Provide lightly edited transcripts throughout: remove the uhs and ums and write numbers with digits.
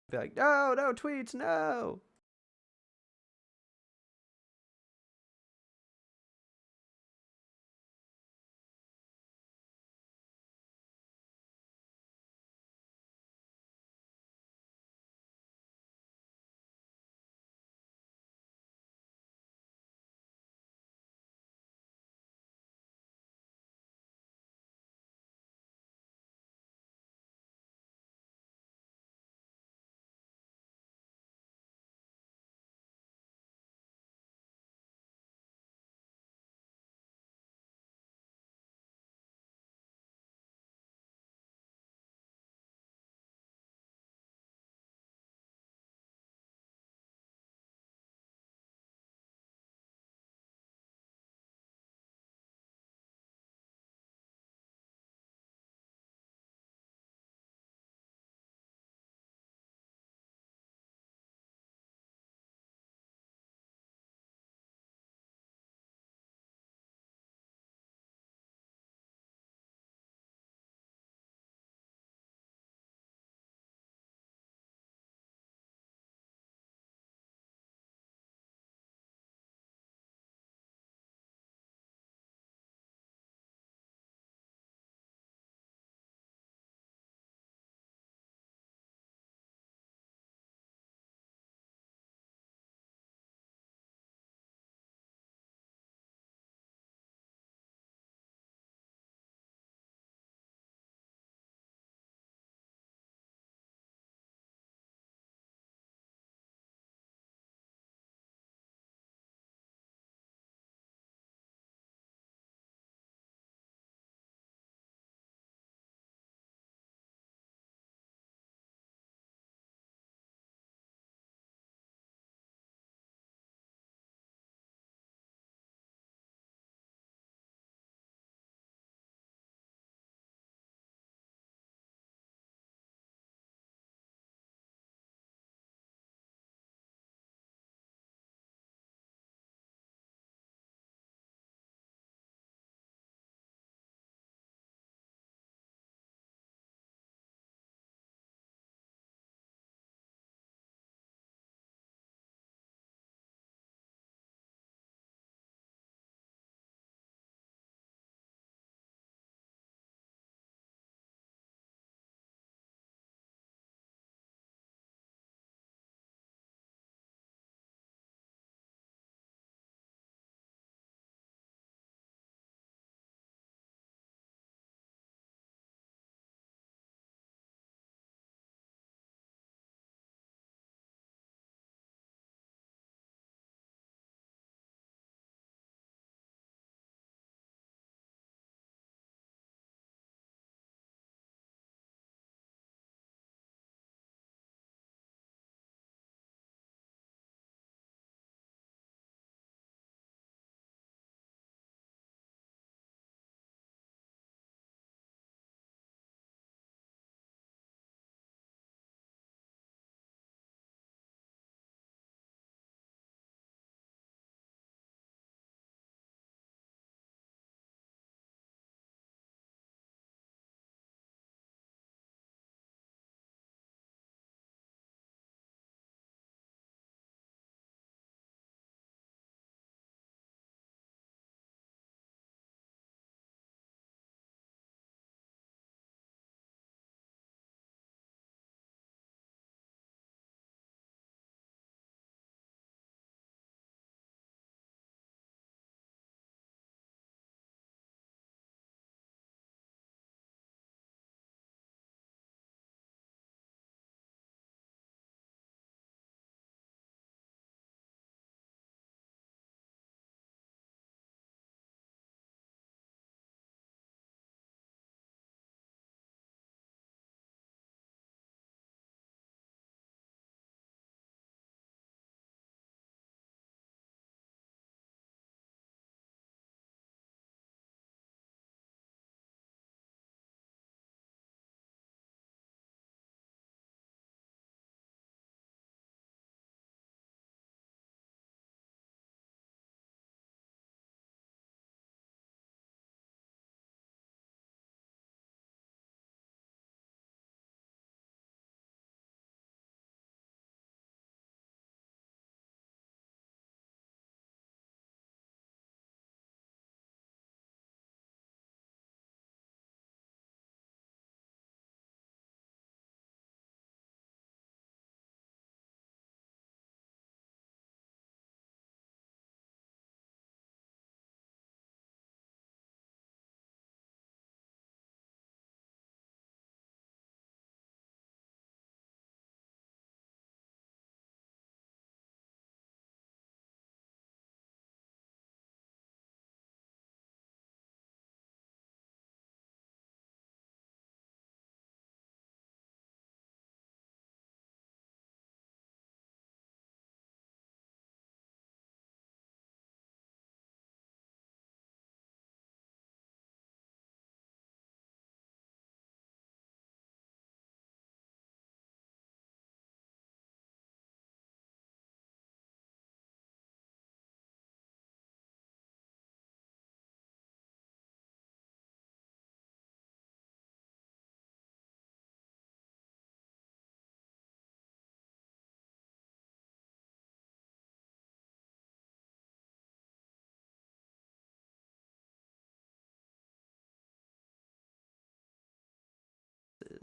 Be like, no, no tweets, no.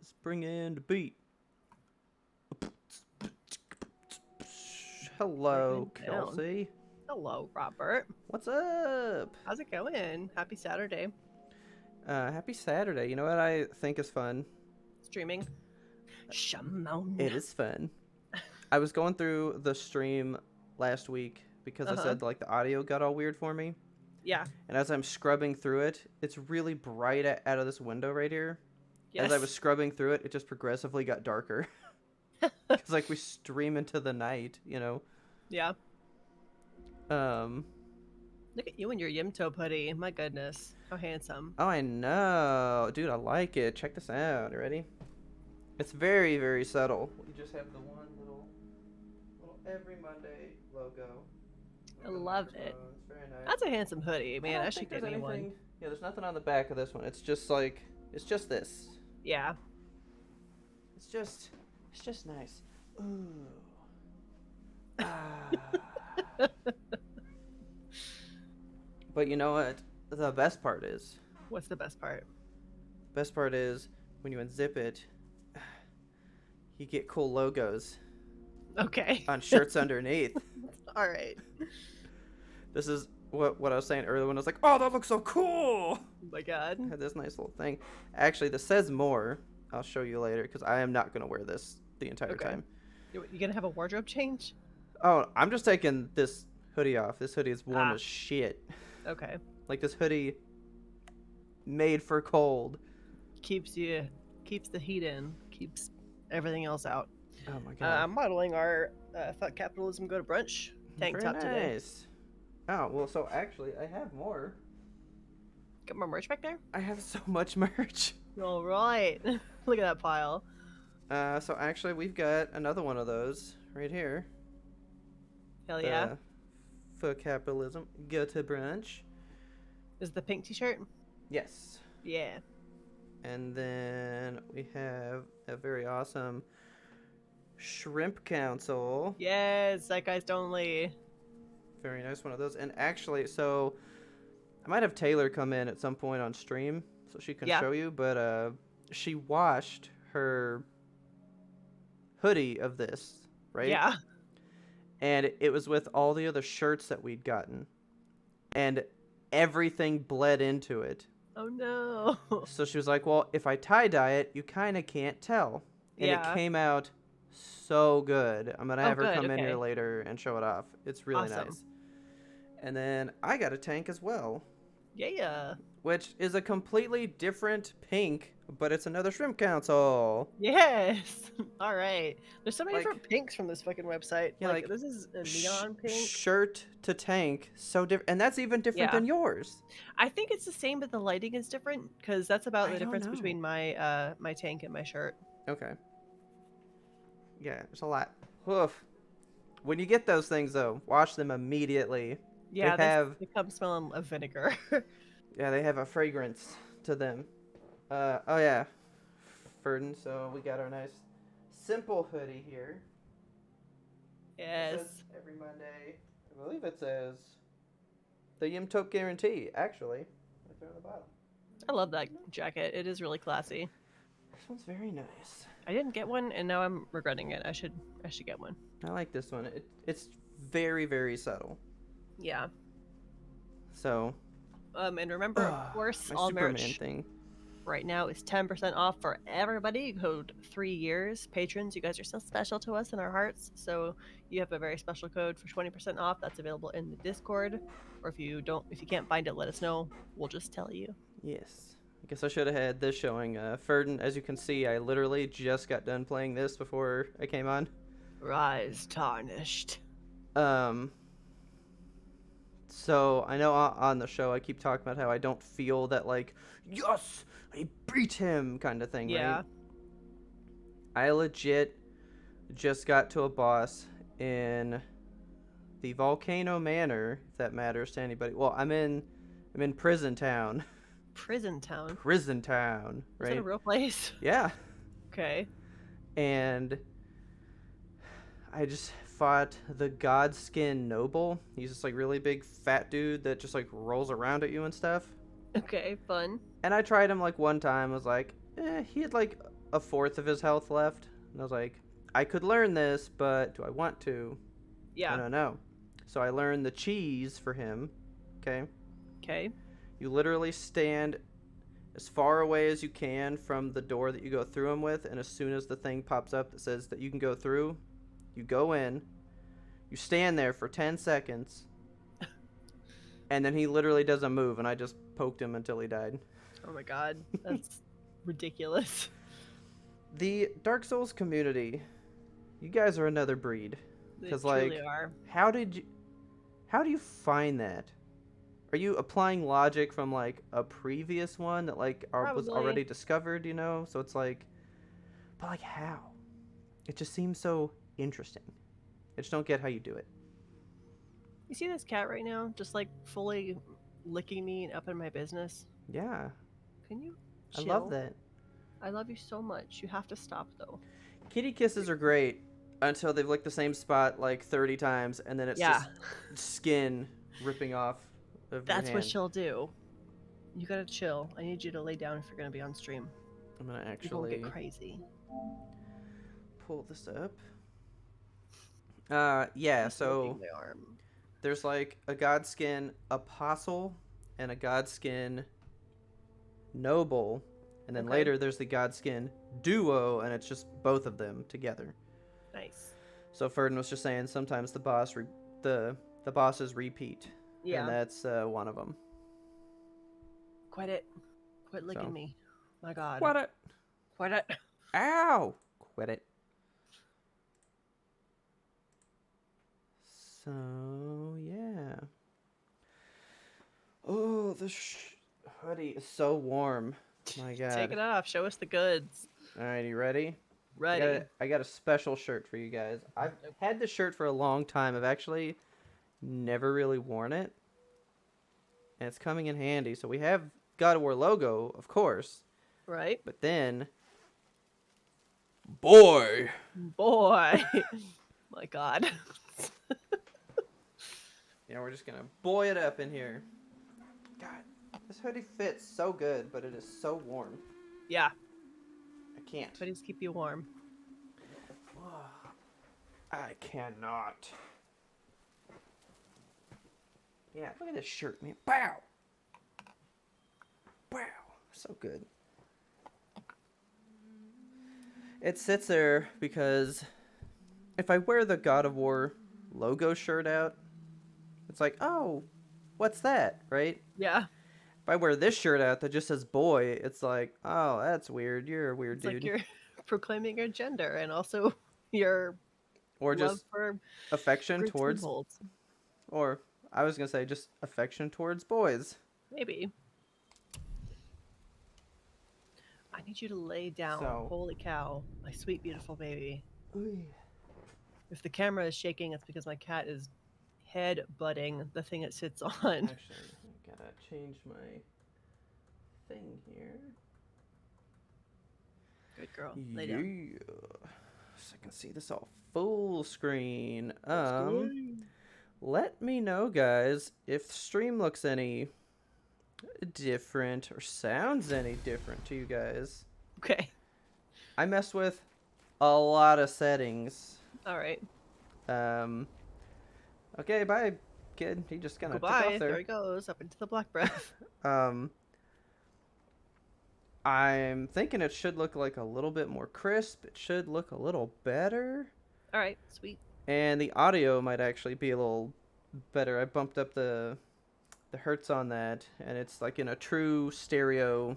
Let's bring in the beat. Hello, Kelsey. Hello, Robert. What's up? How's it going? Happy Saturday. Happy Saturday. You know what I think is fun? Streaming. Shamon. It is fun. I was going through the stream last week because I said like the audio got all weird for me. Yeah. And as I'm scrubbing through it, it's really bright out of this window right here. Yes. As I was scrubbing through it, it just progressively got darker. It's like we stream into the night, you know? Yeah. Look at you in your YMBToAP hoodie. My goodness. How handsome. Oh, I know. Dude, I like it. Check this out. You ready? It's very, very subtle. You just have the one little Every Monday logo. I love it. It's very nice. That's a handsome hoodie, man. I should get me one. Yeah, there's nothing on the back of this one. It's just like, it's just this. Yeah. It's just nice. Ooh. But you know what? The best part is. What's the best part? Best part is when you unzip it, you get cool logos. Okay. On shirts underneath. All right. This is what I was saying earlier when I was like, oh, that looks so cool. Oh my god. I had this nice little thing. Actually, this says more. I'll show you later because I am not going to wear this the entire time. You gonna have a wardrobe change? Oh, I'm just taking this hoodie off. This hoodie is warm as shit. Okay. Like this hoodie made for cold. Keeps the heat in. Keeps everything else out. Oh my god. I'm modeling our Fuck Capitalism Go to Brunch tank top today. Nice. Oh, well, so actually, I have more. Got more merch back there? I have so much merch. All right. Look at that pile. So actually, we've got another one of those right here. Hell yeah. Fuck Capitalism Go to Brunch. Is the pink t-shirt? Yes. Yeah. And then we have a very awesome Shrimp Council. Yes, Zeitgeist only. Very nice one of those. And actually, so I might have Taylor come in at some point on stream so she can show you, but she washed her hoodie of this, right? Yeah. And it was with all the other shirts that we'd gotten. And everything bled into it. Oh no. So she was like, well, if I tie-dye it, you kind of can't tell. And it came out so good. I'm going to have her come in here later and show it off. It's really nice. And then I got a tank as well. Yeah. Which is a completely different pink, but it's another Shrimp Council. Yes. All right. There's so many different pinks from this fucking website. Yeah, like this is a neon pink. Shirt to tank, so different. And that's even different than yours. I think it's the same, but the lighting is different because that's about the difference between my my tank and my shirt. Okay. Yeah, there's a lot. Oof. When you get those things, though, wash them immediately. Yeah, they come smelling of vinegar. Yeah, they have a fragrance to them. Oh yeah, Ferdin. So we got our nice simple hoodie here. Yes. It says every Monday. I believe it says the YMBToAP guarantee. Actually, right there on the bottom. I love that jacket. It is really classy. This one's very nice. I didn't get one, and now I'm regretting it. I should get one. I like this one. It's very, very subtle. Yeah. So. And remember, of course, all Superman merch thing right now is 10% off for everybody. Code 3 years. Patrons, you guys are so special to us in our hearts. So you have a very special code for 20% off. That's available in the Discord. Or if you can't find it, let us know. We'll just tell you. Yes. I guess I should have had this showing. Ferdin, as you can see, I literally just got done playing this before I came on. Rise tarnished. So I know on the show I keep talking about how I don't feel that like, yes, I beat him kind of thing, right? I legit just got to a boss in the Volcano Manor, if that matters to anybody. Well, I'm in Prison Town. Prison Town? Prison Town, right? Is that a real place? Yeah. Okay. And I just fought the Godskin Noble. He's just like really big fat dude that just like rolls around at you and stuff. Okay, fun. And I tried him like one time. I was like, he had like a fourth of his health left. And I was like, I could learn this, but do I want to? Yeah. I don't know. So I learned the cheese for him. Okay. Okay. You literally stand as far away as you can from the door that you go through him with, and as soon as the thing pops up that says that you can go through, you go in, you stand there for 10 seconds, and then he literally doesn't move, and I just poked him until he died. Oh my god, that's ridiculous. The Dark Souls community, you guys are another breed. They truly are. How do you find that? Are you applying logic from like a previous one that like was already discovered, you know? So it's like, but like how? It just seems so interesting. I just don't get how you do it. You see this cat right now, just like fully licking me and up in my business? Yeah. Can you chill? I love that. I love you so much. You have to stop though. Kitty kisses are great until they've licked the same spot like 30 times, and then it's just skin ripping off of That's your hand. what she'll do. You gotta chill. I need you to lay down if you're gonna be on stream. I'm gonna actually You won't get crazy. Pull this up. Yeah, so there's like a godskin apostle and a godskin noble, and then later there's the godskin duo, and it's just both of them together. Nice. So Ferdin was just saying sometimes the bosses repeat. Yeah. And that's one of them. Quit it. Quit licking me. My god. Quit it. Quit it. Ow! Quit it. So, yeah. Oh, the hoodie is so warm. My god. Take it off. Show us the goods. Alright, you ready? Ready. I got a special shirt for you guys. I've had this shirt for a long time. I've actually never really worn it. And it's coming in handy. So we have God of War logo, of course. Right. But then... Boy! My god. We're just gonna boy it up in here. God, this hoodie fits so good, but it is so warm. Yeah. I can't. Hoodies keep you warm. I cannot. Yeah, look at this shirt, man. Bow! Wow, so good. It sits there because if I wear the God of War logo shirt out, it's like, oh, what's that, right? Yeah. If I wear this shirt out that just says boy, it's like, oh, that's weird. You're a weird dude. It's like you're proclaiming your gender and also your just for affection towards, or I was gonna say just affection towards boys. Maybe. I need you to lay down. Holy cow, my sweet beautiful baby. Oy. If the camera is shaking, it's because my cat is head butting the thing it sits on. Actually, I gotta change my thing here. Good girl. Lay down. So I can see this all full screen. Let me know, guys, if the stream looks any different or sounds any different to you guys. Okay. I mess with a lot of settings. All right. Okay, bye, kid. He just kind of took off there. There he goes, up into the black breath. I'm thinking it should look like a little bit more crisp. It should look a little better. All right, sweet. And the audio might actually be a little better. I bumped up the hertz on that, and it's like in a true stereo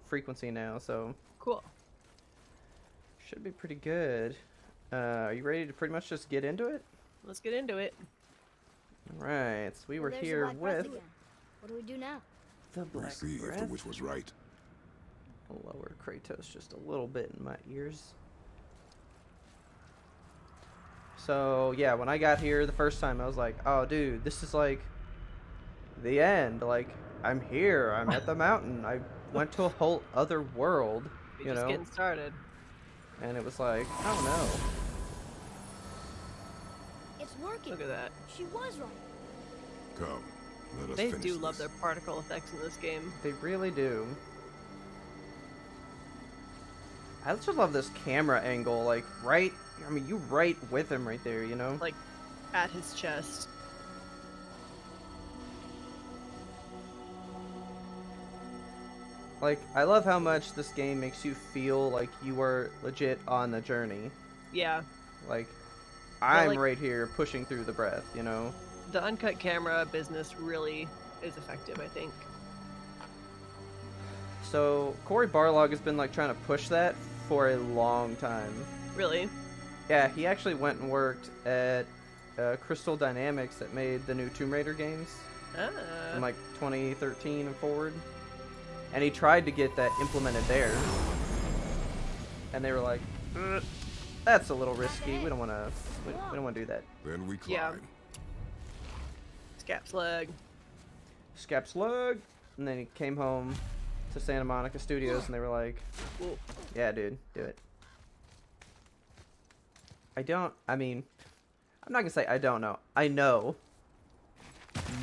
frequency now, so cool. Should be pretty good. Are you ready to pretty much just get into it? Let's get into it. All right, so we were here with... What do we do now? The Black Breath. See if the witch was right. I'll lower Kratos just a little bit in my ears. So, yeah, when I got here the first time, I was like, oh, dude, this is like the end. Like, I'm here. I'm at the mountain. I went to a whole other world, you know? Just getting started. And it was like, I don't know. It's working. Look at that. She was right. Come, let us They finish do this. love their particle effects in this game. They really do. I just love this camera angle, like right. I mean, you right with him right there, you know. Like at his chest. Like, I love how much this game makes you feel like you are legit on the journey. Yeah. Like, I'm like, right here pushing through the breath, you know? The uncut camera business really is effective, I think. So, Cory Barlog has been, like, trying to push that for a long time. Really? Yeah, he actually went and worked at Crystal Dynamics that made the new Tomb Raider games in, like, 2013 and forward. And he tried to get that implemented there. And they were like, that's a little risky. We don't want to. We don't want to do that. Then we climb. Yeah. Scap slug. Scap slug. And then he came home to Santa Monica Studios, and they were like, yeah, dude, do it. I mean, I'm not going to say I don't know. I know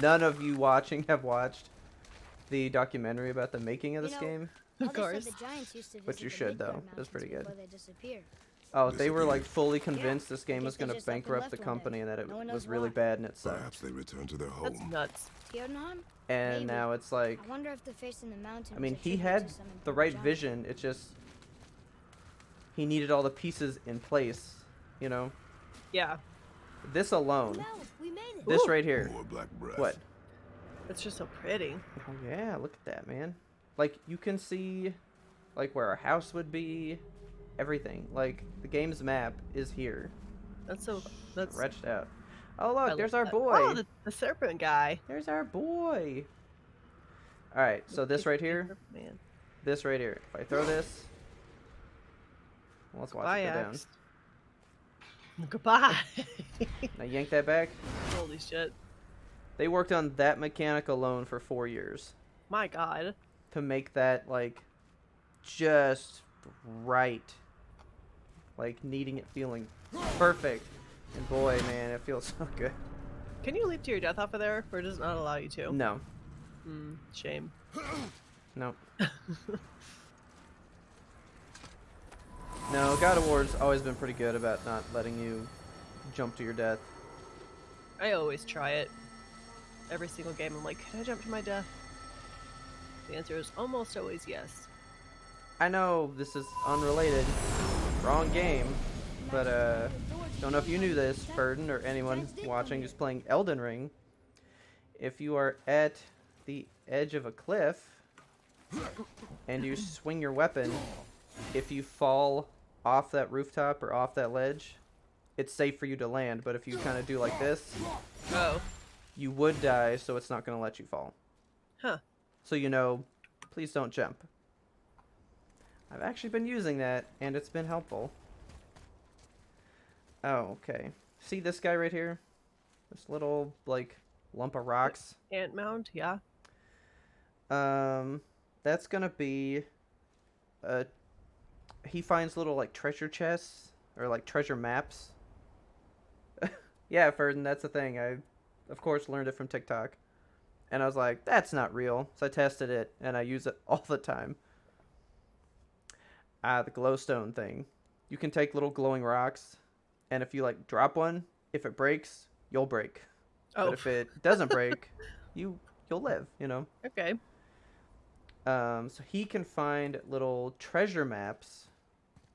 none of you watching have watched the documentary about the making of this game. Of course. But you should, though. It was pretty good. Oh, they were like fully convinced this game was going to bankrupt the company and that it was really bad and it sucked. Perhaps they return to their home. That's nuts. And now it's like, I wonder if the face in the mountain. I mean, he had the right vision. It's just he needed all the pieces in place, you know. Yeah. This alone, We made it. this right here. More black breath. What? It's just so pretty. Oh yeah, look at that, man. Like you can see, like where our house would be, everything. Like the game's map is here. That's Stretched out. Oh look, there's our that. boy. Oh, the serpent guy. There's our boy. All right, so this right here, Man. this right here. If I throw this, well, let's watch it go down. Goodbye. Now yank that back. Holy shit. They worked on that mechanic alone for 4 years My god. to make that like just right, like needing it feeling perfect. And boy, man, it feels so good. Can you leap to your death off of there, or does it not allow you to? No, Shame. no. No, God of War's always been pretty good about not letting you jump to your death. I always try it. Every single game, I'm like, can I jump to my death? The answer is almost always yes. I know this is unrelated, wrong game, but don't know if you knew this, Burden, or anyone watching who's playing Elden Ring. If you are at the edge of a cliff and you swing your weapon, if you fall off that rooftop or off that ledge, it's safe for you to land. But if you kind of do like this, Oh. you would die, so it's not going to let you fall. Huh. So you know, please don't jump. I've actually been using that, and it's been helpful. Oh, okay. See this guy right here? This little, like, lump of rocks? Ant mound, yeah. That's gonna be... he finds little, like, treasure chests, or, like, treasure maps. Yeah, Ferdin, that's the thing. I, of course, learned it from TikTok. And I was like, that's not real. So I tested it, and I use it all the time. The glowstone thing. You can take little glowing rocks, and if you, like, drop one, if it breaks, you'll break. Oh. But if it doesn't break, you'll live, you know? Okay. So he can find little treasure maps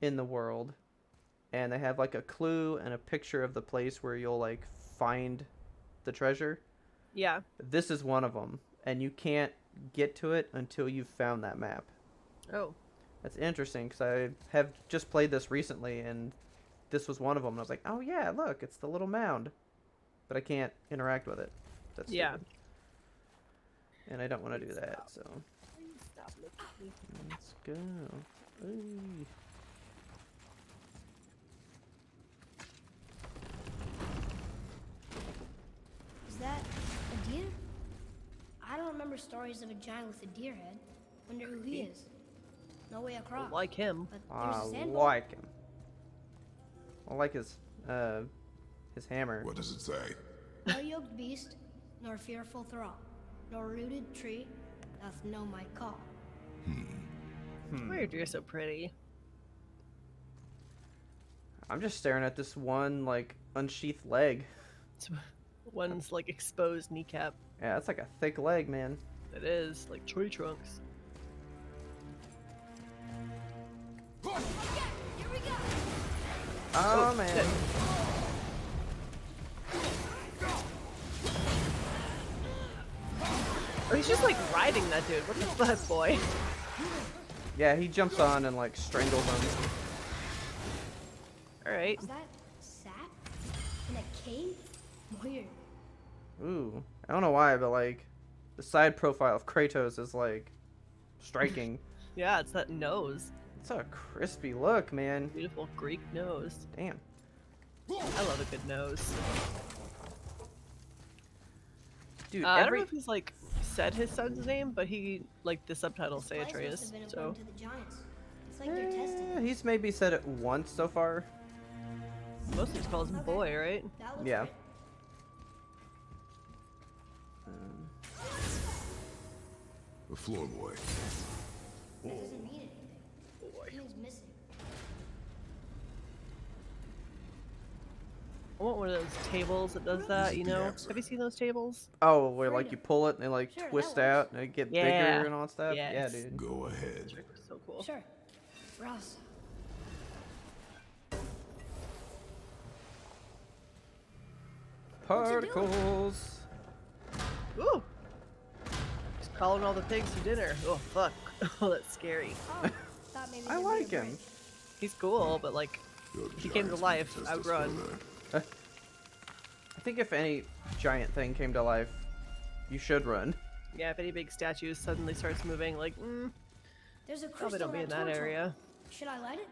in the world, and they have, like, a clue and a picture of the place where you'll, like, find the treasure. Yeah. This is one of them, and you can't get to it until you've found that map. Oh. That's interesting, because I have just played this recently, and this was one of them. And I was like, oh yeah, look, it's the little mound. But I can't interact with it. That's Yeah. stupid. And I don't want to do that, so... Stop looking at me. Let's go. Ooh. Is that a deer? I don't remember stories of a giant with a deer head. Wonder who he is. No way across. Like him. But I there's a sandbar. like him. I like his hammer. What does it say? No yoked beast, nor fearful thrall, nor rooted tree, doth know my call. Why are your deer so pretty? I'm just staring at this one like unsheathed leg. One's like exposed kneecap. Yeah, that's like a thick leg, man. It is like tree trunks. Here we go. Oh, man. shit. Oh, he's just like riding that dude. What is that boy? Yeah, he jumps on and like strangles him. All right. Is that sap in a cave? Weird. Ooh, I don't know why, but like the side profile of Kratos is like striking. Yeah, it's that nose. It's a crispy look, man. Beautiful Greek nose. Damn. I love a good nose. Dude, I don't every know if he's like said his son's name, but he like the subtitles say This place must Atreus. have been So important to the giants. It's like they're testing. he's maybe said it once so far. mostly just calls him boy, right? That looks Yeah. right. The floor boy. That doesn't mean anything. Boy. Something's missing. I want one of those tables that does that, you know? answer. Have you seen those tables? Oh, where like Freedom. you pull it and they like Sure, that twist works. out and they get Yeah. bigger and all that stuff. Yeah, Yes. dude. Go ahead. So cool. Sure. Ross. Particles. Ooh! Just calling all the pigs for dinner. Oh, fuck. Oh, that's scary. Oh, thought maybe I there'd be like a him. break. He's cool, but like, Your he came to giants life. will test us Outrun. further. I think if any giant thing came to life, you should run. yeah, if any big statue suddenly starts moving, like, There's a probably crystal don't be in that torch hole. area. Should I light it?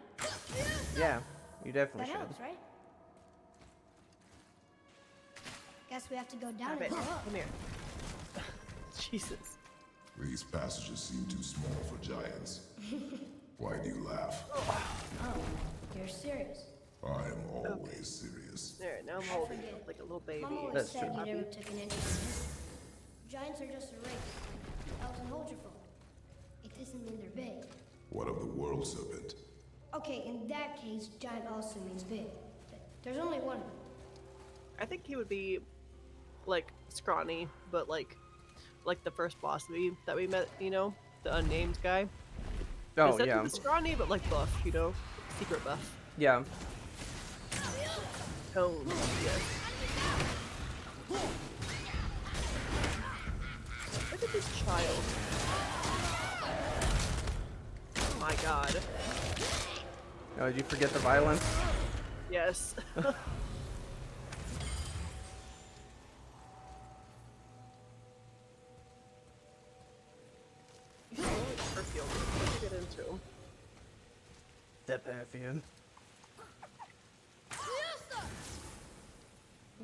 Yeah, you definitely That should. helps, right? Guess we have to go down Stop and it. go up. Come here. Jesus. These passages seem too small for giants. Why do you laugh? Oh, you're serious. I am always serious. There, now I'm holding you like a little baby. Mom always That's said true. you never took an interest in history. Giants are just a race. Elves and Holgerfolk. It doesn't mean they're big. What of the world serpent? Okay, in that case, giant also means big. There's only one of them. I think he would be like scrawny, but like the first boss that we met, you know, the unnamed guy. Oh Is that yeah, the scrawny, but like buff, you know, secret buff. yeah. Tone, yes. Look at this child. Oh my god. Oh, did you forget the violence? Yes. You smell like perfume. What did you get into? The perfume.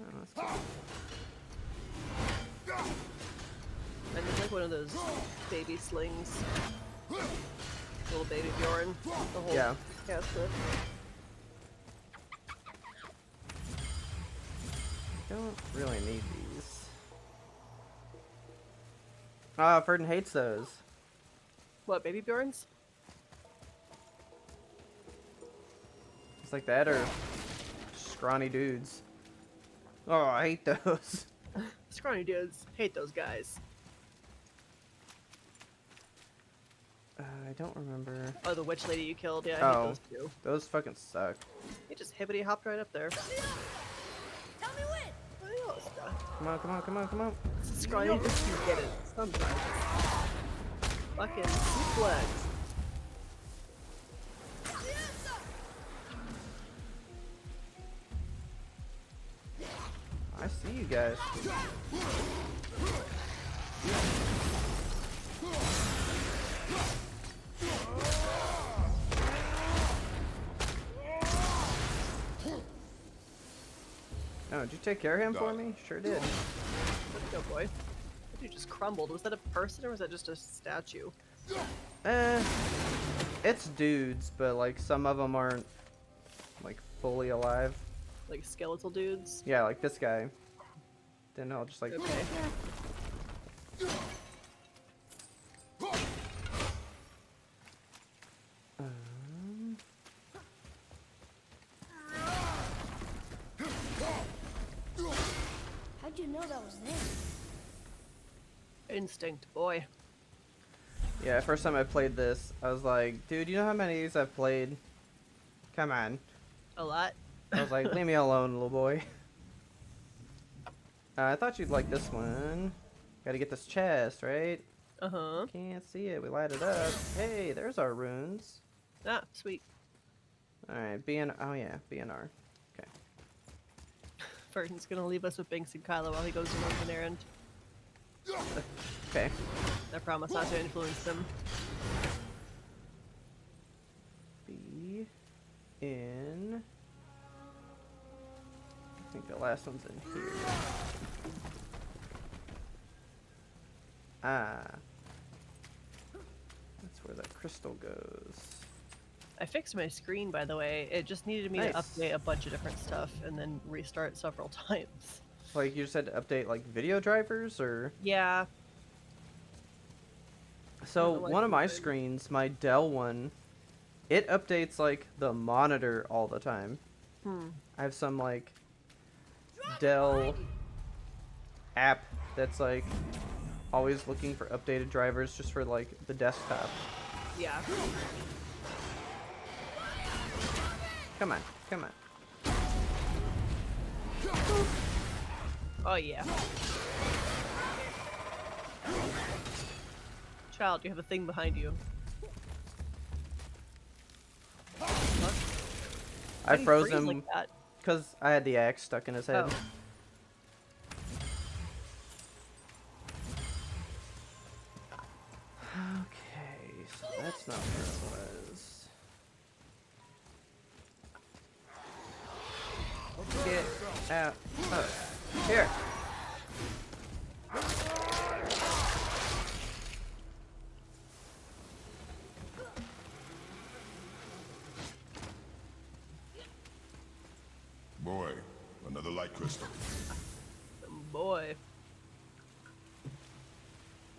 Oh, that's cool. And it's like one of those baby slings. Little baby Bjorn. The whole Yeah. cast with. Don't really need these. Ah, Ferdin hates those. What, baby Bjorns? It's like that or scrawny dudes. Oh, I hate those. Scrawny dudes. Hate those guys. I don't remember. Oh, the witch lady you killed? Yeah, I hate Oh. those too. Those fucking suck. He just hippity hopped right up there. Tell me when! I know stuff. Come on, come on, come on, come on. Scrawny dudes can get it sometimes. Fucking suplex. I see you guys. Oh, did you take care of him for me? Sure did. Let's go, boy. That dude just crumbled. Was that a person or was that just a statue? It's dudes, but like some of them aren't like fully alive. Like skeletal dudes? Yeah, like this guy. Then I'll just like. Okay. Instinct, boy. Yeah, first time I played this, I was like, dude, you know how many of these I've played? Come on. A lot. I was like, leave me alone, little boy. I thought you'd like this one. Gotta get this chest, right? Uh-huh. Can't see it. We light it up. Hey, there's our runes. Ah, sweet. Alright, BN. Oh, yeah, BNR. Okay. Furton's gonna leave us with Binks and Kylo while he goes and runs an errand. Okay. I promise not to influence them. Be in. I think the last one's in here. Ah. That's where that crystal goes. I fixed my screen, by the way. It just needed me to update a bunch of different stuff and then restart several times. Like, you just had to update, like, video drivers, or? Yeah. So, one of my screens, my Dell one, it updates, like, the monitor all the time. I have some, like, Dell app that's, like, always looking for updated drivers just for, like, the desktop. Yeah. Come on, come on. Oh, yeah. Child, you have a thing behind you. What? I froze freeze him like that? because I had the axe stuck in his head. Oh. Okay, so that's not where it was. Get out of here. Boy, another light crystal. Boy.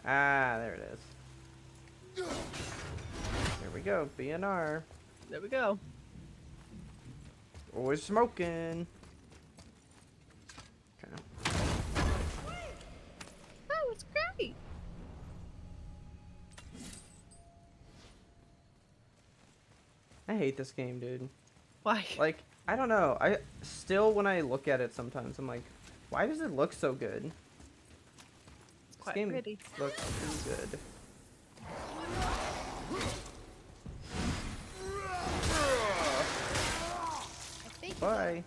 Ah, there it is. There we go, BNR. There we go. Always smoking. Okay. Oh, it's great. I hate this game, dude. Why? Like, I don't know. I still, when I look at it sometimes, I'm like, why does it look so good? It's This quite game pretty. looks too good. Bye.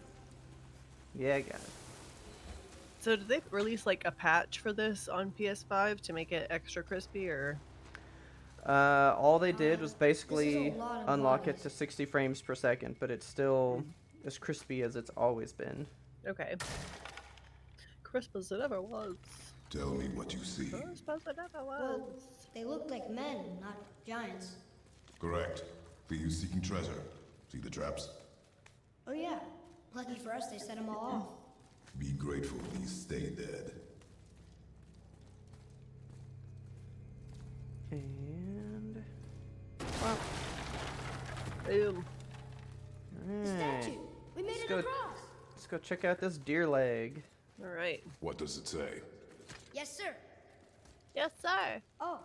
Yeah, I got it. So did they release like a patch for this on PS5 to make it extra crispy, or? All they did was This is basically a lot of unlock it bugs. to 60 frames per second, but it's still as crispy as it's always been. Okay. Crisp as it ever was. Tell me what you see. Crisp as it ever was. Well, they look like men, not giants. Correct. Thieves seeking treasure. See the traps? Oh yeah. Lucky for us, they set them all off. Be grateful these stay dead. And... well, Boom. The alright. statue! We made Let's it go. across! Let's go check out this deer leg. All right. What does it say? Yes, sir. Yes, sir. Oh,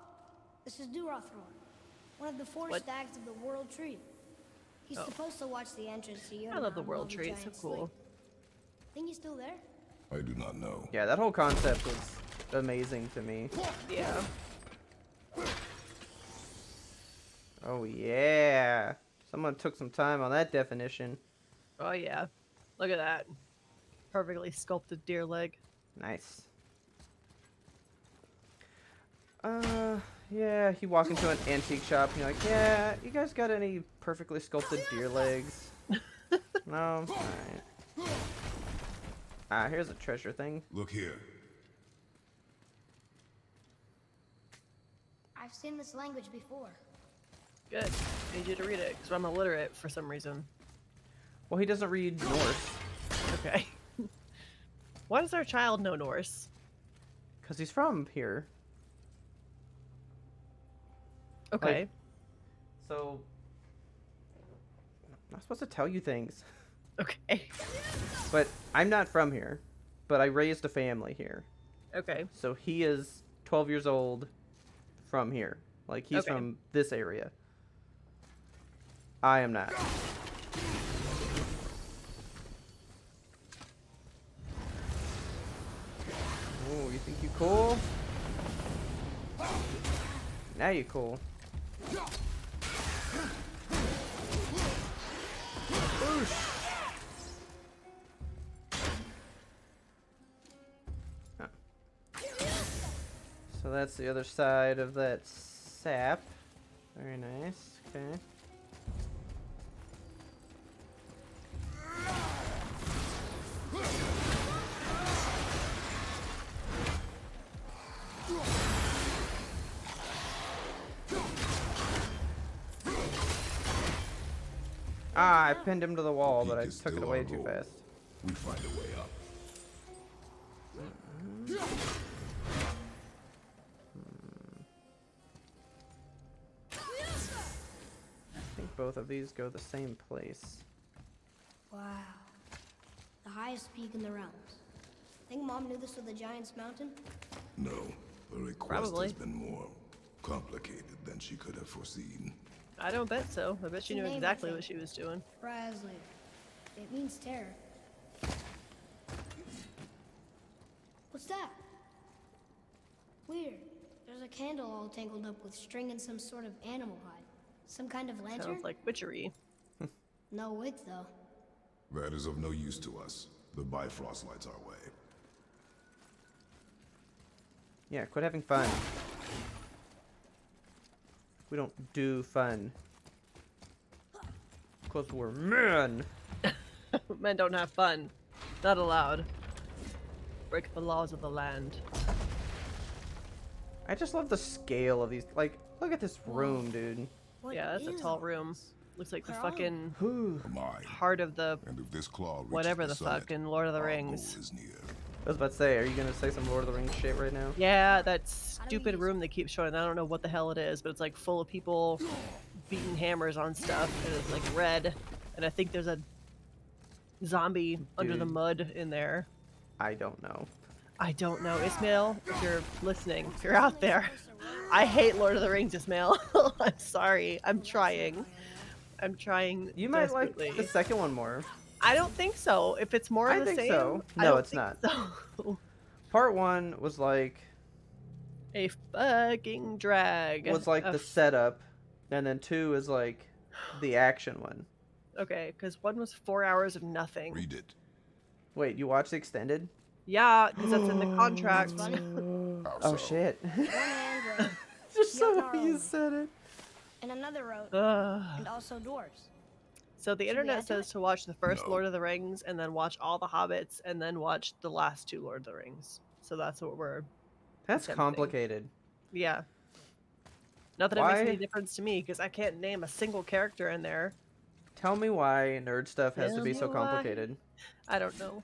this is Durothor, one of the four What? stags of the World Tree. He's Oh. supposed to watch the entrance to I love the Jotunheim World while the Tree. It's so giants cool. sleep. Think he's still there? I do not know. Yeah, that whole concept was amazing to me. Yeah. Oh yeah. Someone took some time on that definition. Oh yeah. Look at that. Perfectly sculpted deer leg. Nice. Yeah, you walk into an antique shop and you're like, yeah, you guys got any perfectly sculpted deer legs? No? Alright. Ah, here's a treasure thing. Look here. I've seen this language before. Good. I need you to read it, because I'm illiterate for some reason. Well, he doesn't read Norse. Okay. Why does our child know Norse? Because he's from here. Okay. Like- So... I'm not supposed to tell you things. Okay. But I'm not from here. But I raised a family here. Okay. So he is 12 years old from here. Like, he's Okay. from this area. I am not. Oh, you think you cool? Now you cool. Boosh. Huh. So that's the other side of that sap. Very nice. Okay. Ah, I pinned him to the wall, but I Peak is took it still away our too goal. fast. We find a way up. I think both of these go the same place. Wow. The highest peak in the realms. Think Mom knew this was the Giant's Mountain? No, the request Probably. has been more complicated than she could have foreseen. I don't bet so. I bet she It's a knew name, I exactly think. what she was doing. Presley. It means terror. What's that? Weird. There's a candle all tangled up with string and some sort of animal hide. Some kind of lantern? Sounds like witchery. No wick, though. That is of no use to us. The Bifrost lights our way. Yeah, quit having fun. We don't do fun. Because we're men. Men don't have fun. Not allowed. Break the laws of the land. I just love the scale of these. Like, look at this room, dude. What Yeah, that's a is tall all room. this? Looks like the Where are we? fucking Mine. heart of the And if this claw reaches whatever the the summit, fuck in Lord of the our Rings. goal is near. I was about to say, are you gonna say some Lord of the Rings shit right now? Yeah, that How do we stupid use room they keep showing. I don't know what the hell it is, but it's like full of people beating hammers on stuff, and it's like red. And I think there's a zombie under the Dude. mud in there. I don't know. I don't know. Ismail, if you're listening, if you're out there, I hate Lord of the Rings, Ismail. I'm sorry. I'm trying. I'm trying You might desperately. like the second one more. I don't think so. If it's more I of the think same, so. I No, don't it's think not. So. Part one was like A fucking drag. the setup, and then two is like the action one. Okay, because one was 4 hours of nothing. Read it. Wait, you watched the extended? Yeah, because that's in the contract. That's funny. How Oh so? shit! One hand wrote, Just so Yep, you no. said it. and another wrote, Ugh. and also dwarves. So the we internet add to says it? to watch the first No. Lord of the Rings and then watch all the Hobbits and then watch the last two Lord of the Rings. So that's what we're. That's Attempting. complicated. Yeah. Not that it Why? makes any difference to me because I can't name a single character in there. Tell me why nerd stuff has to Tell be me so why. complicated. I don't know.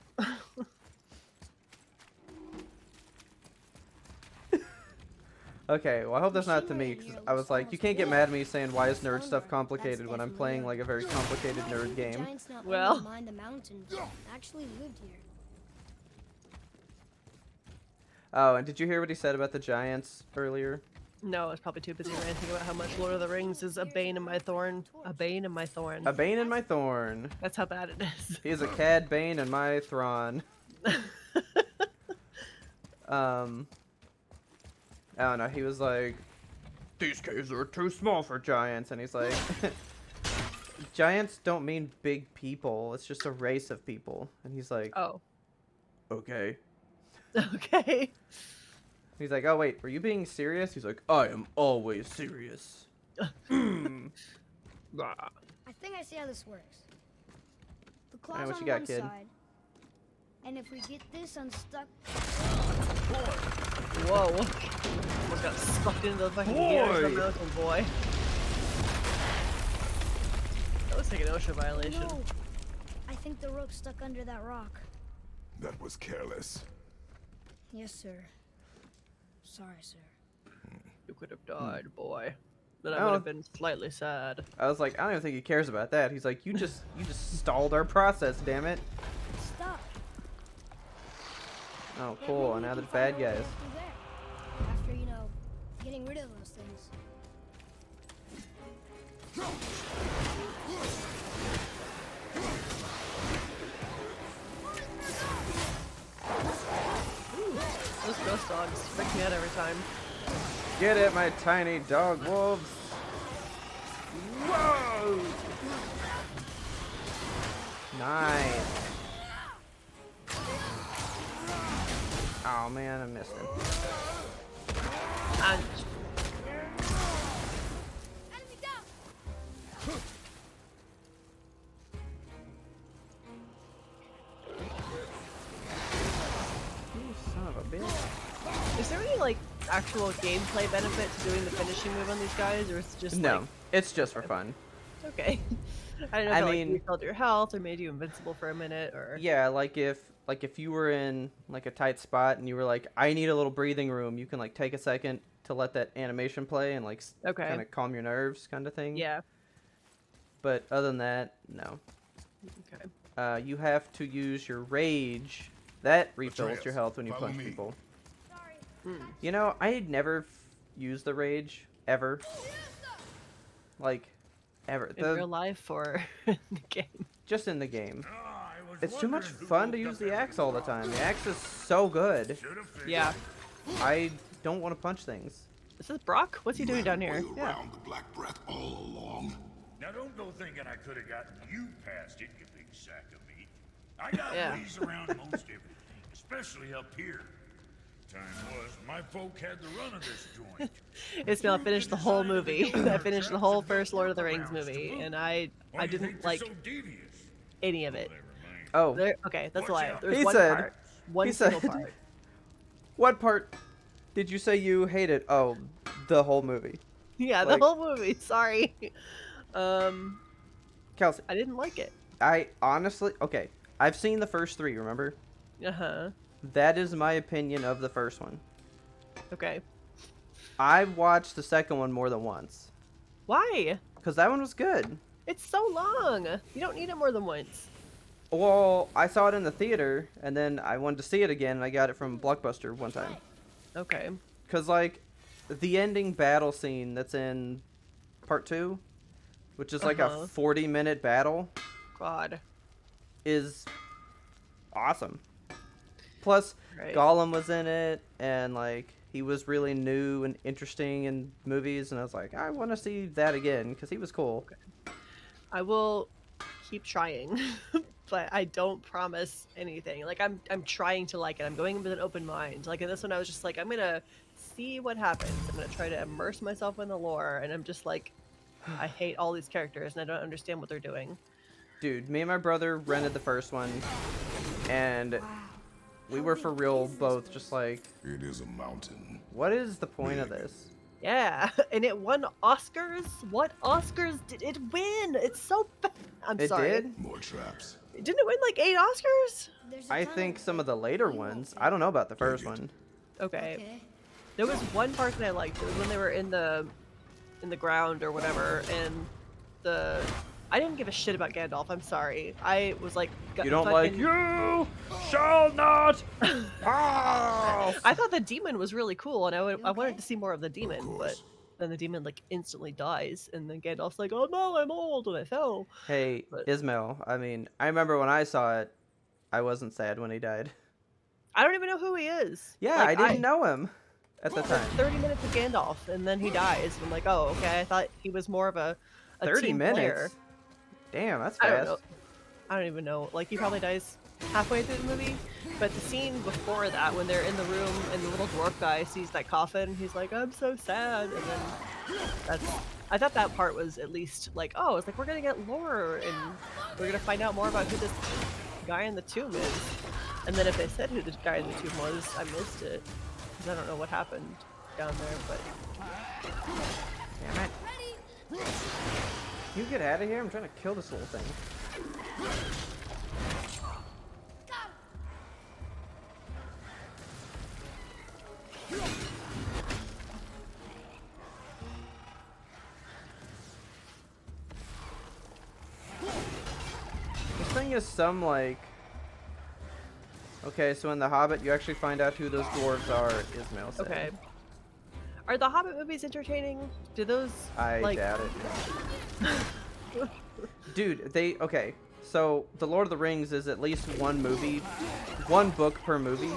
Okay, well I hope that's not to me, because I was like, you can't get mad at me saying why is nerd stuff complicated when I'm playing like a very complicated nerd game. Giants not Well. only mined the mountain, actually lived here. Oh, and did you hear what he said about the giants earlier? No, I was probably too busy ranting about how much Lord of the Rings is a bane in my thorn. A bane in my thorn. A bane in my thorn. That's how bad it is. He is a cad bane in my thrawn. I don't know, he was like, these caves are too small for giants, and he's like, giants don't mean big people, it's just a race of people. And he's like, Oh. okay. Okay. He's like, oh wait, were you being serious? He's like, I am always serious. I think I see how this works. The claw's what on you got, one kid? side, and if we get this unstuck, Whoa. Almost got sucked into the fucking gears of the Boy. mountain, boy. That looks like an OSHA violation. no, I think the rope's stuck under that rock. That was careless. Yes, sir. Sorry, sir. You could have died, boy. Then I Oh. would have been slightly sad. I was like, I don't even think he cares about that. He's like, you just stalled our process, damn it. Stop. Oh, cool. And now there's bad guys. Through there. After, you know, getting rid of those things. Those ghost dogs freak me out every time. Get it, my tiny dog wolves. Whoa! Nice. Oh man, I missed him. And Enemy down! You son of a bitch. is there any like actual gameplay benefit to doing the finishing move on these guys, or is it just No, like it's just for fun. okay? I don't know I if it, mean- like refilled your health or made you invincible for a minute, or Yeah, like if you were in like a tight spot and you were like, I need a little breathing room, you can like take a second to let that animation play and like okay, kind of calm your nerves, kind of thing. yeah, But other than that, no. okay. You have to use your rage. That refills Atreus, your health when you follow punch me. people. Sorry. You know, I had never used the rage ever. Like, ever. In real life or in the game? Just in the game. It's too much fun to use the axe all the time. The axe is so good. Yeah. I don't want to punch things. Is this Brock? What's he doing down here? Way Yeah. around the Black Breath all along. Now don't go thinking I could have gotten you past it, you big sack of meat. I got Yeah. ways around most everything, especially up here. Time was, my folk had the run of this joint. Ismail finished the whole movie. I finished the whole first Lord of the Rings movie, and I Why do you think didn't they're like so devious? any of it. Whatever, man. Oh, There, okay, that's a lie. There's He one said- part. One he single said- part. what part did you say you hated? Oh, the whole movie. Yeah, Like- the whole movie. Sorry. Kelsey, I didn't like it. I honestly, okay, I've seen the first three, remember? Uh-huh. That is my opinion of the first one. Okay. I've watched the second one more than once. Why? Because that one was good. It's so long. You don't need it more than once. Well, I saw it in the theater, and then I wanted to see it again, and I got it from Blockbuster one time. Okay. Because, like, the ending battle scene that's in part 2, which is like Uh-huh. a 40-minute battle, God. is awesome. Plus, Right. Gollum was in it, and, like, he was really new and interesting in movies, and I was like, I want to see that again, because he was cool. I will keep trying, but I don't promise anything. Like I'm trying to like it. I'm going with an open mind. Like in this one, I was just like, I'm gonna see what happens. I'm gonna try to immerse myself in the lore, and I'm just like, I hate all these characters, and I don't understand what they're doing. Dude, me and my brother rented the first one, and Wow. we How were big for real is this both place? just like, It is a mountain. what is the point of this? Yeah, and it won Oscars. What Oscars did it win? It's so bad. I'm It sorry. did? More traps. Didn't it win like 8 Oscars? There's a I tunnel think some of the that later we won't ones. fit. I don't know about the first Dang it. one. Okay. Okay. There was one part that I liked. It was when they were in the ground or whatever, and I didn't give a shit about Gandalf. I'm sorry. I was like, You don't like, fucking- you shall not pass! I thought the demon was really cool, and I wanted okay? to see more of the demon, but course. then the demon like instantly dies, and then Gandalf's like, "Oh no, I'm old and I fell." Hey, But- Ismail, I mean, I remember when I saw it, I wasn't sad when he died. I don't even know who he is. Yeah, Like, I didn't know him at the Like, time. 30 minutes of Gandalf, and then he dies. I'm like, oh, okay. I thought he was more of a 30 team minutes? player. Damn, that's I don't fast. know. I don't even know. Like, he probably dies halfway through the movie. But the scene before that, when they're in the room and the little dwarf guy sees that coffin, and he's like, I'm so sad. And then I thought that part was at least like, oh, it's like we're gonna get lore and we're gonna find out more about who this guy in the tomb is. And then if they said who the guy in the tomb was, I missed it. Because I don't know what happened down there, but Damn it. You get out of here. I'm trying to kill this little thing. This thing is some, like, Okay, so in The Hobbit, you actually find out who those dwarves are, Ismail said. Okay. Are the Hobbit movies entertaining? Do those I like doubt it. Dude, okay. So, The Lord of the Rings is at least one book per movie.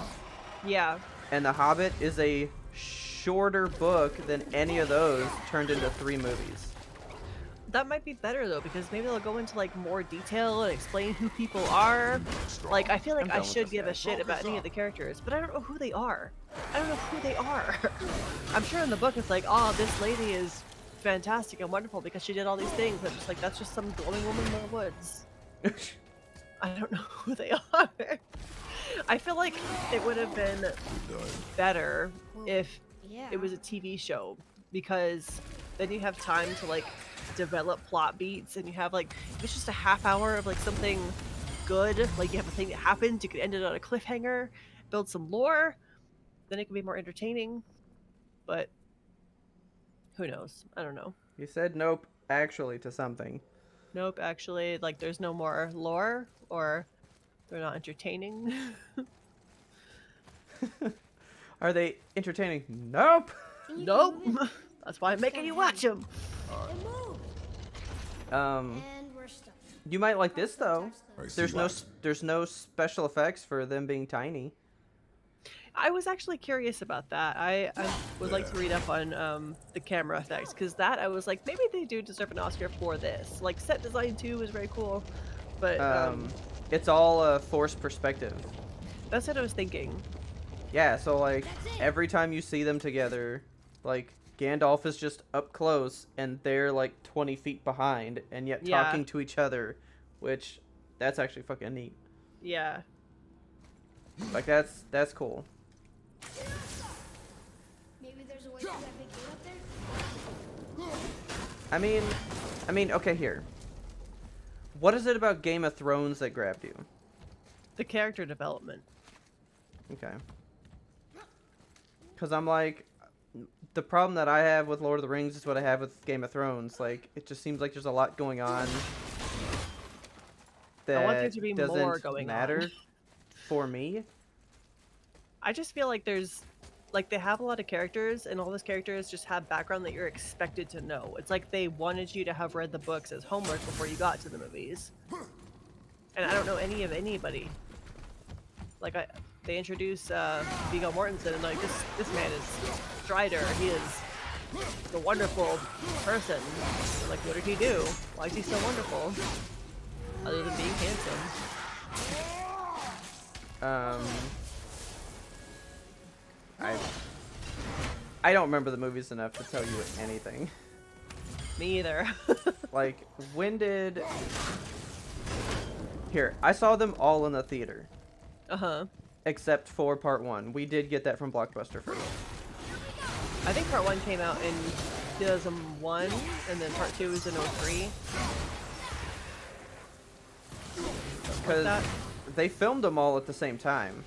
Yeah. And The Hobbit is a shorter book than any of those turned into 3 movies. That might be better though, because maybe they'll go into like more detail and explain who people are. Like, I feel like I should give a shit about any of the characters, but I don't know who they are. I don't know who they are. I'm sure in the book it's like, oh, this lady is fantastic and wonderful because she did all these things. But just like, that's just some glowing woman in the woods. I don't know who they are. I feel like it would have been better if it was a TV show, because then you have time to like develop plot beats, and you have like, if it's just a half hour of like something good, like you have a thing that happens, you could end it on a cliffhanger, build some lore, then it could be more entertaining. But who knows? I don't know. You said nope, actually, to something. Nope, actually, like there's no more lore, or they're not entertaining. Are they entertaining? Nope. Nope. That's why I'm making you watch them. Um, And we're stuck. you might like this though. I see There's no special effects for them being tiny. I was actually curious about that. I would like to read up on the camera effects, because that I was like, maybe they do deserve an Oscar for this. Like, set design too is very cool, but It's all forced perspective. that's what I was thinking. Yeah, so like every time you see them together, like Gandalf is just up close and they're like 20 feet behind and yet Yeah. talking to each other, which that's actually fucking neat. Yeah. Like that's cool. Maybe there's a way through that big gate up there? I mean, okay, here. What is it about Game of Thrones that grabbed you? The character development. Okay. Because I'm like, the problem that I have with Lord of the Rings is what I have with Game of Thrones. Like, it just seems like there's a lot going on that I want there to be more doesn't going matter on. for me. I just feel like there's, like, they have a lot of characters, and all those characters just have background that you're expected to know. It's like they wanted you to have read the books as homework before you got to the movies. And I don't know any of anybody. Like, they introduce Viggo Mortensen, and like, this man is Strider. He is a wonderful person. And, like, what did he do? Why is he so wonderful? Other than being handsome. I don't remember the movies enough to tell you anything. Me either. Like, when did... Here, I saw them all in the theater. Uh-huh. Except for part 1. We did get that from Blockbuster first. I think part 1 came out in 2001, and then part 2 was in 03. Because they filmed them all at the same time.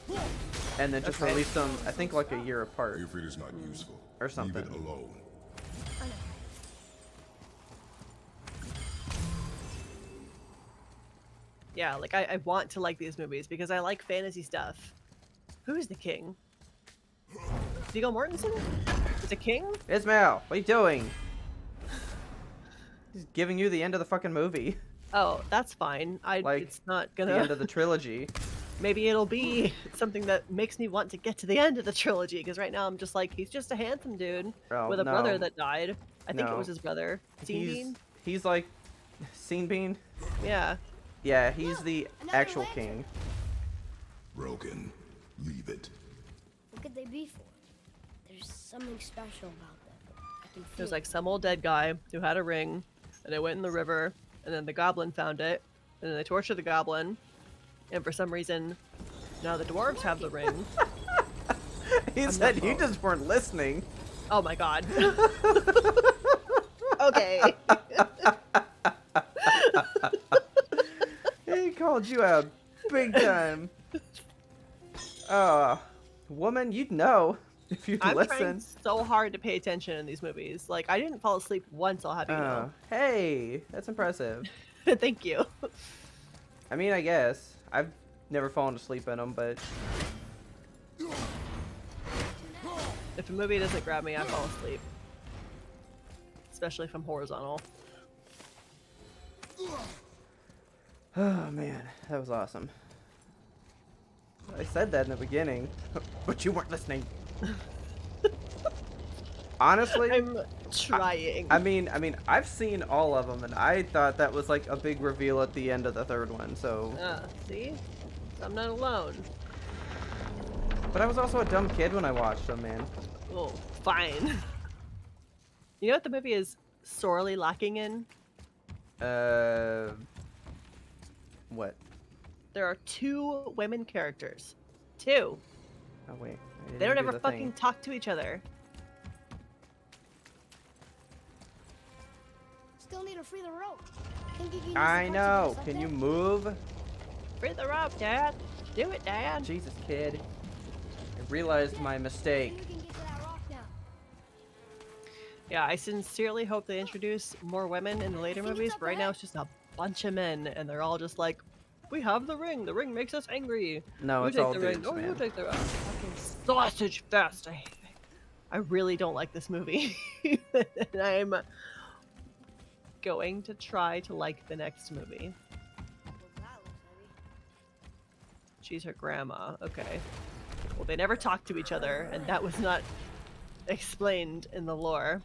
And then just Okay. released them, I think, like a year apart. If it is not useful, Or something. leave it alone. Yeah, like, I want to like these movies because I like fantasy stuff. Who is the king? Viggo Mortensen? Is it king? Ismail, what are you doing? He's giving you the end of the fucking movie. Oh, that's fine. Like, it's not The gonna... end of the trilogy. Maybe it'll be something that makes me want to get to the end of the trilogy, because right now I'm just like, he's just a handsome dude Oh, with a no. brother that died. I think it No. was his brother. Scene Bean? He's like... Scene Bean? Yeah. Yeah, he's the Another actual lantern. king. Broken. Leave it. What could they be for? There's something special about them. I can feel There's it. like some old dead guy who had a ring, and it went in the river, and then the goblin found it, and then they tortured the goblin, and for some reason, now the dwarves have the ring. He said you just weren't listening. Oh my god. Okay. He called you out big time. Woman, you'd know if you I'm trying listen. so hard to pay attention in these movies. Like, I didn't fall asleep once, I'll have you know. Hey, that's impressive. Thank you. I mean, I guess never fallen asleep in them, but If a movie doesn't grab me, I fall asleep. Especially if I'm horizontal. oh man, that was awesome. I said that in the beginning, but you weren't listening. Honestly, I'm trying. I mean, I've seen all of them, and I thought that was like a big reveal at the end of the third one. So, See? I'm not alone. but I was also a dumb kid when I watched them, man. Oh, fine. You know what the movie is sorely lacking in? What? There are 2 women characters. 2. Oh wait, I They didn't don't do ever the fucking thing. talk to each other. Still need to free the rope. Think you can use I the parts know. to get us Can up you there? move? Free the rope, Dad. Do it, Dad. Jesus, kid. I realized my mistake. Maybe we can get to that rock now. Yeah, I sincerely hope they introduce more women in the later I think it's movies, up but right now ahead. it's just a bunch of men, and they're all just like, we have the ring makes us angry. No, You it's take all the ring. dudes, Oh, you man. take the ring. Fucking sausage fest. I really don't like this movie. And I'm going to try to like the next movie. Well, that looks heavy. She's her grandma. Okay. Well, they never talked to each other, and that was not explained in the lore.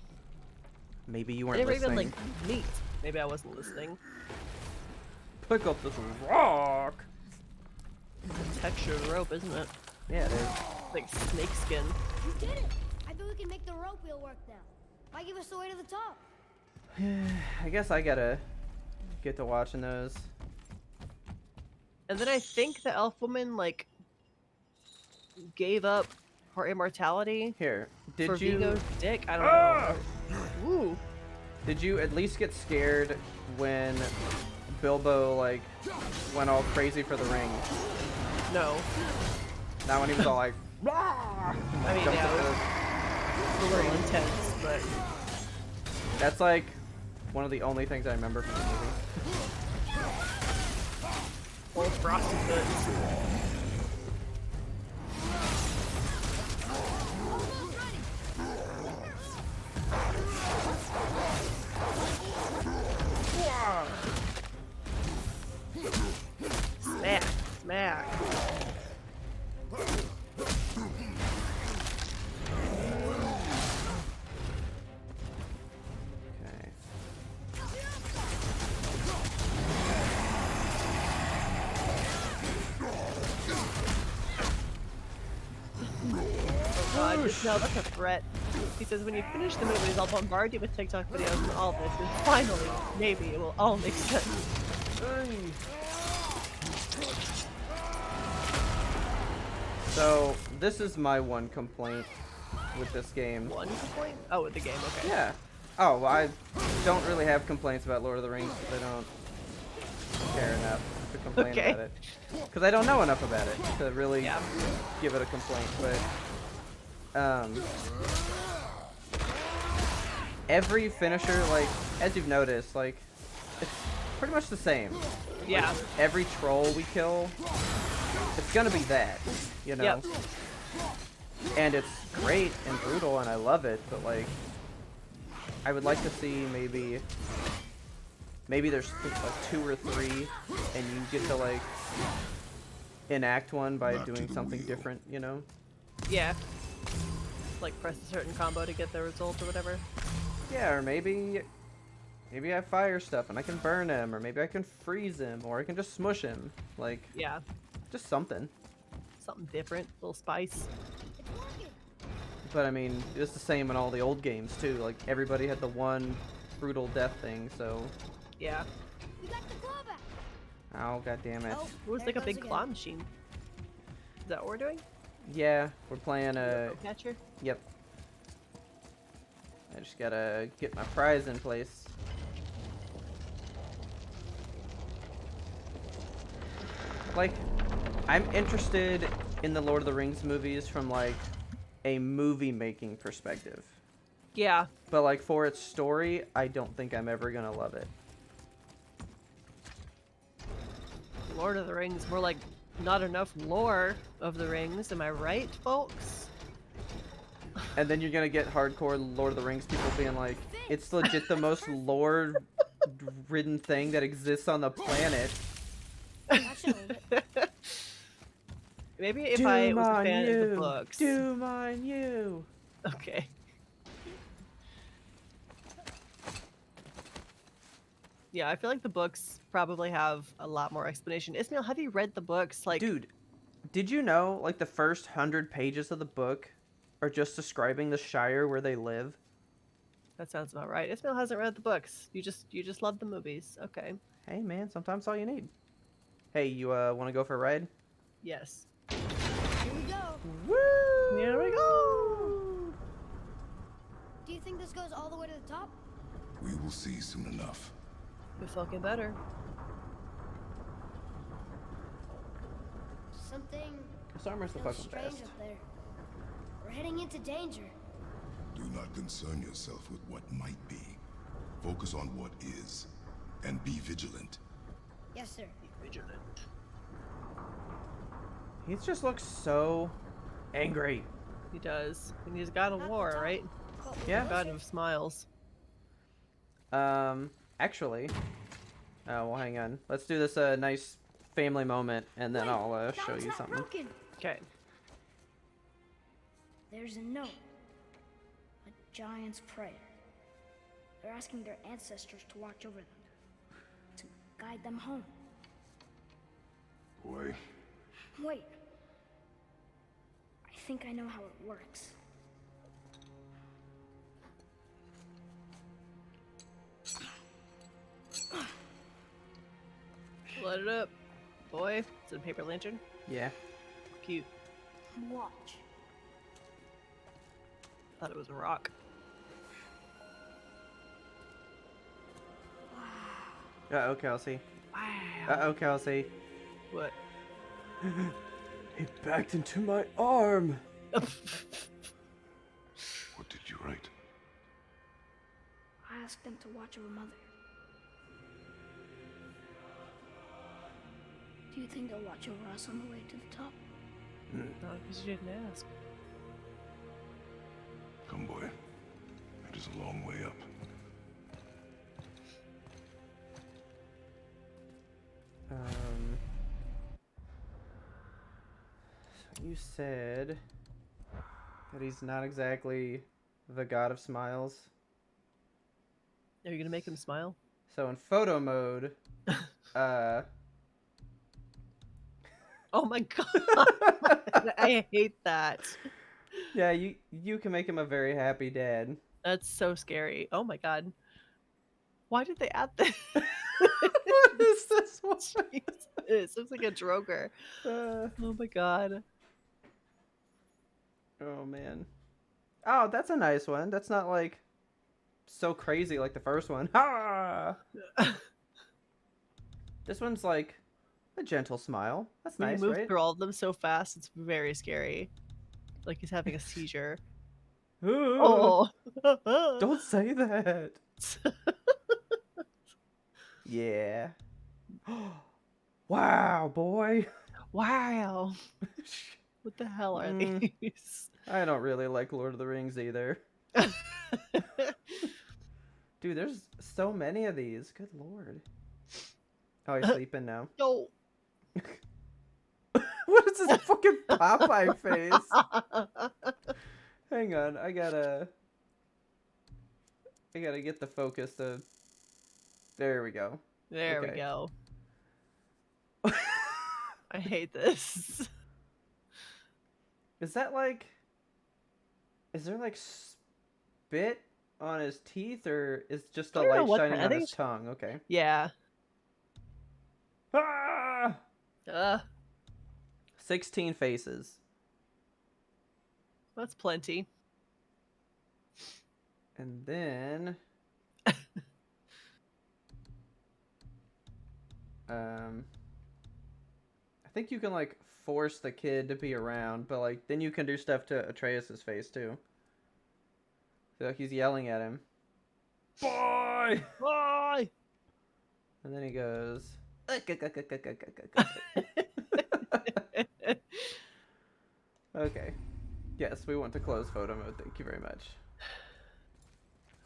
Maybe you They weren't never listening. even like meet. Maybe I wasn't listening. Pick up this rock. It's a textured rope, isn't it? Yeah, it is. Like snake skin. You did it! I bet we can make the rope wheel work now. Why give us the way to the top? I guess I gotta get to watching those. And then I think the elf woman like gave up her immortality Here, for did you Vigo's dick. I don't Ah! know. Ooh. did you at least get scared when Bilbo like went all crazy for the ring? No. Not when he was all like, "Rah!" I mean, Jumped yeah, at it the- was a little intense, but That's like one of the only things I remember from the movie. old frosted boots. Smack, smack. Okay. Oh god, no, that's a threat. He says, when you finish the movies, I'll bombard you with TikTok videos and all this, and finally, maybe it will all make sense. So this is my one complaint with this game. One complaint? Oh, with the game, okay. Yeah. Oh, well, I don't really have complaints about Lord of the Rings because I don't care enough to complain Okay. about it. Because I don't know enough about it to really Yeah. give it a complaint. But every finisher, like as you've noticed, like it's pretty much the same. Yeah. Every troll we kill, it's gonna be that, you know. Yep. And it's great and brutal, and I love it. But like, I would like to see maybe there's like 2 or 3, and you get to like enact one by Back to doing the something wheel. different, you know. Yeah. Like press a certain combo to get the result or whatever. Yeah, or maybe I have fire stuff and I can burn him, or maybe I can freeze him, or I can just smush him. Like, Yeah. just something. Something different, a little spice. It's working! But I mean, it's the same in all the old games too. Like, everybody had the one brutal death thing, so. Yeah. We got the claw back! Oh, god damn it. Oh, It was there like a goes big again. claw machine. Is that what we're doing? Yeah, we're playing Catcher? Yep. I just gotta get my prize in place. Like, I'm interested in the Lord of the Rings movies from like a movie making perspective. Yeah. But like for its story, I don't think I'm ever gonna love it. Lord of the Rings, more like not enough lore of the rings. Am I right, folks? And then you're gonna get hardcore Lord of the Rings people being like, it's legit the most lore-ridden thing that exists on the planet. Gotcha, hold it. Maybe if Doom I was a on fan of the you! books. Doom on you! Okay. Yeah, I feel like the books probably have a lot more explanation. Ismail, have you read the books? Like, Dude, did you know, like, the first 100 pages of the book are just describing the Shire where they live? that sounds about right. Ismail hasn't read the books. You just love the movies. Okay. Hey, man, sometimes all you need. Hey, you, want to go for a ride? Yes. Here we go. Woo! Here we go. Do you think this goes all the way to the top? We will see soon enough. You're fucking better. Something This armor's the feels fucking strange best. up there. We're heading into danger. Do not concern yourself with what might be. Focus on what is, and be vigilant. Yes, sir. Be vigilant. He just looks so angry. He does. And he's God of At the War, top. right? But Yeah. God of Smiles. Actually, well, hang on. Let's do this nice family moment, and then Wait, I'll now show it's you not something. broken. Okay. There's a note. A giant's prayer. They're asking their ancestors to watch over them. To guide them home. Boy, Wait. I think I know how it works. Light it up. Boy, it's a paper lantern. Yeah. Cute. Watch. Thought it was a rock. Uh-oh, Kelsey. Wow. Uh-oh, Kelsey. What? He backed into my arm! what did you write? I asked them to watch over Mother. Do you think they'll watch over us on the way to the top? Not because you didn't ask. Come, boy. It is a long way up. So you said that he's not exactly the god of smiles. Are you gonna make him smile? So in photo mode, Oh my god! I hate that. yeah, you can make him a very happy dad. That's so scary. Oh my god. Why did they add this? What is this one? It looks like a Droger. Oh my god. Oh man. Oh, that's a nice one. That's not like so crazy like the first one. Ha! This one's like a gentle smile. That's When nice, you move right? through all of them so fast, it's very scary. Like he's having a seizure. Ooh, Oh. don't say that. Yeah. Wow, boy. Wow. What the hell are these? I don't really like Lord of the Rings either. Dude, there's so many of these. Good lord. Oh, he's sleeping now. No. What is this fucking Popeye face? Hang on, I gotta get the focus to. There we go. There we Okay. go. I hate this. Is that like? Is there like spit on his teeth, or is just the I don't know light what shining I on think his tongue? Okay. Yeah. Ah! 16 faces. That's plenty. And then I think you can like force the kid to be around, but like then you can do stuff to Atreus's face too. So like he's yelling at him. Boy! Bye. And then he goes Okay. Yes, we want to close photo mode. Thank you very much.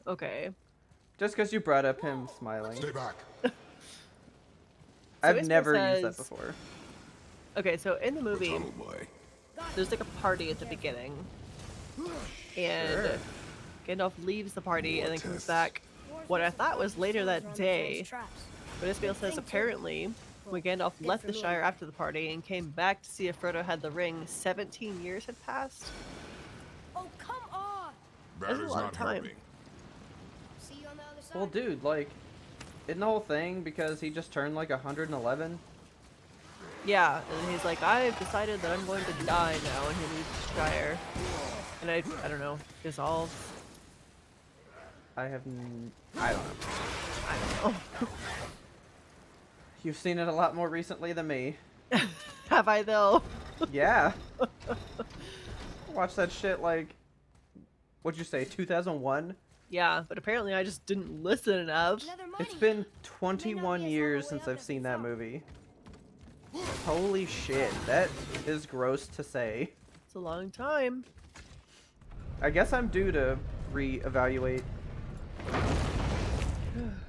Okay. Just because you brought up him smiling. Stay back. I've Isabel never used that says- before. Okay, so in the movie, Tunnel boy. there's like a party at the beginning. And Sure. Gandalf leaves the party and then comes Tests. back what I thought was later that day. Traps. But Isabel says apparently when Gandalf left the Shire after the party and came back to see if Frodo had the ring, 17 years had passed. Oh, come on! That That's a is lot of not time. helping. See you on the other side. Well, dude, like, isn't the whole thing because he just turned like 111? Yeah, and he's like, I've decided that I'm going to die now, and he leaves the Shire. And I don't know, dissolves. I don't know. I don't know. You've seen it a lot more recently than me. Have I though? Yeah. Watch that shit like, what'd you say, 2001? Yeah, but apparently I just didn't listen enough. Another It's money. been 21 years since I've seen that movie. Holy shit, that is gross to say. It's a long time. I guess I'm due to re-evaluate.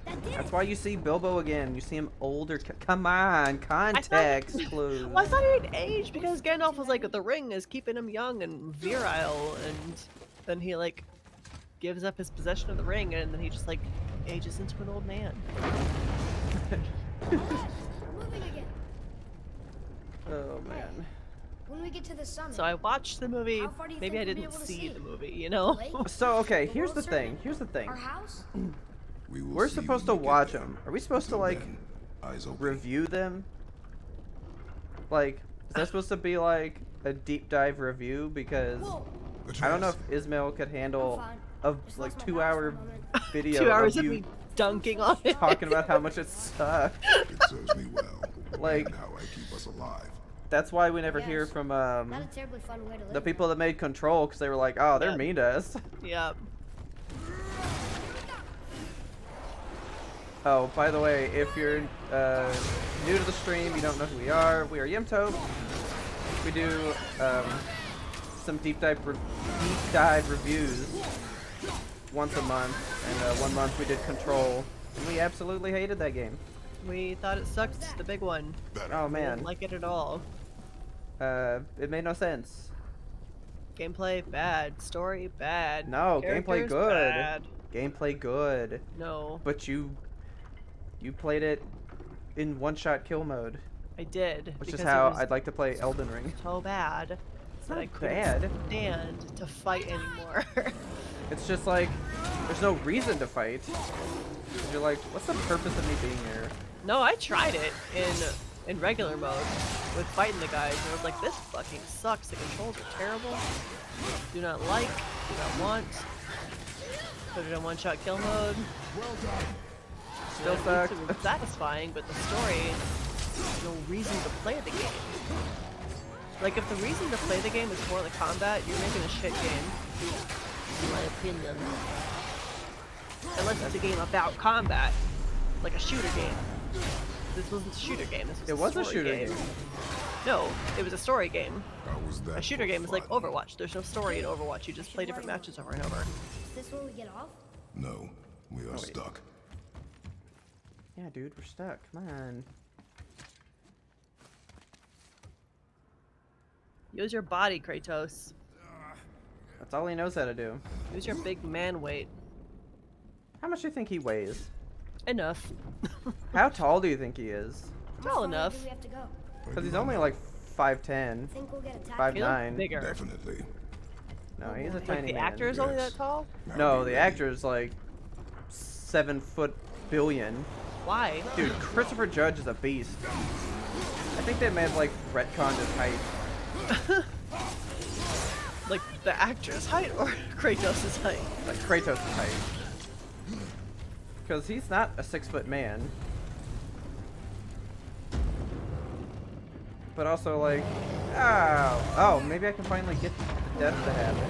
That did That's it. why you see Bilbo again. You see him older. Come on, context clues. Well, I thought he'd aged because Gandalf was like, the ring is keeping him young and virile, and then he like gives up his possession of the ring, and then he just like ages into an old man. Moving again. Oh man. When we get to the summit. So I watched the movie. How far do you Maybe I think we'll be didn't able to see see? the movie, you know? Lake? So okay, The here's world the thing. serpent? Here's the thing. Our house? We will We're see supposed to when we get watch there. them. Are we supposed to Until like then, eyes open. review them? Like, is that supposed to be like a deep dive review? Because Whoa. I don't know if Ismail could handle I'm a Just like lost my balance for a 2-hour moment. video 2 hours of of you me dunking on it. talking about how much it sucked. It serves me well. Like- and how I keep us alive. That's why we never hear Yes. from Not a terribly fun way to live. the people that made Control, because they were like, oh, they're Yeah. mean to us. Yep. Oh, by the way, if you're new to the stream, you don't know who we are YMBToAP. We do some deep dive reviews once a month, and 1 month we did Control, and we absolutely hated that game. We thought it sucked, the big one. Oh We man, didn't like it at all. it made no sense. Gameplay bad, story bad. No, gameplay characters, good. Bad. Gameplay good, No, but you played it in one-shot kill mode, I did. which is because it how was I'd like to play Elden Ring. so bad that I not couldn't bad. stand to fight anymore. It's just like, there's no reason to fight. You're like, what's the purpose of me being here? No, I tried it in regular mode with fighting the guys, and I was like, this fucking sucks. The controls are terrible. Do not like, do not want. Put it in one-shot kill mode. Still Yeah, sucks. It was satisfying, but the story, there's no reason to play the game. Like, if the reason to play the game is for the combat, you're making a shit game. In my opinion. Unless it's a game about combat. Like a shooter game. This wasn't a shooter game, this was It was a story shooter game. No, it was a story game. How was that A shooter for game is like fun? Overwatch. There's no story in Overwatch, you just play different matches over and over. Is this where we get off? No, we are wait. stuck. Yeah, dude, we're stuck. Come on. Use your body, Kratos. That's all he knows how to do. Use your big man weight. How much do you think he weighs? Enough. How tall do you think he is? Tall How far enough. do we have to go? Because he's only like 5'10". Think we'll get attacked? 5'9". He looks bigger. Definitely. No, he's a Like tiny the man. actor is only yes. that tall? Now No, be the ready. actor's like 7 foot billion. Why? Dude, Christopher Judge is a beast. I think they may have like retconned his height. Like the actor's height or Kratos' height? Like Kratos' height. Because he's not a 6 foot man. But also like, oh, maybe I can finally get the death to happen.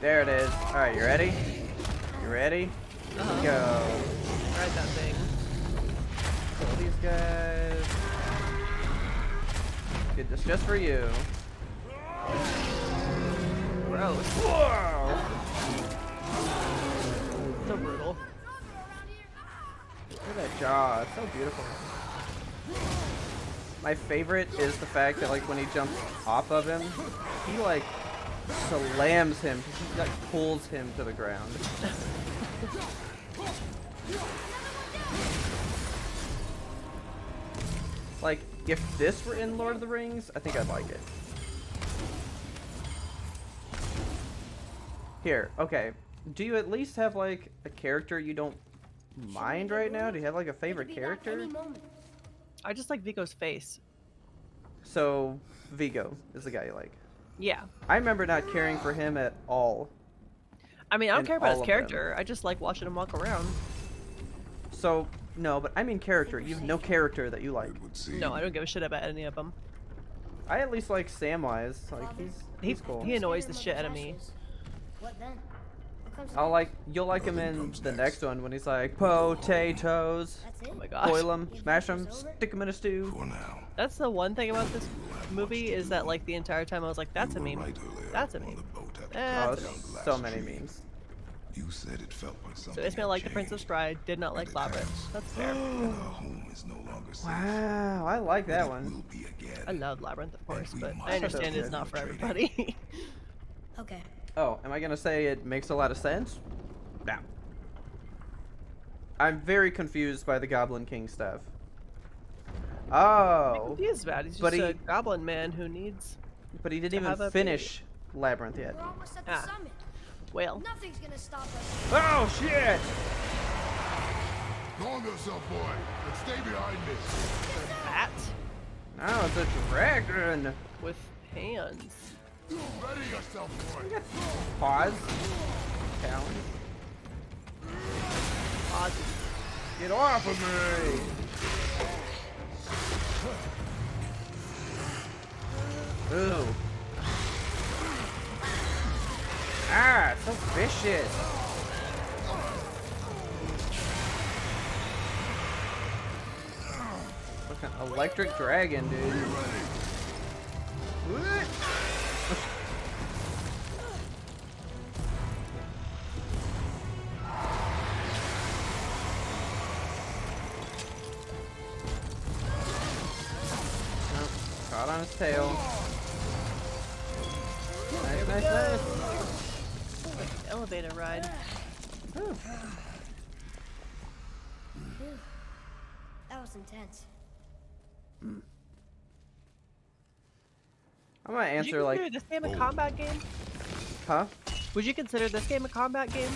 There it is. Alright, you ready? You ready? Uh-huh. Go. Ride that thing. Kill these guys. Get this just for you. Gross. Whoa! So brutal. Look at that jaw. It's so beautiful. My favorite is the fact that, like, when he jumps off of him, he, like, slams him. He, like, pulls him to the ground. Like, if this were in Lord of the Rings, I think I'd like it. Here, okay. Do you at least have, like, a character you don't mind right now? Do you have, like, a favorite character? I just like Vigo's face. So, Vigo is the guy you like. Yeah. I remember not caring for him at all. I mean, I don't in care about all his of character. I just like watching him walk around. So, no, but I mean character. You have no character that you like. It would seem No, I don't give a shit about any of them. I at least like Samwise. Like, he's cool. He annoys the shit out of me. What then? What comes I'll next? like, you'll like him Nothing in comes the next. next one when he's like, potatoes. That's it? Oh my gosh. Boil them, The smash them, adventure's over? stick them in a stew. for now. That's the one thing about this movie is that like the entire time I was like, that's a You were meme. right earlier That's a on meme. the boat after That's Oh, a cutting there's down the so last many tree. memes. You said it felt like So something Ismail had liked The Princess changed, Bride, did not like it Labyrinth. has. That's fair. and our home is no longer safe. Wow, I like But that it one. will be again. I love Labyrinth, of course, we but must I understand have it's not for trading. everybody. Okay. Oh, am I gonna say it makes a lot of sense? No. I'm very confused by the Goblin King stuff. I'm Oh, confused about it. He's But just a he- goblin man who needs but he to didn't have even a finish Labyrinth yet. We're almost at the Ah. summit. whale. Nothing's gonna stop us. Oh shit! Calm yourself, boy, and stay behind me. Bat Now it's a dragon. with hands. Ready yourself, boy. Paws. Talons. Ozzy. Get off of me! Ooh. Ah, it's so vicious. Fucking electric dragon, dude. What? Nope. Caught on his tail. Nice, nice, nice. Elevator ride. Whew. That was intense. I'm gonna Would you answer consider like, this game a combat game? huh? Would you consider this game a combat game?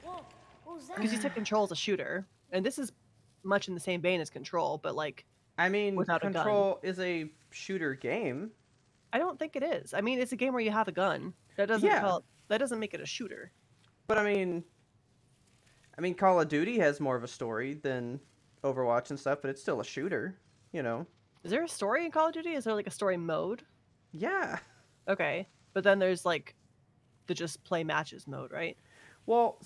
Whoa, what was that? Because you said Control is a shooter, and this is much in the same vein as Control, but like, I mean, Without a gun. Control is a shooter game. I don't think it is. I mean, it's a game where you have a gun. That doesn't Yeah. that doesn't make it a shooter. But I mean, Call of Duty has more of a story than Overwatch and stuff, but it's still a shooter, you know. Is there a story in Call of Duty? Is there like a story mode? Yeah. Okay, but then there's like the just play matches mode, right? Well,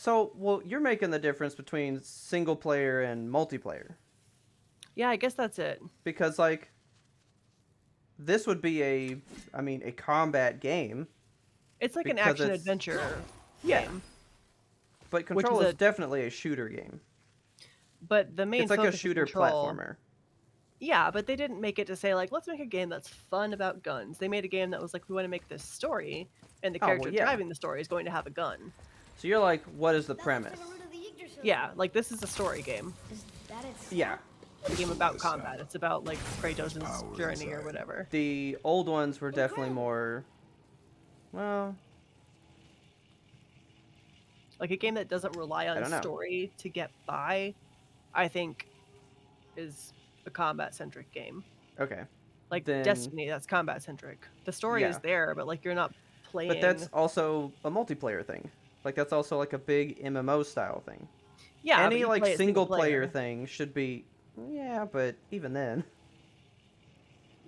you're making the difference between single player and multiplayer Yeah, I guess that's it. because like this would be a combat game, It's like an Because action it's- adventure Yeah. game. but Which Control is is a- definitely a shooter game. But the main It's like a focus of shooter Control- platformer. Yeah, but they didn't make it to say like, let's make a game that's fun about guns. They made a game that was like, we want to make this story, and the Oh, well, character yeah. driving the story is going to have a gun. So you're like, what is the That looks premise? like a root of the Yggdrasil. Yeah, like this is a story game. Is that it? Yeah. A game about combat. It's about like Kratos' power journey or inside. whatever. The old ones were definitely more, well, Like a game that doesn't rely don't on know. story to get by, I think, is a combat centric game. okay. Like Then- Destiny, that's combat centric. The story is Yeah. there, but like you're not playing. But that's also a multiplayer thing. Like that's also like a big MMO style thing. yeah, but Any you like play it single player thing should be, yeah, but even then,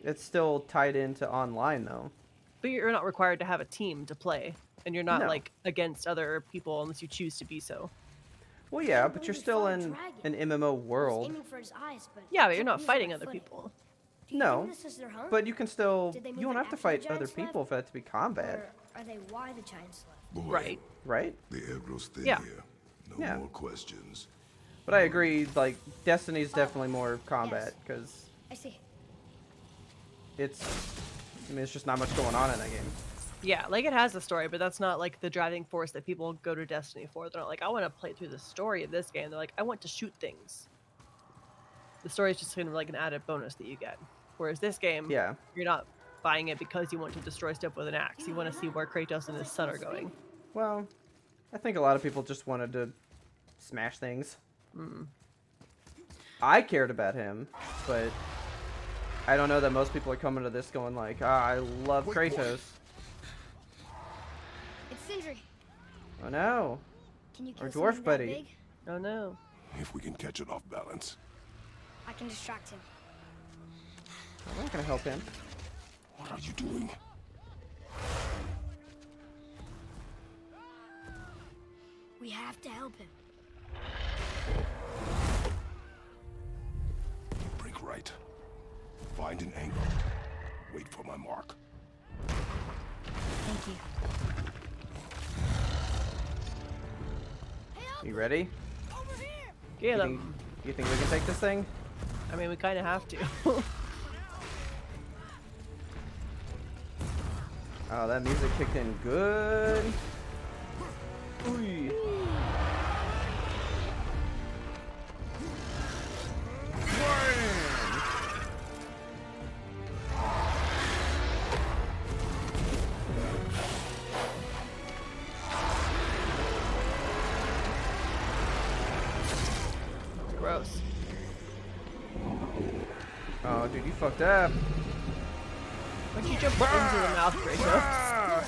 it's still tied into online though. But you're not required to have a team to play. and you're not No. like against other people unless you choose to be so. Well, yeah, Can't but you're believe he still fought a in dragon. an MMO I was world. aiming for his eyes, but Yeah, but I you're kept not losing fighting my other footing. people. Do you No, think this is their home? but you can still. Did they You move don't it have to after the fight other giants left? people for that to be combat, Or are they why the giants left? Boy, Right. right? the air grows thin Yeah. here. No Yeah. more questions. But I agree. Like Destiny's definitely more combat because I see. it's. I mean, it's just not much going on in that game. Yeah, like it has a story, but that's not like the driving force that people go to Destiny for. They're not like, I want to play through the story of this game. They're like, I want to shoot things. The story is just kind of like an added bonus that you get. Whereas this game, Yeah. you're not buying it because you want to destroy stuff with an axe. You want to see where Kratos and his son are going. Well, I think a lot of people just wanted to smash things. I cared about him, but I don't know that most people are coming to this going like, I love Kratos. It's Sindri. Oh no. Can you Our kill dwarf something buddy. that big? Oh no. If we can catch it off balance. I can distract him. I'm not gonna help him. What are you doing? We have to help him. Break right. Find an angle. Wait for my mark. Thank you. You ready? Get You him. think, you think we can take this thing? I mean, we kind of have to. Oh, that music kicked in good. Ooh. Gross. Oh, dude, you fucked up. Why'd you jump into the mouth, Kratos?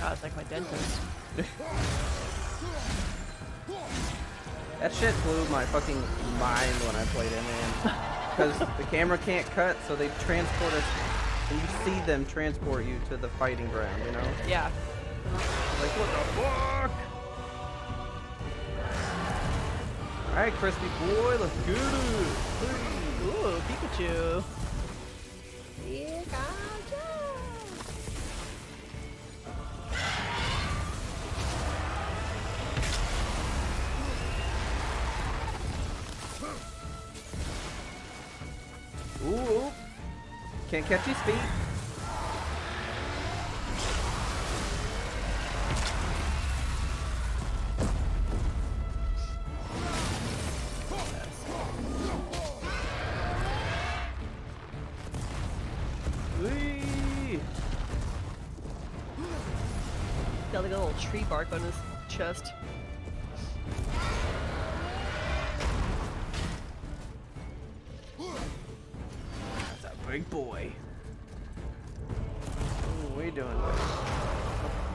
Oh, it's like my dentist. That shit blew my fucking mind when I played it, man. Because the camera can't cut, so they transport us, and you see them transport you to the fighting ground, you know? Yeah. Like, what the fuck? Alright, crispy boy, let's get it. Ooh, Pikachu. Ooh. Can't catch his feet. Whee! Got like a little tree bark on his chest. That's a big boy. What are we doing, buddy?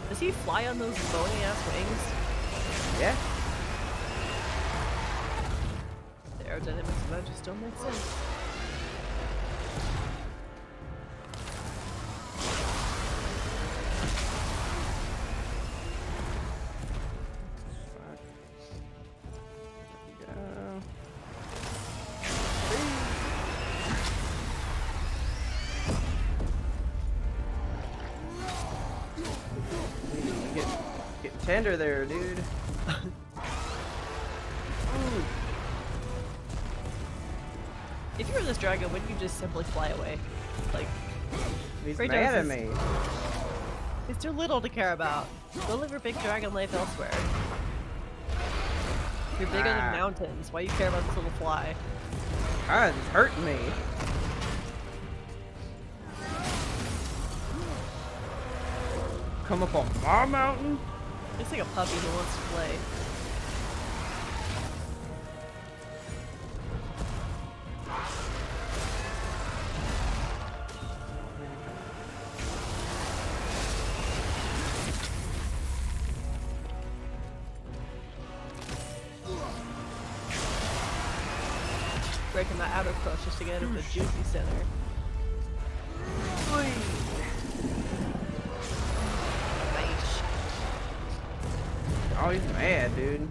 Does he fly on those bony ass wings? Yeah? The aerodynamics of that just don't make sense. Go. Get tender there, dude. If you were this dragon, wouldn't you just simply fly away? Like, He's Kratos mad at is- me. it's too little to care about. Go live your big dragon life elsewhere. You're bigger Ah. than mountains. Why you care about this little fly? Ah, it's hurting me. Come up on my mountain? It's like a puppy who wants to play. breaking that outer crust just to get into the juicy center. Nice. Oh, he's mad, dude.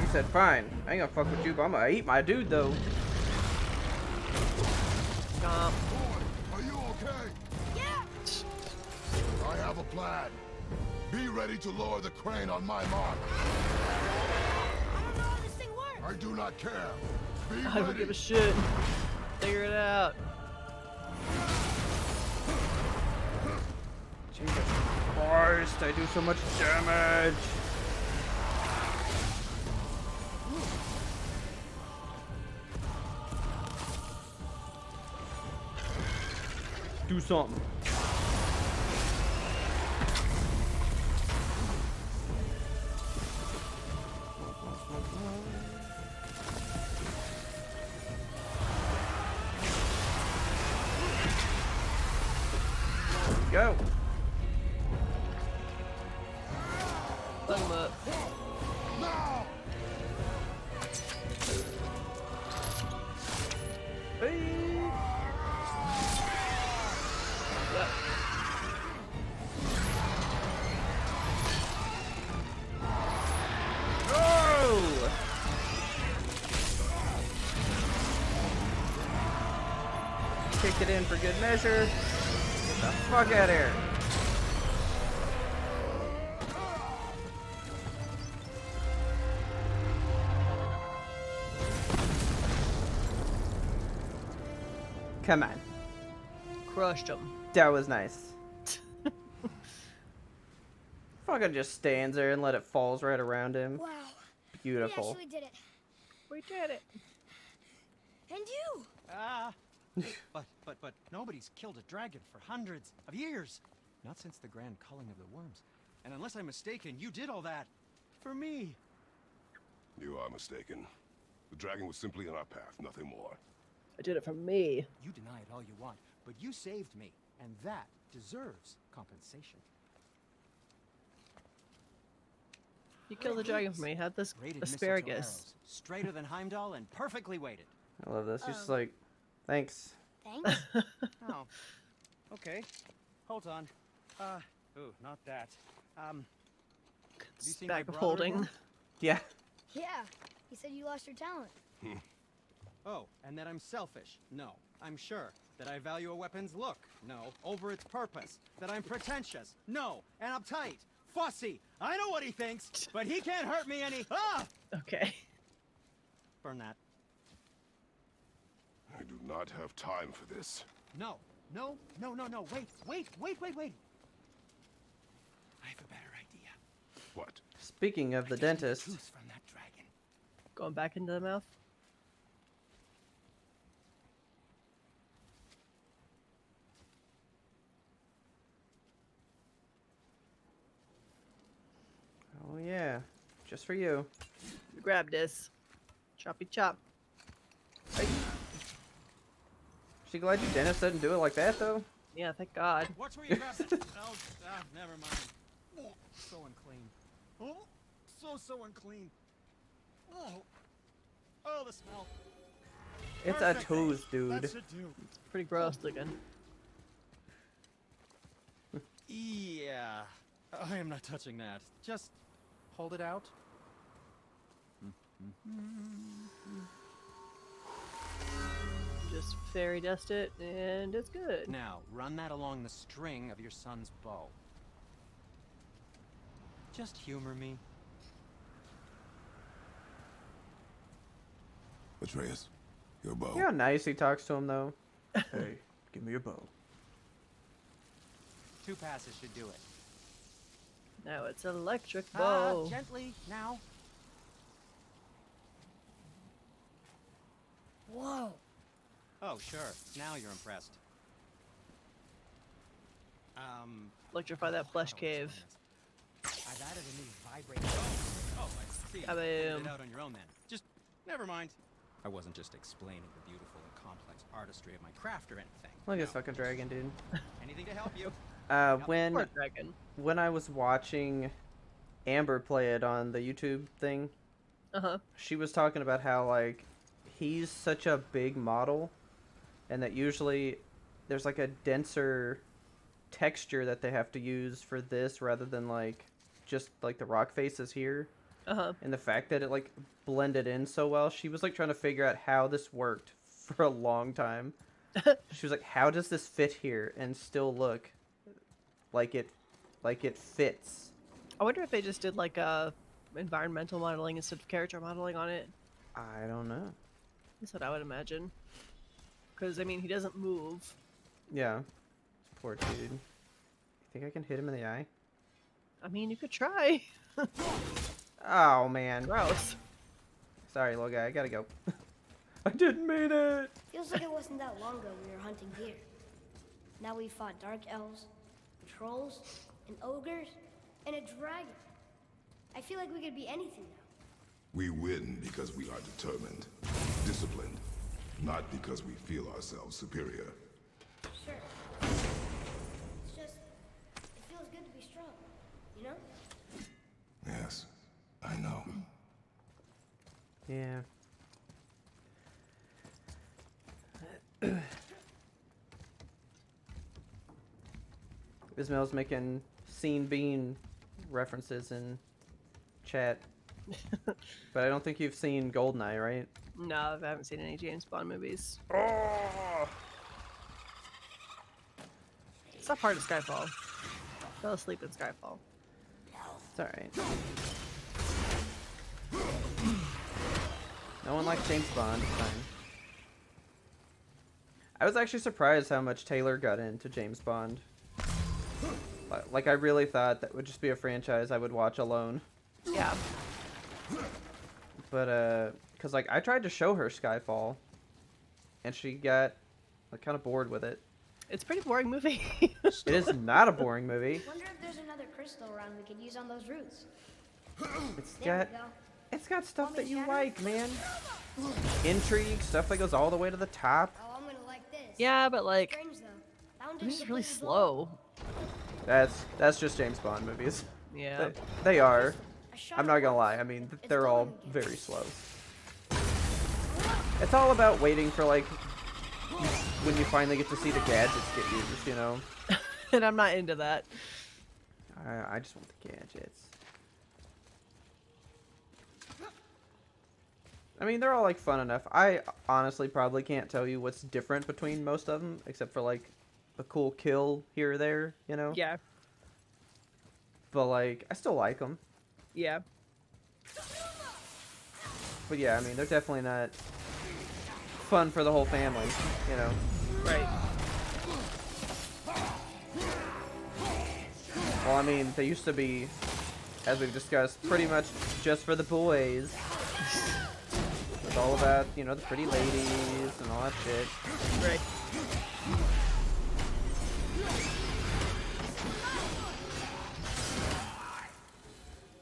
He said, fine, I ain't gonna fuck with you, but I'm gonna eat my dude, though. Stomp. Are you okay? Yeah! I have a plan. Be ready to lower the crane on my mark. I don't know how this thing works. I do not care. Be I don't ready. give a shit. Figure it out. Jesus Christ, I do so much damage. Do something. Go. Look him up. Now! Yep. Oh! Kick it in for good measure. Get the fuck out of here. Come on. Crushed him. That was nice. Fucking just stands there and let it falls right around him. Wow. Beautiful. We actually did it. We did it. And you! But nobody's killed a dragon for hundreds of years. Not since the grand culling of the worms. And unless I'm mistaken, you did all that for me. You are mistaken. The dragon was simply in our path, nothing more. I did it for me. You deny it all you want, but you saved me, and that deserves compensation. You killed the dragon for me. Had this Braided mistletoe asparagus. arrows, straighter than Heimdall and perfectly weighted. I love this. He's just like, thanks. Thanks. Oh, okay. Hold on. Ooh, not that. Have you seen my Bag of brother holding. again? Yeah. Yeah. He said you lost your talent. Oh, and that I'm selfish. No. I'm sure. That I value a weapon's look. No. Over its purpose. That I'm pretentious. No. And uptight. Fussy. I know what he thinks, but he can't hurt me any. Ah! Okay. Burn that. I do not have time for this. No. No. Wait. I have a better idea. What? Speaking of the Get some dentist, juice from that dragon. Going back into the mouth. oh yeah, just for you. Grab this. Choppy chop. She glad your dentist doesn't do it like that though. Yeah, thank God. Watch where you grab that. Oh, never mind. Oh, so unclean. Oh, so unclean. Oh, the smell. It's a Perfect. toes, That dude. should do. Pretty gross looking. Yeah, I am not touching that. Just hold it out. Just fairy dust it, and it's good. Now, run that along the string of your son's bow. Just humor me. Atreus, your bow. You know how nice he talks to him though. Hey, give me your bow. 2 passes should do it. Now it's electric bow. Gently, now. Whoa. Oh, sure. Now you're impressed. Electrify that flesh cave. I've added a new vibrator. Oh, I see. You figured Kaboom. it out on your own then. Just, never mind. I wasn't just explaining the beautiful and complex artistry of my craft or anything. Look at this No. fucking dragon, dude. Anything to help you. Poor dragon. When I was watching Amber play it on the YouTube thing, Uh-huh. she was talking about how like he's such a big model, and that usually there's like a denser texture that they have to use for this rather than like just like the rock faces here. And the fact that it like blended in so well, she was like trying to figure out how this worked for a long time. She was like, how does this fit here and still look like it fits? I wonder if they just did like environmental modeling instead of character modeling on it. I don't know. That's what I would imagine. Because I mean, he doesn't move. Yeah. Poor dude. You think I can hit him in the eye? I mean, you could try. Oh, man. Gross. Sorry, little guy. I gotta go. I didn't mean it. Feels like it wasn't that long ago we were hunting deer. Now we fought dark elves, trolls, and ogres, and a dragon. I feel like we could be anything now. We win because we are determined, disciplined, not because we feel ourselves superior. Sure. It's just, it feels good to be strong, you know? Yes, I know. Yeah. Ismail's making Scene Bean references in chat. But I don't think you've seen Goldeneye, right? No, I haven't seen any James Bond movies. Oh! It's not part of Skyfall. Fell asleep in Skyfall. It's alright. No one likes James Bond. It's fine. I was actually surprised how much Taylor got into James Bond. Like, I really thought that would just be a franchise I would watch alone. Yeah. But, because, like, I tried to show her Skyfall, and she got, like, kind of bored with it. It's a pretty boring movie. It is not a boring movie. Wonder if there's another crystal around we could use on those roots. It's got stuff that you like, man. Intrigue, stuff that goes all the way to the top. Oh, I'm gonna like this. Yeah, but like, Strange though. That one this didn't is really completely slow. That's just James Bond movies. Yeah. They are. I shot I'm it not gonna once. lie. I mean, It's they're all going again. very slow. It's all about waiting for, like, when you finally get to see the gadgets get used, you know? And I'm not into that. I just want the gadgets. I mean, they're all, like, fun enough. I honestly probably can't tell you what's different between most of them, except for, like, a cool kill here or there, you know? Yeah. But, like, I still like them. Yeah. But yeah, I mean, they're definitely not fun for the whole family, you know? Right. Well, I mean, they used to be, as we've discussed, pretty much just for the boys. It's all about, you know, the pretty ladies and all that shit. Right.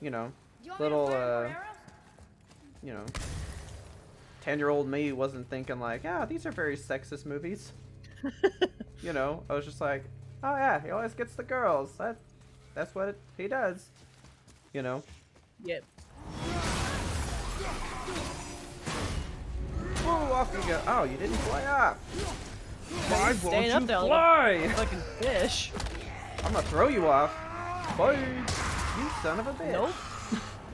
You know, Do you want me to little, fire more arrows? you know, 10-year-old me wasn't thinking like, these are very sexist movies. You know, I was just like, oh yeah, he always gets the girls. That's what he does. You know? Yep. Whoa, off you go. Oh, you didn't fly off. Why won't Staying up you there like fly? Fucking fish. I'm gonna throw you off. Bye. You son of a bitch. Nope.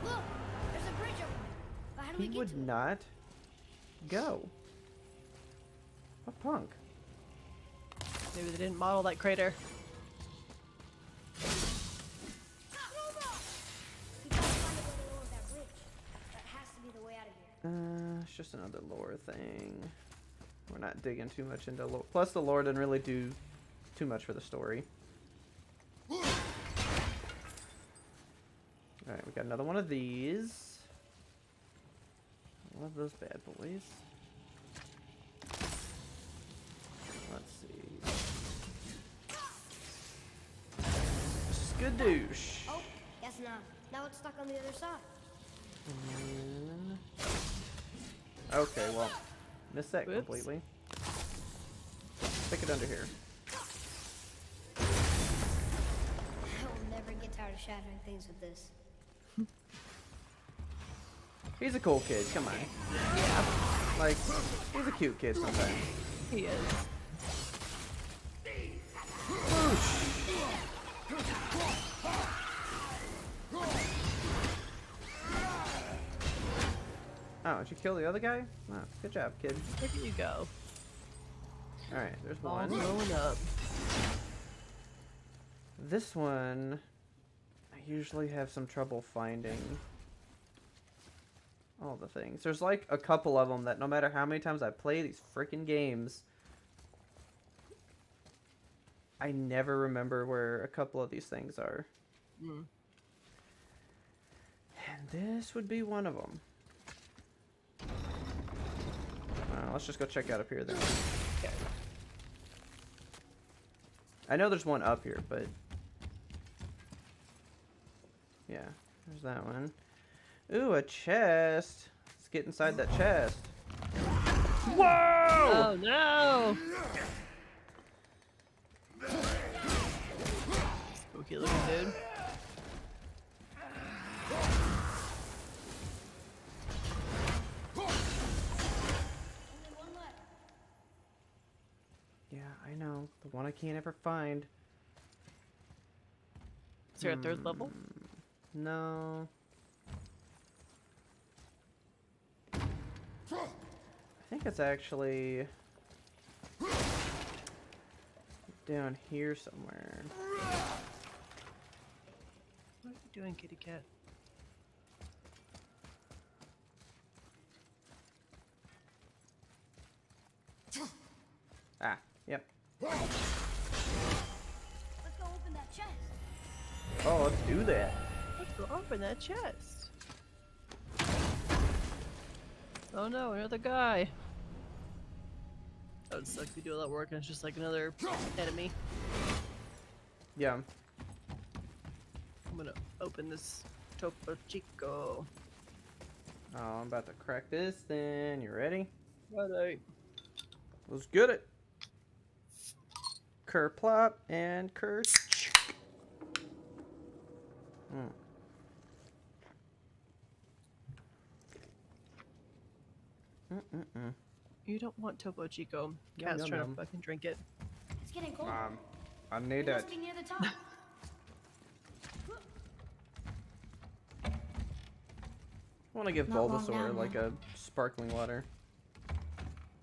Look, there's a bridge over there. But how do we He get would to it? not go. A punk. Maybe they didn't model that crater. We gotta find a way to lower that bridge. That has to be the way out of here. It's just another lore thing. We're not digging too much into lore. Plus, the lore didn't really do too much for the story. Alright, we got another one of these. I love those bad boys. Let's see. Skadoosh. Oh, guess not. Now it's stuck on the other side. And then- Okay, well, missed that Whoops. completely. Stick it under here. I will never get tired of shattering things with this. He's a cool kid, come on. Yeah. Like, he's a cute kid sometimes. He is. Oh, did you kill the other guy? Oh, good job, kid. Where did you go? Alright, there's All one. blown up. This one, I usually have some trouble finding all the things. There's like a couple of them that no matter how many times I play these freaking games, I never remember where a couple of these things are. Mm. And this would be one of them. Let's just go check out up here then. Okay. I know there's one up here, but yeah, there's that one. Ooh, a chest. Let's get inside that chest. Whoa! Oh no! Spooky looking dude. Yeah, I know. The one I can't ever find. Is there a third level? No. I think it's actually down here somewhere. What are you doing, kitty cat? Ah, yep. Let's go open that chest. Oh, let's do that. Let's go open that chest. Oh no, another guy. That would suck if you do all that work and it's just like another enemy. Yeah. I'm gonna open this Topo Chico. Oh, I'm about to crack this then. You ready? Right. Let's get it. Ker plop and ker. You don't want Topo Chico. Yum, Cat's yum, trying yum. to fucking drink it. It's getting cold. I We need it. must be near the top. I want to give Not long Bulbasaur now, like a sparkling water.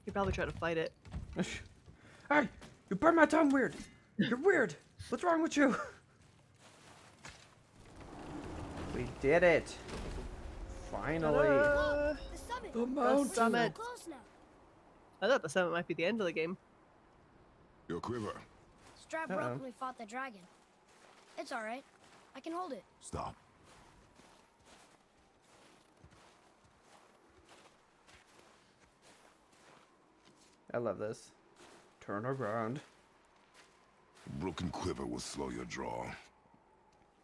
You probably try to fight it. Hey, you burned my tongue weird. You're weird. What's wrong with you? We did it. Finally. Ta-da! The summit. The mountain. summit. So close now. I thought the summit might be the end of the game. Your quiver. Strap broke when we fought the dragon. It's all right. I can hold it. Stop. I love this. Turn around. A broken quiver will slow your draw.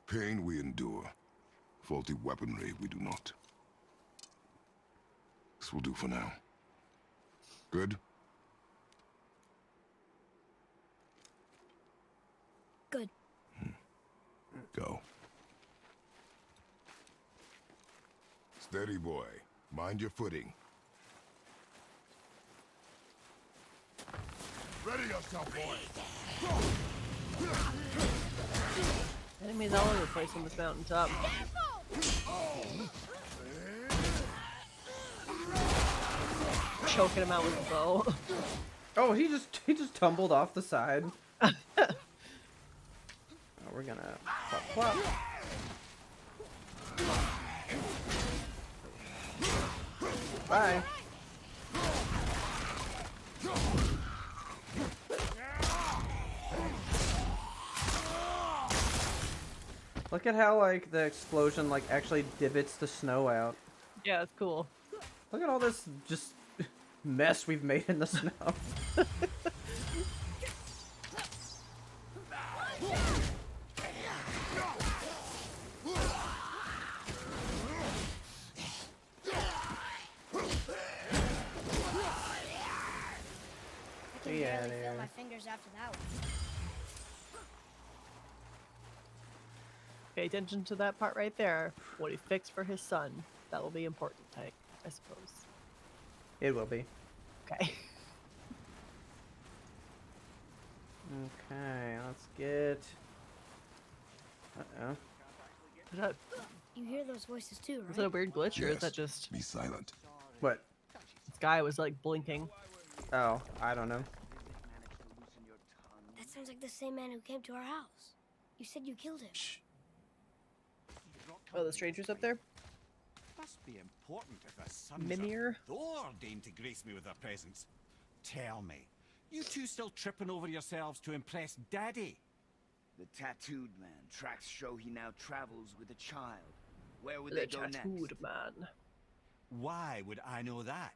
Pain we endure. Faulty weaponry we do not. This will do for now. Good? Good. Go. Steady, boy. Mind your footing. Ready yourself, boy. Enemies all over the place on this mountaintop. Choking him out with a bow. Oh, he just tumbled off the side. Oh, we're gonna plop, plop. Bye. Look at how like the explosion like actually divots the snow out. Yeah, it's cool. Look at all this just mess we've made in the snow. I can Yeah, barely feel there. my fingers after that one. Pay attention to that part right there. What he fixed for his son. That will be important, I suppose. It will be. Okay. Okay, let's get. Uh-oh. Is that, You hear those voices too, is that a right? weird glitch, or is that Yes. just Be silent. What? this guy was like blinking? Oh, I don't know. That sounds like the same man who came to our house. You said you killed him. Shh. Oh, the stranger's up there? Must be important if a sons Mimir? of Thor deign to grace me with their presence. Tell me, you two still tripping over yourselves to impress Daddy? The tattooed man. Tracks show he now travels with a child. Where would The they go next? tattooed man. Why would I know that?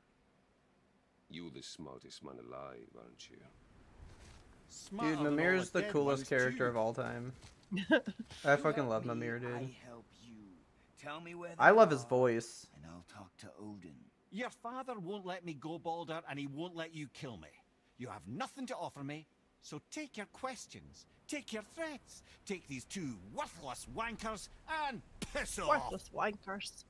You're the smartest man alive, aren't you? Smarter Dude, than all Mimir's the dead coolest ones, character too. of all time. I fucking love Help me, Mimir, dude. I help you. Tell me where they I love his are, voice. and I'll talk to Odin. Your father won't let me go, Balder, and he won't let you kill me. You have nothing to offer me, so take your questions, take your threats, take these two worthless wankers, and piss off! Worthless wankers.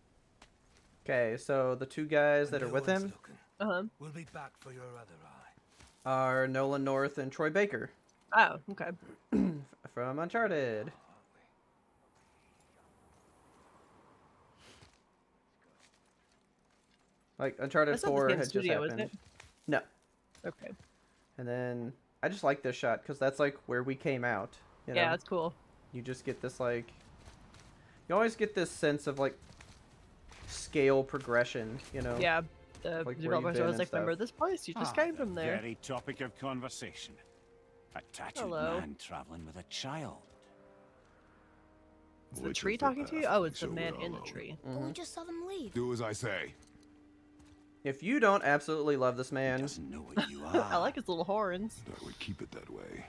Okay, so the two guys that are with him Uh-huh. We'll be back for your other eye. are Nolan North and Troy Baker Oh, okay. from Uncharted. Like Uncharted That's not the 4 same had studio, just isn't happened. it? No. Okay. And then I just like this shot because that's like where we came out. You know? Yeah, that's cool. You just get this like, you always get this sense of like scale progression, you know? Yeah. The Like, where you've developers been are always and like, remember stuff. this place? You just came from there. Very topic of conversation. A tattooed Hello. man traveling with a child. Is the Wait tree till they talking to you? pass Oh, and it's the show man we're in the alone. tree. But we just saw them leave. Do as I say. If you don't absolutely love this He man, doesn't know what you are. I like his little horns. And I would keep it that way.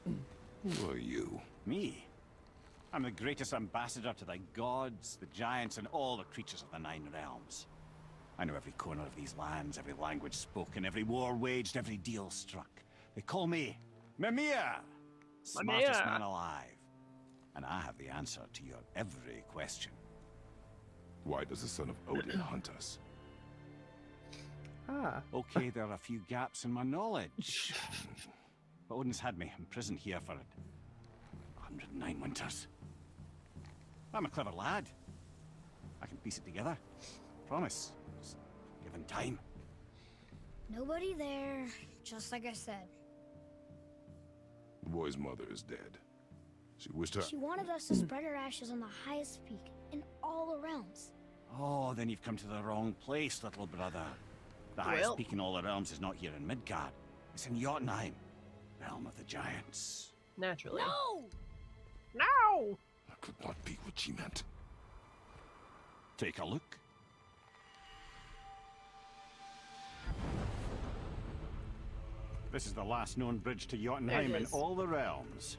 Who are you? Me? I'm the greatest ambassador to the gods, the giants, and all the creatures of the Nine Realms. I know every corner of these lands, every language spoken, every war waged, every deal struck. They call me Mimir, smartest Mimir. man alive. And I have the answer to your every question. Why does the son of Odin hunt us? Okay, there are a few gaps in my knowledge. But Odin's had me imprisoned here for 109 winters. I'm a clever lad. I can piece it together. Promise. Just given time. Nobody there, just like I said. The boy's mother is dead. She wished her. She wanted us to spread her ashes on the highest peak in all the realms. Oh, then you've come to the wrong place, little brother. The highest Well. peak in all the realms is not here in Midgard. It's in Jotunheim, realm of the giants. Naturally. No! No! That could not be what she meant. Take a look. This is the last known bridge to Jotunheim in is. all the realms.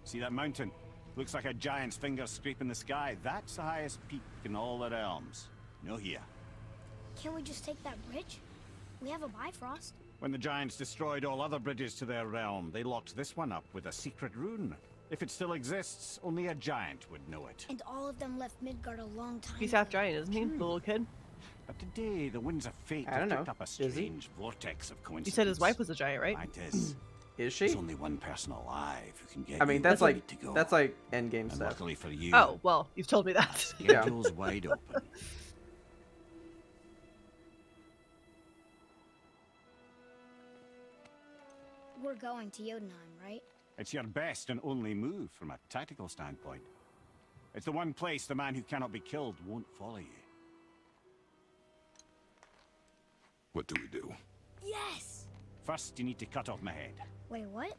See that mountain? Looks like a giant's finger scraping the sky. That's the highest peak in all the realms. No here. Can't we just take that bridge? We have a Bifrost. When the giants destroyed all other bridges to their realm, they locked this one up with a secret rune. If it still exists, only a giant would know it. And all of them left Midgard a long time He's ago. half giant, isn't he? The little kid? But today, the winds of fate I have don't know. kicked up a Is he? strange vortex of coincidence. You said his wife was a giant, right? Fact is, is she? there's only one person alive who can get I mean, you that's where you like need to go. that's like endgame And stuff. luckily for you, Oh, well, you've told me that. the Yeah. door's wide open. We're going to Jotunheim, right? It's your best and only move from a tactical standpoint. It's the one place the man who cannot be killed won't follow you. What do we do? Yes! First, you need to cut off my head. Wait, what?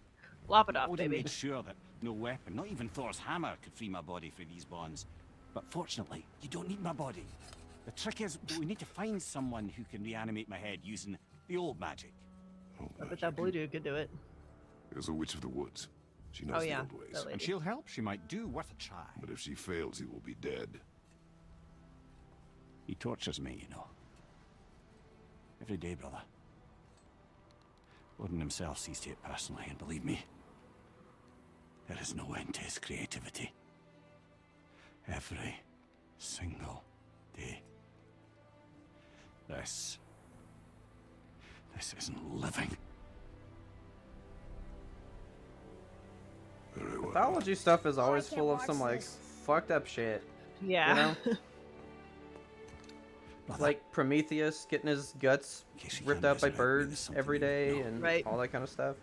Lop it off, Odin baby. made sure that no weapon, not even Thor's hammer, could free my body from these bonds. But fortunately, you don't need my body. The trick is, we need to find someone who can reanimate my head using the old magic. Oh, I bet that blue dude could do it. There's a witch of the woods. She knows Oh, the yeah. old ways. That lady. And she'll help. She might do worth a try. But if she fails, he will be dead. He tortures me, you know. Every day, brother. Odin himself sees to it personally, and believe me, there is no end to his creativity. Every single day. This This isn't living. Very well. Mythology stuff is always can't full of watch some like this. fucked up shit. Yeah. You know? Mother, Like Prometheus getting his guts in case you ripped can't out by resurrect me with birds something every you day know. and Right. all that kind of stuff.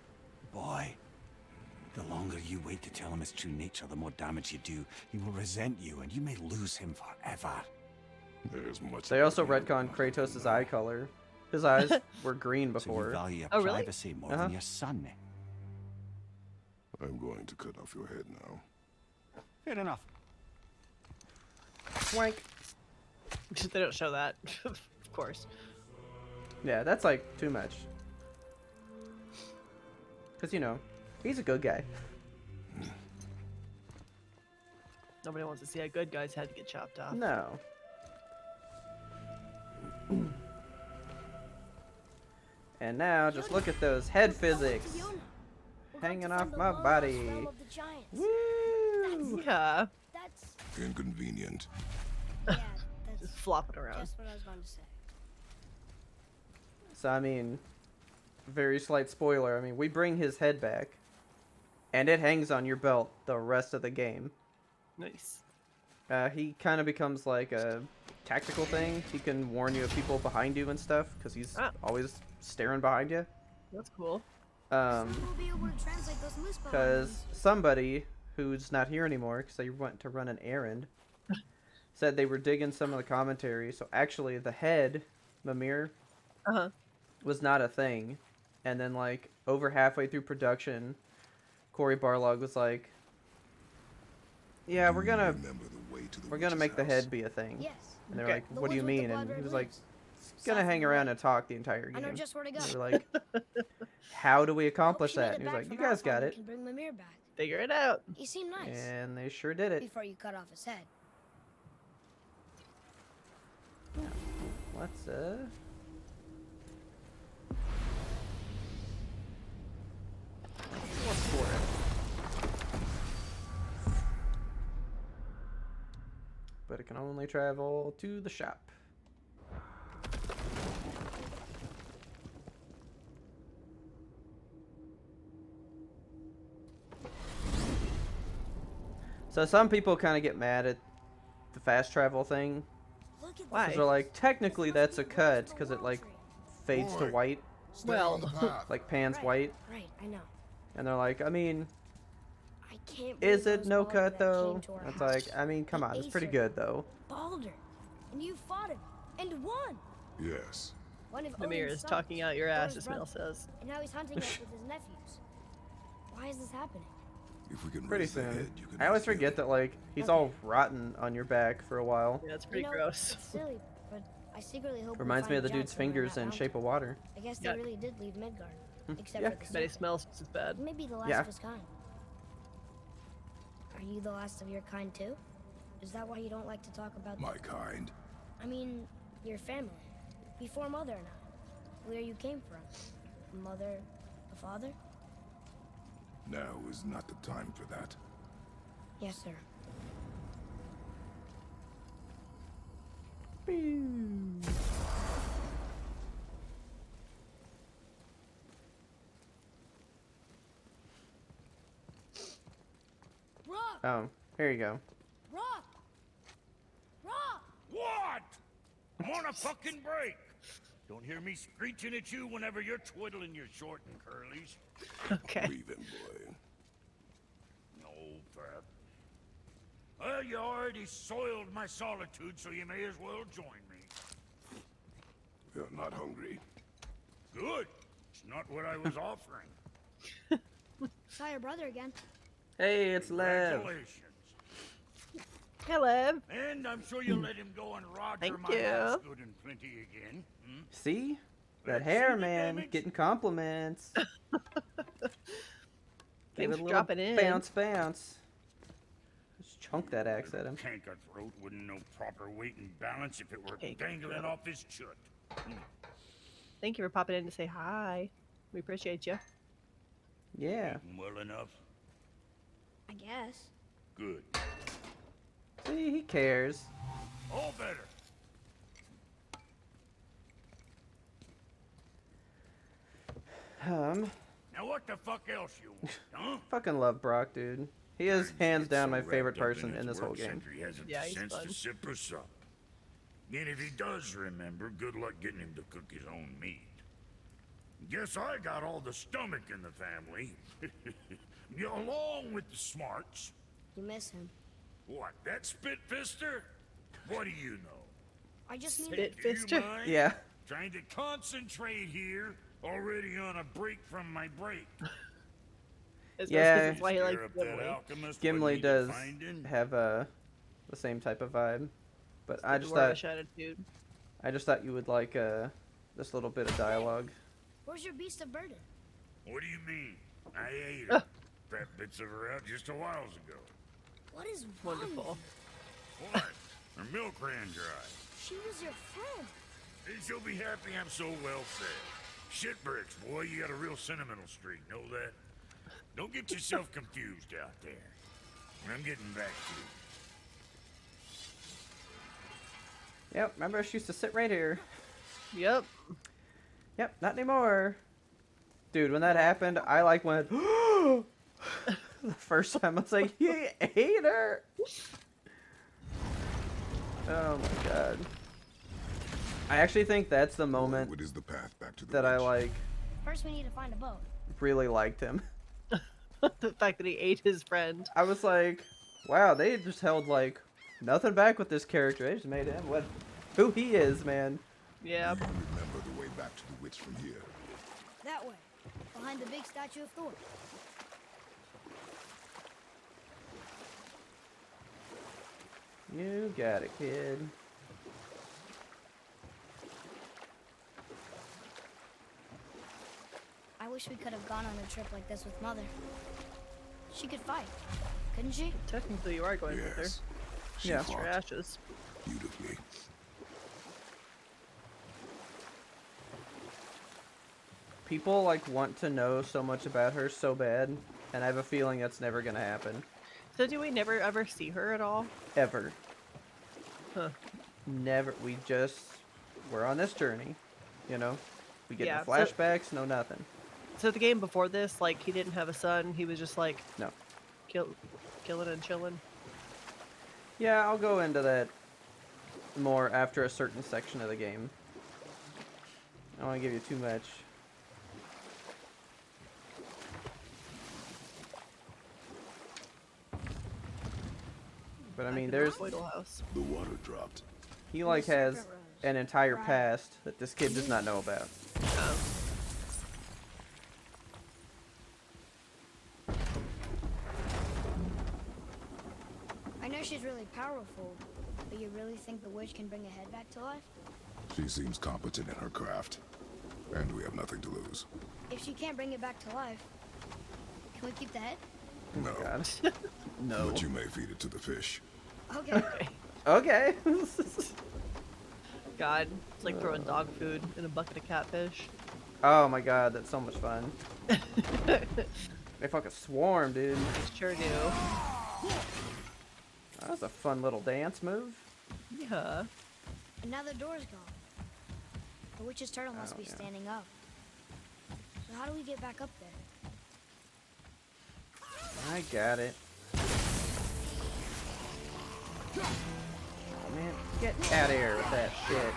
boy, the longer you wait to tell him his true nature, the more damage you do. He will resent you, and you may lose him forever. There's much. They also retconned Kratos' eye color. His eyes were green So you before. value your Oh, really? privacy more Uh-huh. than your son. I'm going to cut off your head now. Fair enough. Swank. They don't show that, of course. Yeah, that's like too much. Because, you know, he's a good guy. Nobody wants to see a good guy's head get chopped off. No. And now, just look at those head physics hanging off my body. Woo! Yeah, That's Inconvenient. yeah, that's just flopping around. just what I was going to say. So, I mean, very slight spoiler. I mean, we bring his head back, and it hangs on your belt the rest of the game. Nice. He kind of becomes like a tactical thing. He can warn you of people behind you and stuff, because he's always staring behind you. That's cool. Soon we'll be able to translate those moose bones. Because somebody who's not here anymore, because they went to run an errand, said they were digging some of the commentary. So actually, the head, Mimir, Uh-huh. was not a thing. And then, like, over halfway through production, Cory Barlog was like, "Yeah, we're gonna make the head be a thing." Yes. And they were Okay. like, The "What do you ones with the mean?" And blood he red was like, leaves. "It's gonna South hang of the around road. and talk the entire I know game." just where to go. They were like, "How do we Hope accomplish she made that?" it And he was back like, "You from guys got Alpha and it." can bring Mimir back. Figure it out. He seemed nice And they sure did it. before you cut off his head. What's what's for it? But it can only travel to the shop. So some people kind of get mad at the fast travel thing. Look at Why? Because they're like, technically that's a cut because it like fades to white, Well, like pans Right, white. Right, I know. And they're like, I mean, I can't is believe it those no Balder cut that though? came to our It's house. like, I mean, come The on, it's pretty Acer. good though. Balder. And you fought him. And won. Yes. One of Mimir Odin's is talking sons, out your Thor's ass, as Mel brother. says. And now he's hunting us with his nephews. Why is this happening? If we can Pretty raise the soon. head, you can I always raise the forget other. that like he's all rotten on your back for a while. Yeah, it's pretty You know, gross. It's silly, but I secretly hope we Reminds me find of the dude's Jack somewhere fingers that in mountain. Shape of Water. I guess Yeah. they really did leave Midgard. Except Yeah. for the Bet he serpent. smells just as bad. Maybe the last Yeah. of his kind. Are you the last of your kind too? Is that why you don't like to talk about My kind. I mean, your family. Before Mother and I. Where you came from. A mother, a father? Now is not the time for that. Yes, sir. Rock! Oh, here you go. Rock! Rock! What? I'm on a fucking break. Don't hear me screeching at you whenever you're twiddling your short and curlies. Okay. Leave him, boy. No, Pep. Well, you already soiled my solitude, so you may as well join me. You're not hungry. Good. It's not what I was offering. Saw your brother again. Hey, it's Lev. Congratulations. Hello. And I'm sure you'll let him go and roger Thank my you. house good and plenty again. Hmm? See? That Let's hair, see the man. damage. Getting compliments. Give Thanks it a for little dropping in. bounce, bounce. Just chunk that axe at him. Canker throat wouldn't know proper weight and balance if it were Canker dangling throat. off his chut. Thank you for popping in to say hi. We appreciate you. Yeah. Eating well enough? I guess. Good. See, he cares. All better. Now what the fuck else you want, huh? Fucking love Brock, dude. He is hands down my favorite person in this whole game. He hasn't Yeah, the he's sense fun. to sip us up. And if he does remember, good luck getting him to cook his own meat. Guess I got all the stomach in the family. Along with the smarts. You miss him. What, that spit-fister? What do you know? I just mean Spit Do you fister? mind? Yeah. Trying to concentrate here. Already on a break from my break. Yeah. That's why he likes Stir up that Gimli. alchemist Gimli we need to does find him. have the same type of vibe, but I just Dwarvish thought attitude. you would like this little bit of dialogue. Where's your beast of burden? What do you mean? I ate her. Fat bits of her out just a while ago. What is wrong with Wonderful. you? What? Her milk ran dry. She was your friend. And she'll be happy I'm so well fed. Shit bricks, boy, you got a real sentimental streak, know that? Don't get yourself confused out there. I'm getting back to you. Yep, remember she used to sit right here. Yep. Yep, not anymore. Dude, when that happened, I like went the first time. I was like, he ate her. Oh my god. I actually think that's the moment What is the path back to the that I witch? like First, we need to find a boat. really liked him. The fact that he ate his friend. I was like, wow, they just held like nothing back with this character. They just made him who he is, man. Yeah. Do you remember the way back to the witch from here? That way, behind the big statue of Thor. You got it, kid. I wish we could have gone on a trip like this with Mother. She could fight, couldn't she? Technically, you are going with her. Yes. She Yeah. Your fought ashes. beautifully. People like want to know so much about her so bad, and I have a feeling that's never gonna happen. So do we never ever see her at all? Ever. Huh. Never. We're on this journey, you know? We get Yeah, no so- flashbacks, no nothing. So the game before this, like, he didn't have a son. He was just like No. killing and chilling. Yeah, I'll go into that more after a certain section of the game. I don't want to give you too much. But I mean, there's Whittle House. The water dropped. he like has an entire past that this kid does not know about. Oh. I know she's really powerful, but you really think the witch can bring a head back to life? She seems competent in her craft. And we have nothing to lose. If she can't bring it back to life, can we keep the head? No. God. No. But you may feed it to the fish. Okay. Okay. God, it's like throwing dog food in a bucket of catfish. Oh my god, that's so much fun. They fucking swarm, dude. They sure do. That was a fun little dance move. Yeah. And now the door's gone. The witch's turtle must Oh, be yeah. standing up. So how do we get back up there? I got it. Oh, man, get out of here with that shit.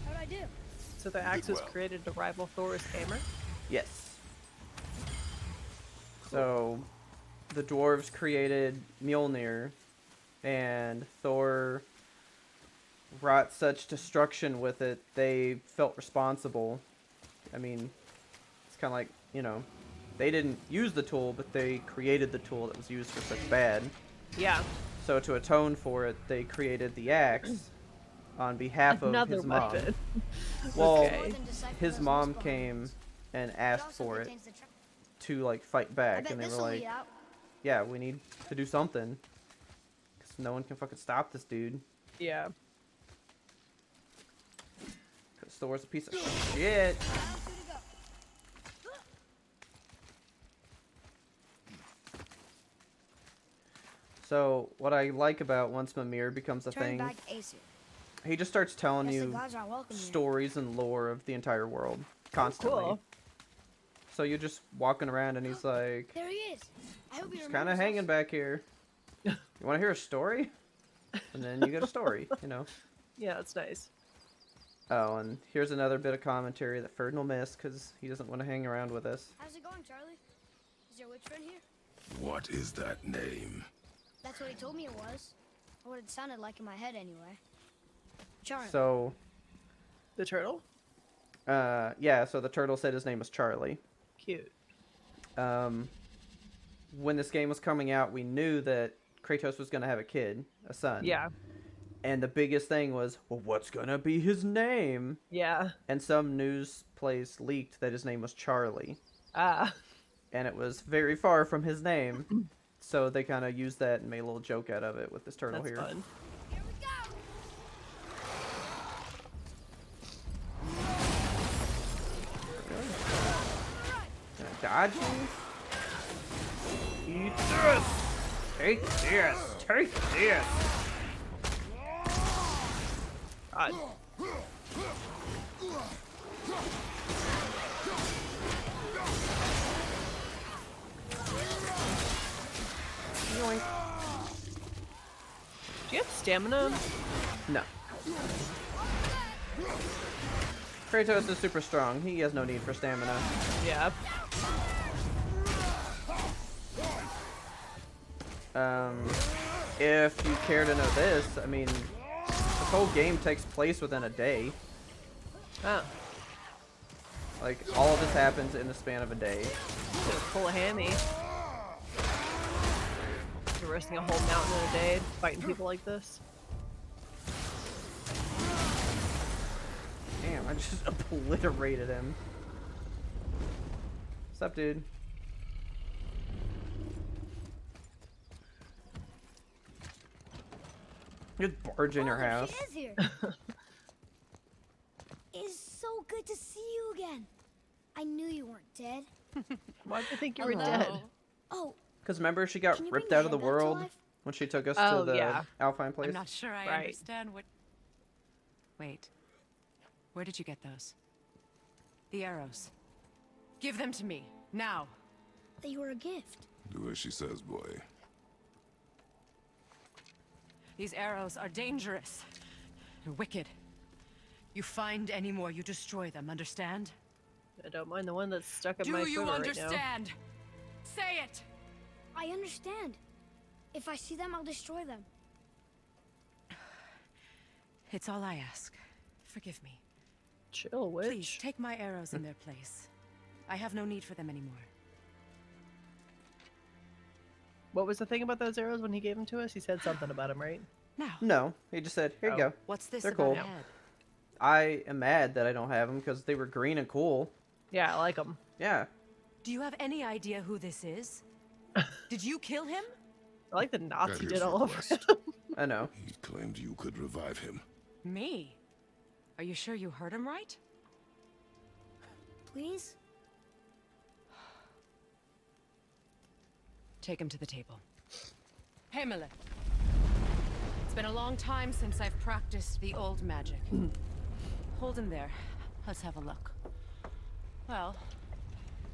How'd I do? So the axe was well. created to rival Thor's hammer? Yes. So, the dwarves created Mjolnir, and Thor wrought such destruction with it, they felt responsible. I mean, it's kind of like, you know, they didn't use the tool, but they created the tool that was used for such bad. Yeah. So to atone for it, they created the axe on behalf of Another his mom. weapon. Well, Okay. his mom came and asked for it to like fight I back, bet and they were this'll like, lead out. "Yeah, we need to do something, because no one can fucking stop this dude." Yeah. Because Thor's a piece of shit. So what I like about once Mimir becomes a Turn thing, back Aesir. he just starts telling Guess the you gods aren't welcome here. stories and lore of the entire world constantly. Cool. So you're just walking around and he's like, There he is. I hope he just kind of remembers hanging us. back here. You want to hear a story? And then you get a story, you know. Yeah, that's nice. Oh, and here's another bit of commentary that Ferdin will miss because he doesn't want to hang around with us. How's it going, Charlie? Is your witch friend here? What is that name? That's what he told me it was. Or what it sounded like in my head, anyway. Charlie. So, The turtle? yeah, so the turtle said his name was Charlie. Cute. When this game was coming out, we knew that Kratos was going to have a kid, a son. Yeah. And the biggest thing was, well, what's going to be his name? Yeah. And some news place leaked that his name was Charlie. Ah. And it was very far from his name. So they kind of used that and made a little joke out of it with this turtle That's here. fun. Here we go. Can I dodge you? Eat this! Take this! Take this! God. Yoink. Do you have stamina? No. Kratos is super strong. He has no need for stamina. Yeah. If you care to know this, I mean, this whole game takes place within a day. Oh. Like, all of this happens in the span of a day. Pull a hammy. You're risking a whole mountain in a day fighting people like this. Damn, I just obliterated him. What's up, dude? Just barge in your house. She is here. It's so good to see you again. I knew you weren't dead. Why do you think you were dead? Oh, Because remember, she got Can you ripped bring out of the the head back to world life? when she took us Oh, to the yeah. Alpine place. I'm not sure I Right. understand what... Wait. Where did you get those? The arrows. Give them to me, now. they were a gift. Do as she says, boy. These arrows are dangerous. And wicked. You find any more, you destroy them, understand? I don't mind the one that's stuck in Do my you quiver right now. understand? Say it! I understand. If I see them, I'll destroy them. It's all I ask. Forgive me. Chill, Please, witch. take my arrows in their place. I have no need for them anymore. What was the thing about those arrows when he gave them to us? He said something about them, right? Now, No, he just said, here you Oh. go. what's this They're about cool. a head? I am mad that I don't have them because they were green and cool. Yeah, I like them. Yeah. Do you have any idea who this is? Did you kill him? I like the knots That he is did all over request. him. I know. He claimed you could revive him. Me? Are you sure you heard him right? Please? Take him to the table. Hamlet. It's been a long time since I've practiced the old magic. Hold him there. Let's have a look. Well,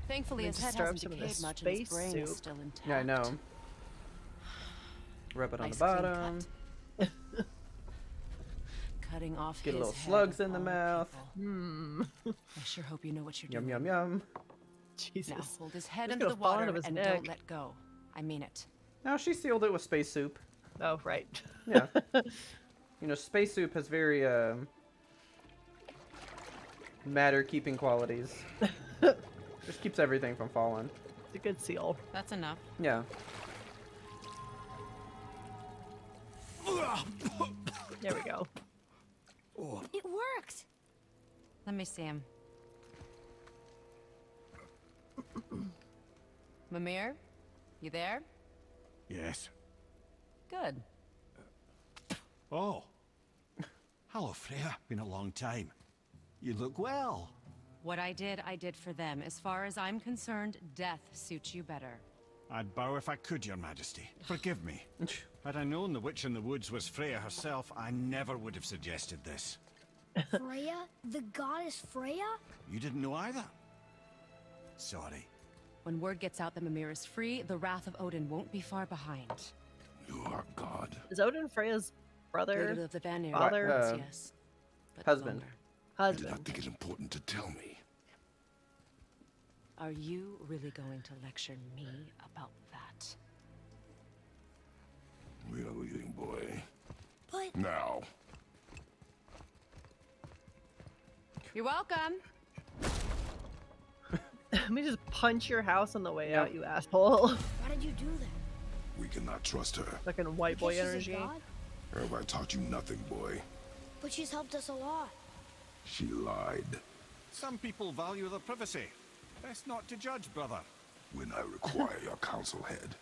thankfully Need his to head stir up hasn't some of decayed this much and his space brain is soup. still intact. Yeah, I know. Rub it on Nice the clean bottom. cut. Cutting off Get a his little head slugs of in the all mouth. people. I sure hope you know what you're Yum, doing. yum, yum. Jesus. Now hold his head Just under gonna the fall water out of his and neck. don't let go. I mean it. No, she sealed it with space soup. Oh, right. Yeah. You know, space soup has very, matter-keeping qualities. Just keeps everything from falling. It's a good seal. That's enough. Yeah. There we go. It worked! Let me see him. Mimir? You there? Yes. Good. Oh. Hello, Freya. Been a long time. You look well. What I did for them. As far as I'm concerned, death suits you better. I'd bow if I could, Your Majesty. Forgive me. Had I known the witch in the woods was Freya herself, I never would have suggested this. Freya? The goddess Freya? You didn't know either? Sorry. When word gets out that Mimir is free, the wrath of Odin won't be far behind. You are God. Is Odin Freya's brother? Leader of the Vanir. Father? Yes. But Husband. I did not think it important to tell me. Are you really going to lecture me about that? We are leaving, boy. But... Now. You're welcome. Let me just punch your house on the way out, you asshole. Why did you do that? We cannot trust her. Fucking white boy Because energy. she's a god? Have I taught you nothing, boy? But she's helped us a lot. She lied. Some people value their privacy. Best not to judge, brother. When I require your council head,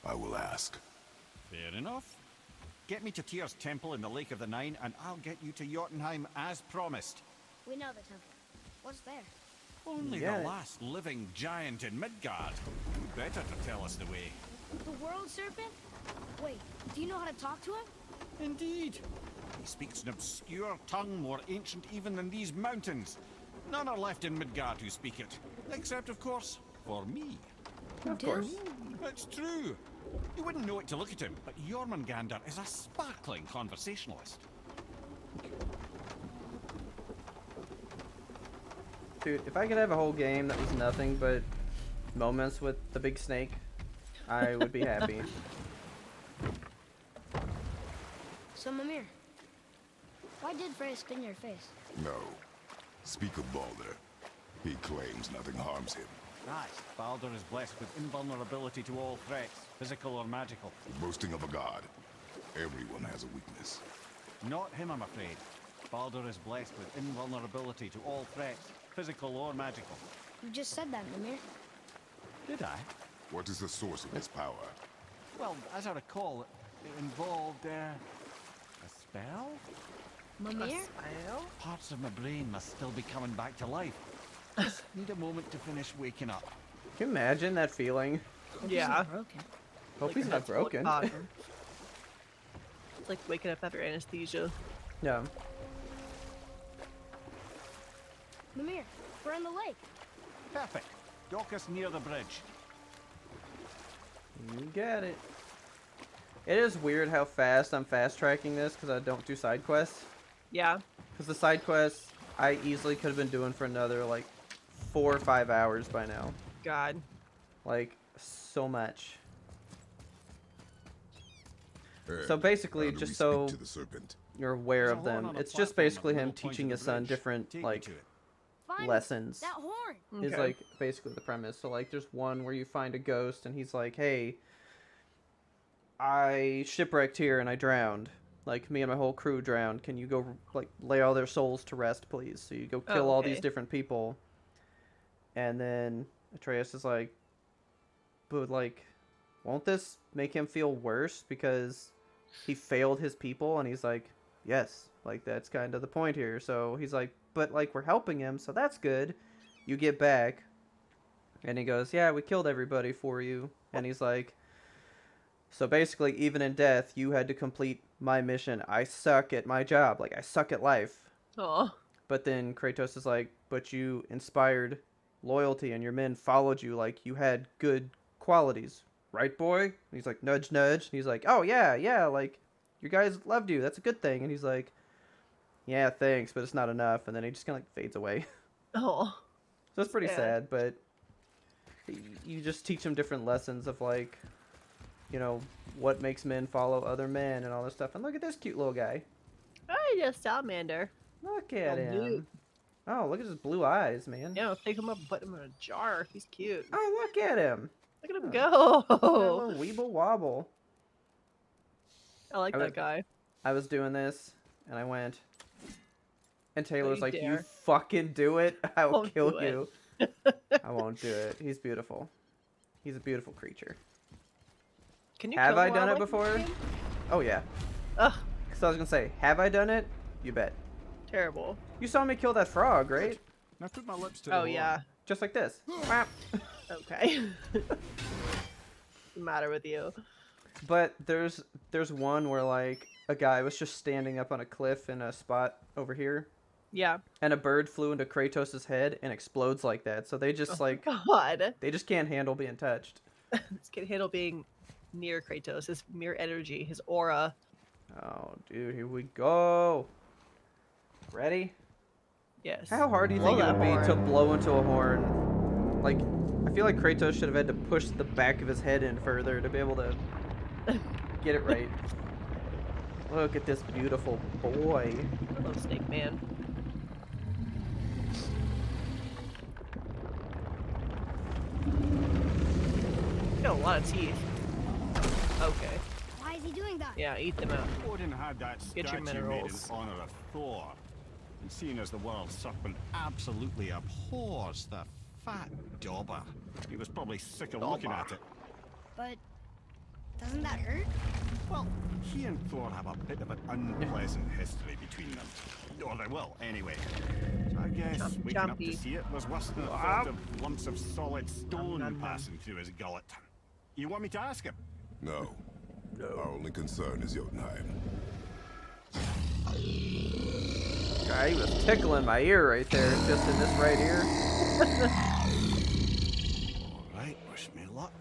I will ask. Fair enough. Get me to Tyr's temple in the Lake of the Nine, and I'll get you to Jotunheim as promised. We know the temple. What's there? Only Yeah. the last living giant in Midgard. Who better to tell us the way? The world serpent? Wait, do you know how to talk to him? Indeed. He speaks an obscure tongue more ancient even than these mountains. None are left in Midgard who speak it. Except, of course, for me. Of course. It's true. You wouldn't know it to look at him, but Jormungandr is a sparkling conversationalist. Dude, if I could have a whole game that was nothing but moments with the big snake, I would be happy. So, Mimir, why did Freya spin your face? No. Speak of Baldur. He claims nothing harms him. Aye, Baldur is blessed with invulnerability to all threats, physical or magical. Boasting of a god. Everyone has a weakness. Not him, I'm afraid. Baldur is blessed with invulnerability to all threats, physical or magical. You just said that, Mimir. Did I? What is the source of his power? Well, as I recall, it involved, a spell? Mimir? Parts of my brain must still be coming back to life. Just need a moment to finish waking up. Can you imagine that feeling? Hope Yeah. he's not broken. Hope he's not broken. It's like waking up after anesthesia. Yeah. Mimir, we're in the lake. Perfect. Dock us near the bridge. You get it. It is weird how fast I'm fast tracking this because I don't do side quests. Yeah. Because the side quests I easily could have been doing for another like 4 or 5 hours by now. God. Like so much. Ed, So basically, how do just we so speak to the serpent? you're aware There's of a horn them, on a it's just platform basically at the him low point teaching of his the son bridge. different Take me like to it. Find lessons. that horn. Is Okay. like basically the premise. So like there's one where you find a ghost and he's like, hey, I shipwrecked here and I drowned. Like me and my whole crew drowned. Can you go like lay all their souls to rest, please? So you go kill all these okay. different people. And then Atreus is like, but like, won't this make him feel worse because he failed his people? And he's like, yes, like that's kind of the point here. So he's like, but like we're helping him, so that's good. You get back. And he goes, yeah, we killed everybody for you. And he's like, so basically, even in death, you had to complete my mission. I suck at my job. Like, I suck at life. Oh. But then Kratos is like, but you inspired loyalty and your men followed you. Like, you had good qualities. Right, boy? And he's like, nudge, nudge. And he's like, oh, yeah. Like, your guys loved you. That's a good thing. And he's like, yeah, thanks, but it's not enough. And then he just kind of like fades away. Oh. So it's pretty sad, but you just teach them different lessons of like, you know, what makes men follow other men and all this stuff. And look at this cute little guy. Oh, yeah, salamander. Look at Oh, him. dude. Oh, look at his blue eyes, man. Yeah, pick him up and put him in a jar. He's cute. Oh, look at him. Look at him Got a go. little weeble wobble. I like that guy. I was doing this, and I went, and Taylor was you like, you dare. fucking do it. I will Won't kill do it." you. I won't do it. He's beautiful. He's a beautiful creature. Can you Have kill I done it wildlife in before? this game? Oh, yeah. Ugh, Because I was going to say, have I done it? You bet. terrible. You saw me kill that frog, right? Now put my lips to the Oh, horn. yeah. Just like this. Whap. Okay. the matter with you? But there's one where like a guy was just standing up on a cliff in a spot over here. Yeah. And a bird flew into Kratos' head and explodes like that. So they just God. They just can't handle being touched. This can't handle being near Kratos. His mere energy, his aura. Oh, dude, here we go. Ready? Yes. How hard do you think it would be to blow into a horn? Like, I feel like Kratos should have had to push the back of his head in further to be able to get it right. Look at this beautiful boy. I love Snake Man. Got a lot of teeth. Okay. Why is he doing that? Yeah, eat them out. Odin had that Get your statue made in minerals. honor of Thor. And seeing as the world serpent absolutely abhors the fat dauber, he was probably sick of looking at it. But doesn't that hurt? Well, he and Thor have a bit of an unpleasant history between them. Or they will, anyway. So I guess waking up to see it was worse than the thought of lumps of solid stone passing through his gullet. You want me to ask him? No. Our only concern is Jotunheim. Guy, he was tickling my ear right there, just in this right ear. Alright, wish me luck.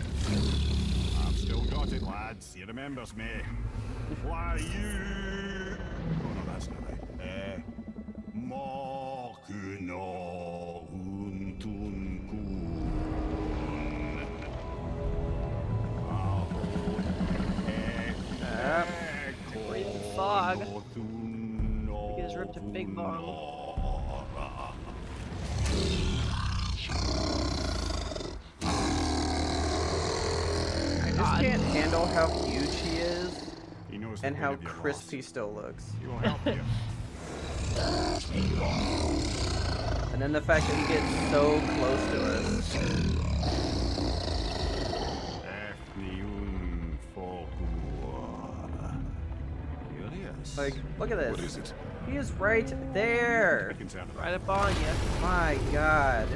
I've still got it, lads. He remembers me. Why you? Oh no, that's not right. Mokuno untun kun. Breathing fog. He just ripped a big bong. I just can't handle how huge he is He knows and the how pain of your crisp loss. he still looks. He will help you. And then the fact that he gets so close to us. Efniun Folkur. Here he is. Like, look at this. What is it? He is right there. Right up on you. My God.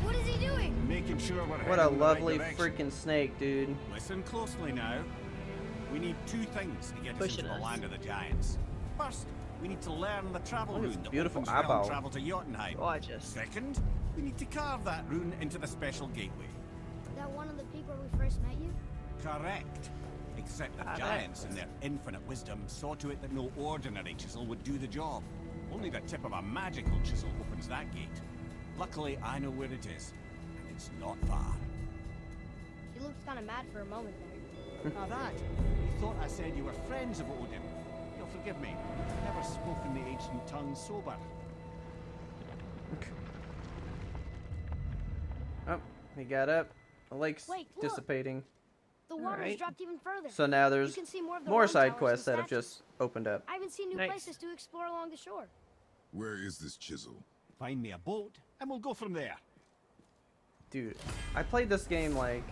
What is he doing? Making sure we're What a heading in the right lovely direction. freaking snake, dude. Listen closely now. We need two things to get us Pushing into the us. land of the giants. First, we need to learn the travel Look at rune this that beautiful opens realm eyeball. travel to Jotunheim. Gorgeous. Second, we need to carve that rune into the special gateway. That one on the peak where we first met you? Correct. Except the Correct. giants, in their infinite wisdom, saw to it that no ordinary chisel would do the job. Only the tip of a magical chisel opens that gate. Luckily, I know where it is, and it's not far. He looked kind of mad for a moment there. Now that, you thought I said you were friends of Odin. You'll forgive me. I've never spoken the ancient tongue sober. Oh, he got up. The lake's Wait, look. dissipating. The water's Alright. dropped even further. So now You there's can see more of the more water side towers quests and that have statues. just opened up. I haven't seen new Nice. places to explore along the shore. Where is this chisel? Find me a boat, and we'll go from there. Dude, I played this game like...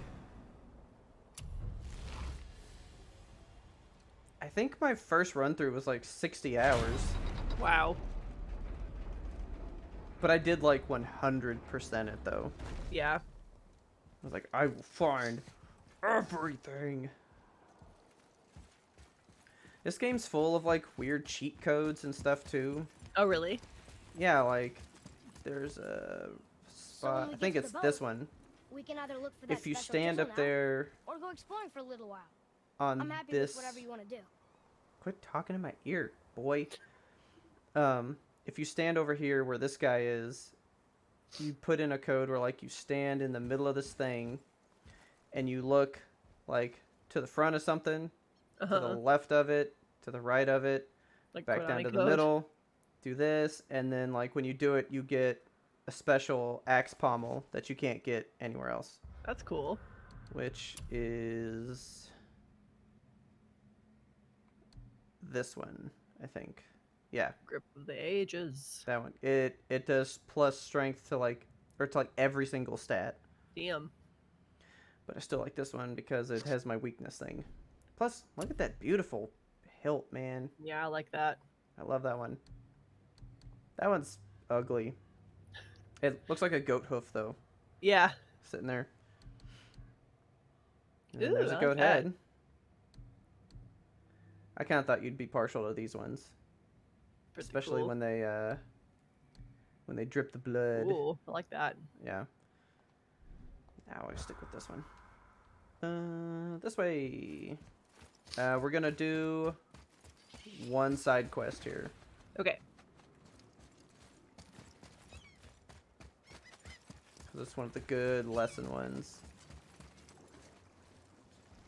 I think my first run through was like 60 hours. Wow. But I did like 100% it though. Yeah. I was like, I will find everything. This game's full of like weird cheat codes and stuff too. Oh, really? Yeah, like there's a spot. we I think get to it's the this boat, one. We can either look for that If you special stand chisel up now, there or go exploring for a little while. on I'm happy this. with whatever you want to do. Quit talking in my ear, boy. If you stand over here where this guy is, you put in a code where like you stand in the middle of this thing, and you look like to the front of something, to the left of it, to the right of it, Like back down Konami to the code? middle. Do this, and then like when you do it, you get a special axe pommel that you can't get anywhere else, That's cool. which is this one, I think. Yeah, Grip of the Ages. that one. It does plus strength to like, or to like every single stat. Damn. But I still like this one because it has my weakness thing. Plus, look at that beautiful hilt, man. Yeah, I like that. I love that one. That one's ugly. It looks like a goat hoof, though. Yeah. Sitting there. And Ooh, there's a I goat like that. head. I kind of thought you'd be partial to these ones. Pretty Especially cool. when they drip the blood. Ooh, I like that. Yeah. Now I stick with this one. This way. We're gonna do one side quest here. Okay. This is one of the good lesson ones.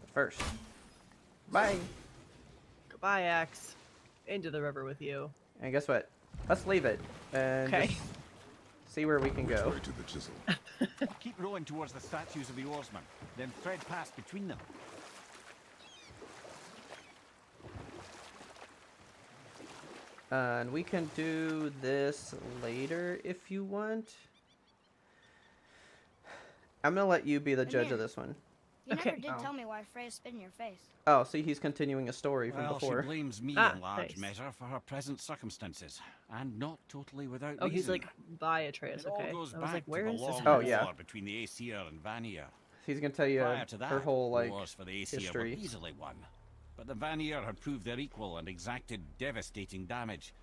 But first, bye. Goodbye, Axe. Into the river with you. And guess what? Let's leave it and Okay. just see where we can go. Which way to the chisel? Keep rowing towards the statues of the oarsmen, then thread past between them. And we can do this later if you want. I'm gonna let you be the judge of this one. You Okay. never did tell me why Freya spit in your face. Oh, see, he's continuing a story from Well, before. she blames me Ah, in large nice. measure for her present circumstances, and not totally without Oh, he's reason. like by Atreus. It all Okay. I goes was back like, to where the is this? long Oh, war yeah. between the Aesir and Vanir. He's gonna tell you Prior to that, her whole like wars for the Aesir history. were easily won, but the Vanir had proved their equal and exacted devastating damage.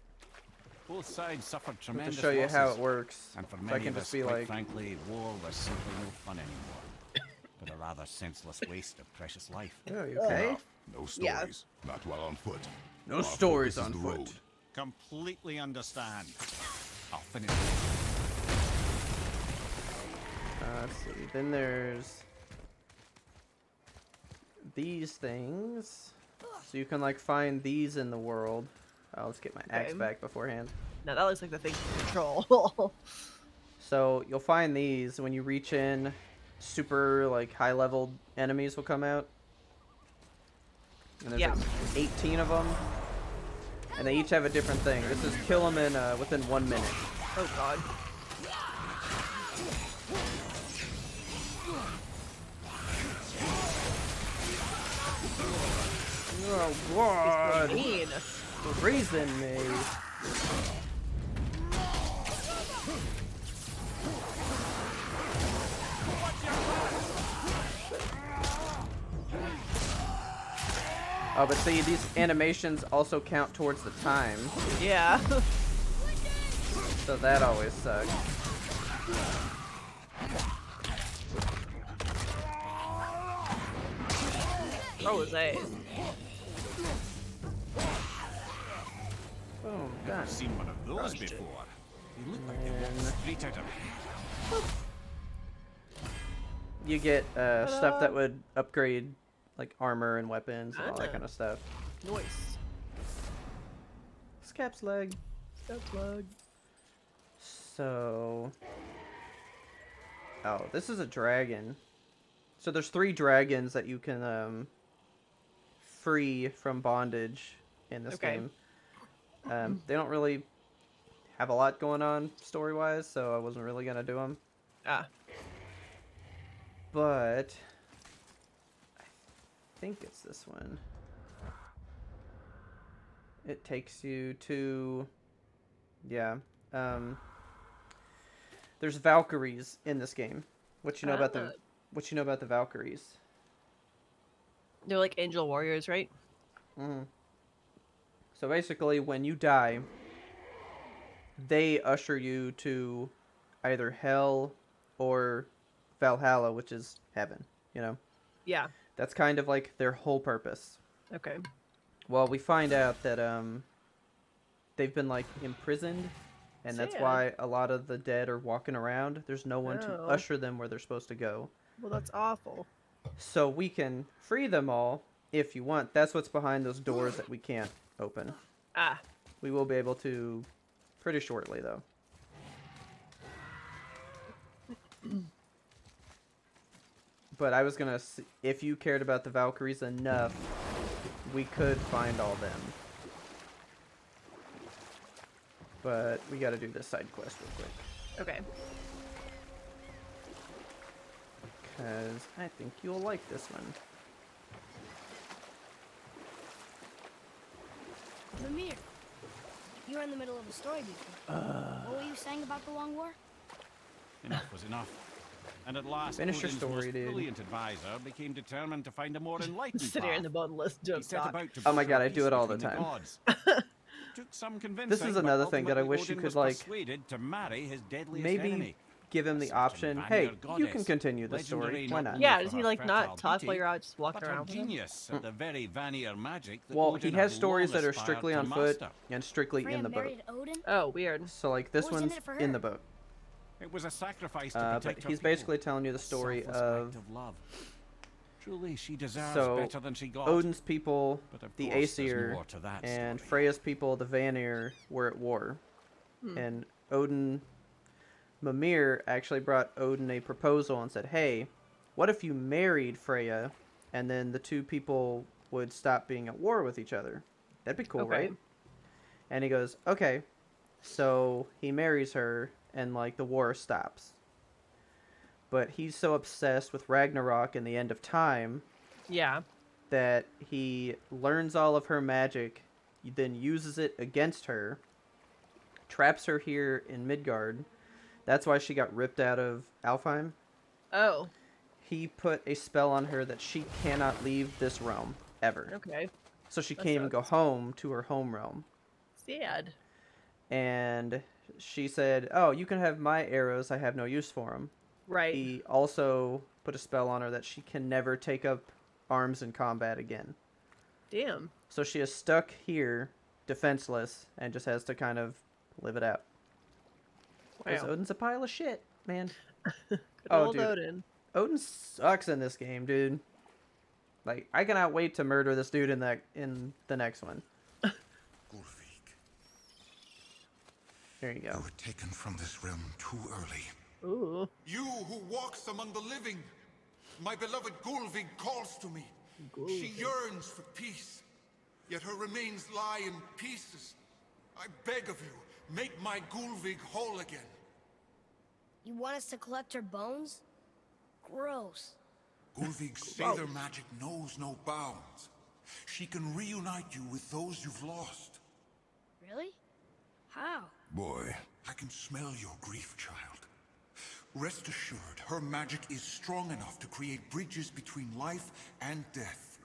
Both sides suffered To tremendous show you losses, how it works. and for So I many can of just us, be quite like, frankly, war was simply no fun anymore, but a rather senseless waste of precious life. oh, you okay? Enough. No stories. Not while on foot. No Our stories focus is on the foot. road. Completely understand. I'll finish. Let's see. Then there's these things. So you can like find these in the world. Oh, let's get my axe Okay. back beforehand. Now that looks like the thing to control. So you'll find these when you reach in. Super like high level enemies will come out. And there's Yeah. like 18 of them. And they each have a different thing. This is kill them in within 1 minute. Oh god. Oh He's god! mean. Reason me. Oh, but see, these animations also count towards the time, Yeah. so that always sucks. Jose. Boom, done. I've seen one of those Crushed it. before. They look like they walked straight out of hell. You get stuff that would upgrade like armor and weapons and all that Ah. kind of stuff. Nice. Scap's leg. Step plug. So, oh, this is a dragon. So there's 3 dragons that you can free from bondage in this Okay. game. They don't really have a lot going on story-wise, so I wasn't really gonna do them. Ah. But I think it's this one. It takes you to, yeah. There's Valkyries in this game. What you know about the Valkyries? They're like angel warriors, right? Mm. So basically, when you die, they usher you to either hell or Valhalla, which is heaven. You know, Yeah. that's kind of like their whole purpose. Okay. Well, we find out that they've been like imprisoned, and that's Sad. why a lot of the dead are walking around. There's no one to Oh. usher them where they're supposed to go. Well, that's awful. So we can free them all if you want. That's what's behind those doors that we can't open. Ah. We will be able to pretty shortly, though. But I was gonna, if you cared about the Valkyries enough, we could find all them. But we gotta do this side quest real quick. Okay. because I think you'll like this one. Mimir, you were in the middle of a story before. What were you saying about the Long War? Enough was enough. And at last, Finish your Odin's story, most dude. Brilliant advisor became determined to find a more enlightened Sit here in the path. boat and listen to him He set talk. about to Oh my bring god, I do peace it all the between time. gods. Took some convincing, This is but another thing that I ultimately wish you Odin could, was like, persuaded to marry his deadliest maybe enemy. give him the certain option, Vanir hey, you goddess, can continue the story. legendary Why not not? only Yeah, for does he her like not fertile talk while beauty, you're out just walking but her around with him? genius at the very Vanir magic that Well, Odin he has had stories long that are aspired strictly to on foot master. and strictly Freya in the boat. married Odin? Oh, weird. So like this What was in one's it for in her? the boat. It was a sacrifice to But protect her he's people. basically telling you the A story selfless of act of love. Truly, she deserves so better than she got. Odin's people, But of the course, there's Aesir, more to that and story. Freya's people, the Vanir, were at war. And Odin, Mimir actually brought Odin a proposal and said, hey, what if you married Freya and then the two people would stop being at war with each other? That'd be cool, Okay. right? And he goes, okay. So he marries her and like the war stops. But he's so obsessed with Ragnarok and the end of time Yeah. that he learns all of her magic, then uses it against her, traps her here in Midgard. That's why she got ripped out of Alfheim. Oh. He put a spell on her that she cannot leave this realm ever. Okay. So she That can't even go sucks. home to her home realm. Sad. And she said, oh, you can have my arrows. I have no use for them. Right. He also put a spell on her that she can never take up arms in combat again. Damn. So she is stuck here, defenseless, and just has to kind of live it out. Because Wow. Odin's a pile of shit, man. Good Oh, old dude. Odin. Odin sucks in this game, dude. Like, I cannot wait to murder this dude in the next one. Gulvik, There you go. you were taken from this realm too early. Ooh. You who walks among the living, my beloved Gulvik calls to me. She yearns for peace, yet her remains lie in pieces. I beg of you, make my Gulvik whole again. You want us to collect her bones? Gross. Gulvik's sailor magic knows no bounds. She can reunite you with those you've lost. Really? How? Boy, I can smell your grief, child. Rest assured, her magic is strong enough to create bridges between life and death,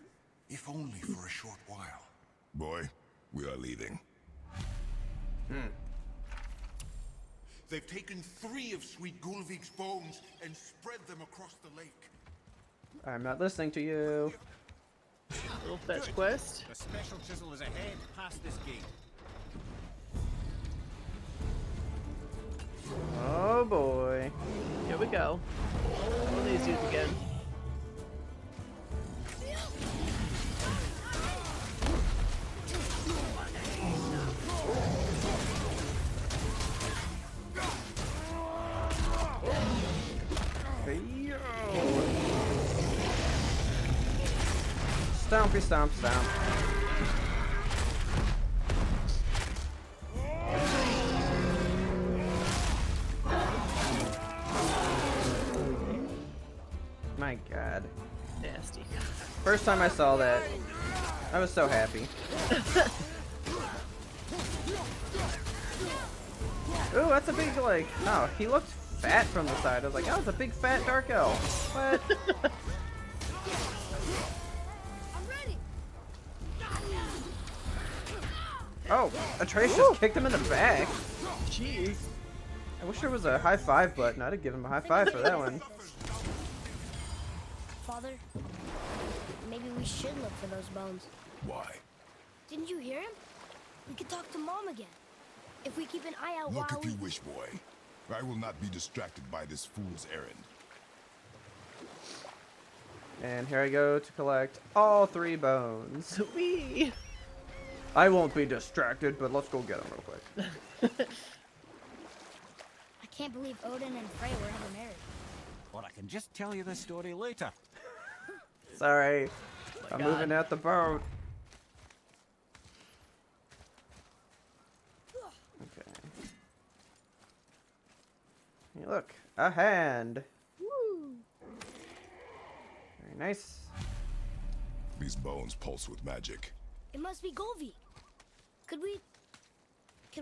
if only for a short while. boy, we are leaving. They've taken 3 of Sweet Gulvik's bones and spread them across the lake. I'm not listening to you. Little fetch quest. The special chisel is ahead, past this gate. Oh boy. Here we go. One of these dudes again. Stompy stomp stomp. My god. Nasty. First time I saw that, I was so happy. Ooh, that's a big, like, oh, he looked fat from the side. I was like, oh, it's a big fat dark elf. What? I'm ready. Oh, Atreus just kicked him in the back. Jeez. I wish there was a high five button. I'd have given him a high five for that one. Father, maybe we should look for those bones. Why? Didn't you hear him? We could talk to Mom again. If we keep an eye out Look while if you wish, boy. I will not be distracted by this fool's errand. And here I go to collect all 3 bones. Wee. I won't be distracted, but let's go get them real quick. I can't believe Odin and Freya were ever married. Or I can just tell you the story later. Sorry. I'm God. moving out the boat. Okay. Hey, look, a hand. Woo! Very nice. These bones pulse with magic. It must be Golvi. Could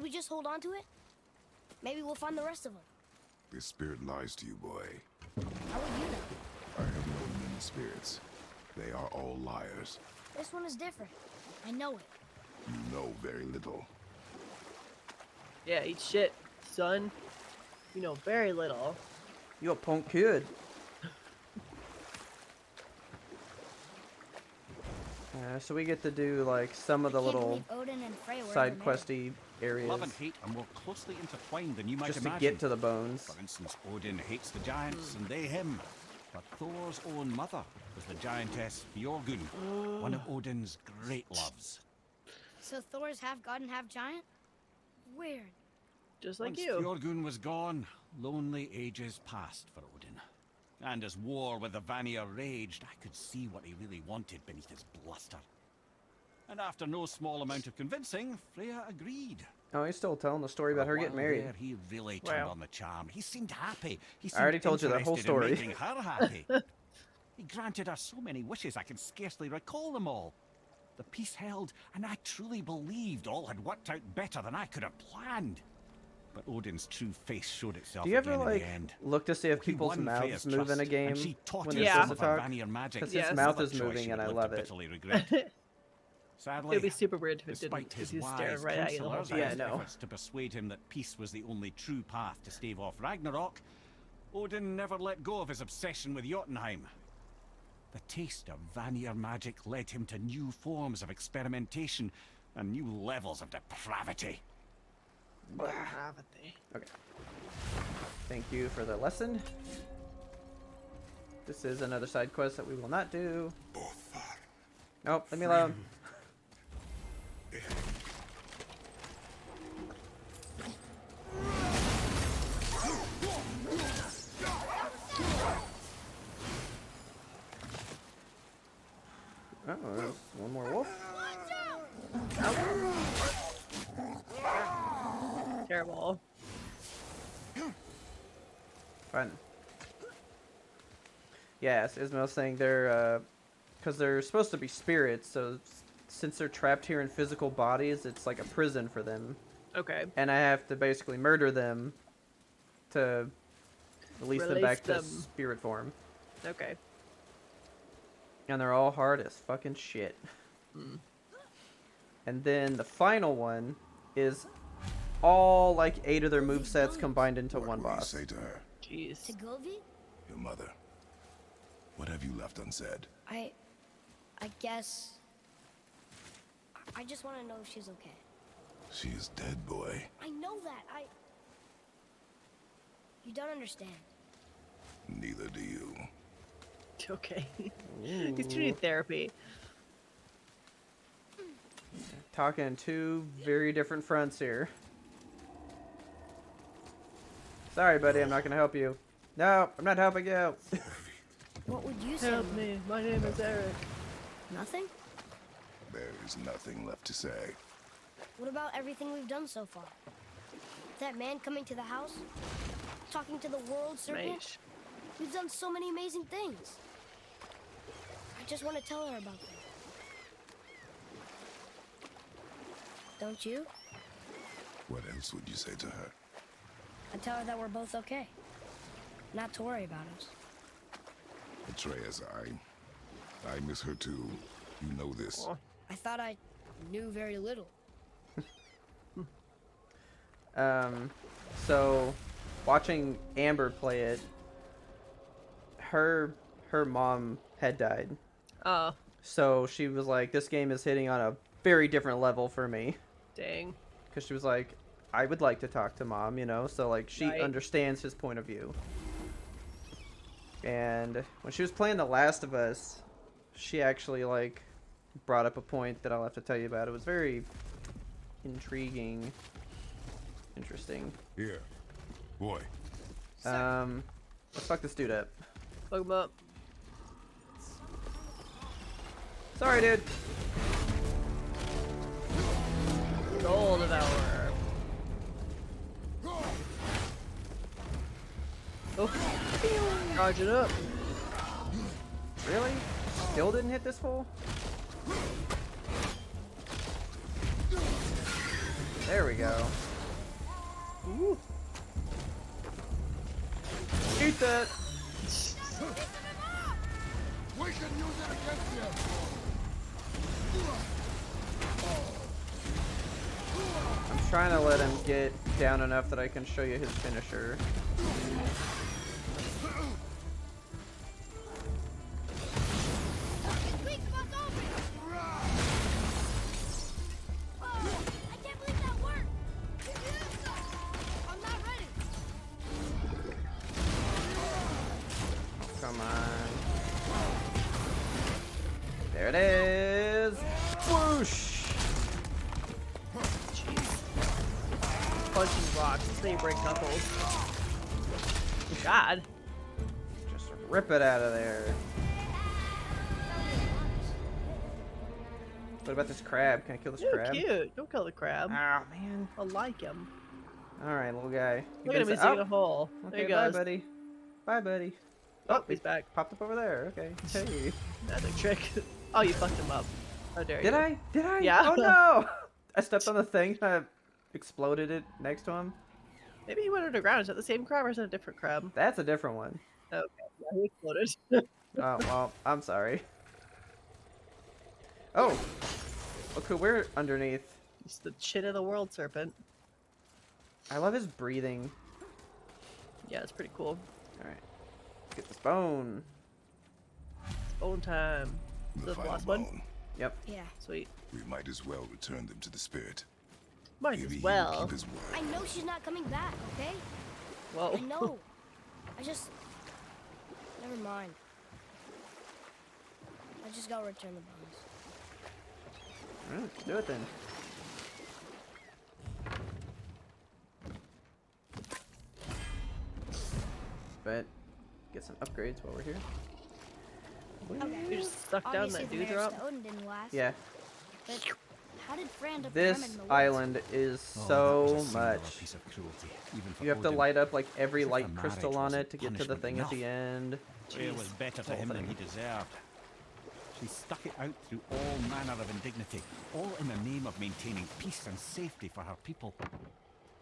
we just hold on to it? Maybe we'll find the rest of them. This spirit lies to you, boy. How would you know? I have known many spirits. They are all liars. This one is different. I know it. You know very little. Yeah, eat shit, son. You know very little. You a punk kid. So we get to do like some of the little side questy areas. Love and hate are more closely intertwined than you might just imagine. to get to the bones. For instance, Odin hates the giants and they him. But Thor's own mother was the giantess Bjorgun, one of Odin's great loves. So Thor's half god and half giant? Weird. Just like Once you. Bjorgun was gone, lonely ages passed for Odin. And as war with the Vanir raged, I could see what he really wanted beneath his bluster. And after no small amount of convincing, Freya agreed. Oh, he's still telling the story about her getting married. There, he really turned on the charm. He seemed happy. He seemed I already told you that whole interested in story. making her happy. He granted her so many wishes I can scarcely recall them all. The peace held, and I truly believed all had worked out better than I could have planned. But Odin's true face showed itself Do you ever again in like the end. look to see if He people's won mouths Freya's move in trust, a game and she taught when him they're some supposed of to her talk? Vanir magic. Because Yes. his mouth Another is choice moving he and I would live love to it. bitterly regret. Sadly, It'd be super weird if it despite didn't. his He's staring wise right at you the whole counsellors time. Yeah, I and know. efforts to persuade him that peace was the only true path to stave off Ragnarok, Odin never let go of his obsession with Jotunheim. The taste of Vanir magic led him to new forms of experimentation and new levels of depravity. Depravity. Okay. Thank you for the lesson. This is another side quest that we will not do. Nope, leave me alone. Oh, there's one more wolf. Terrible. Fun. Yes, Ismail's saying they're, because they're supposed to be spirits, so since they're trapped here in physical bodies, it's like a prison for them. Okay. And I have to basically murder them to release them back to them. spirit form. Okay. And they're all hard as fucking shit. And then the final one is all like 8 of their movesets combined into one What will you boss. say to her? Jeez. To Golvi? Your mother. What have you left unsaid? I guess... I just want to know if she's okay. She is dead, boy. I know that. You don't understand. Neither do you. Okay. He's too need therapy. Talking two very different fronts here. Sorry, buddy, I'm not gonna help you. No, I'm not helping you. What would you say? Help me. My name is Eric. Nothing? There is nothing left to say. What about everything we've done so far? That man coming to the house? Talking to the world serpent? Mage. We've done so many amazing things. I just want to tell her about them. Don't you? What else would you say to her? I'd tell her that we're both okay. Not to worry about us. Atreus, I miss her too. You know this. I thought I knew very little. So watching Amber play it, her mom had died. Oh. So she was like, this game is hitting on a very different level for me. Dang. Because she was like, I would like to talk to mom, you know? So like she understands his point of view. And when she was playing The Last of Us, she actually like brought up a point that I'll have to tell you about. It was very intriguing. Interesting. Here. Boy. Let's fuck this dude up. Fuck him up. Sorry, dude. Soul Devourer. Oh. Charge it up. Really? Still didn't hit this fool? There we go. Ooh. Eat that! We can use it against you. I'm trying to let him get down enough that I can show you his finisher. Come on. There it is. Whoosh. Jeez. Punching rocks. This thing breaks knuckles. God. Just rip it out of there. What about this crab? Can I kill this crab? Cute. Don't kill the crab. Oh man. I like him. Alright, little guy. Look at him, he's digging a hole. There Okay, he goes. bye, buddy. Bye, buddy. Oh, he's back. Popped up over there. Okay. Hey. That's a trick. Oh, you fucked him up. How dare you? Did I? Did I? Yeah. Oh no! I stepped on the thing and I exploded it next to him. Maybe he went underground. Is that the same crab or is that a different crab? That's a different one. Okay. Yeah, he exploded. Oh, well, I'm sorry. Oh! Okay, we're underneath. It's the chin of the world serpent. I love his breathing. Yeah, it's pretty cool. Alright. Let's get this bone. It's bone time. Is The that the final last one? bone. Yep. Yeah. Sweet. We might as well return them to the spirit. Might Maybe as he will well. keep his word. I know she's not coming back, okay? Whoa. I know. I just... Never mind. I just gotta return the bones. Alright, let's do it then. But get some upgrades while we're here. Okay. You're just stuck down Obviously, that the marriage dewdrop. to Odin didn't last. Yeah. But how did Fran end up This in the woods? island is so much. You have to light up like every light crystal on it to get to the thing at the end. It was better to him than he deserved. She stuck it out through all manner of indignity, all in the name of maintaining peace and safety for her people.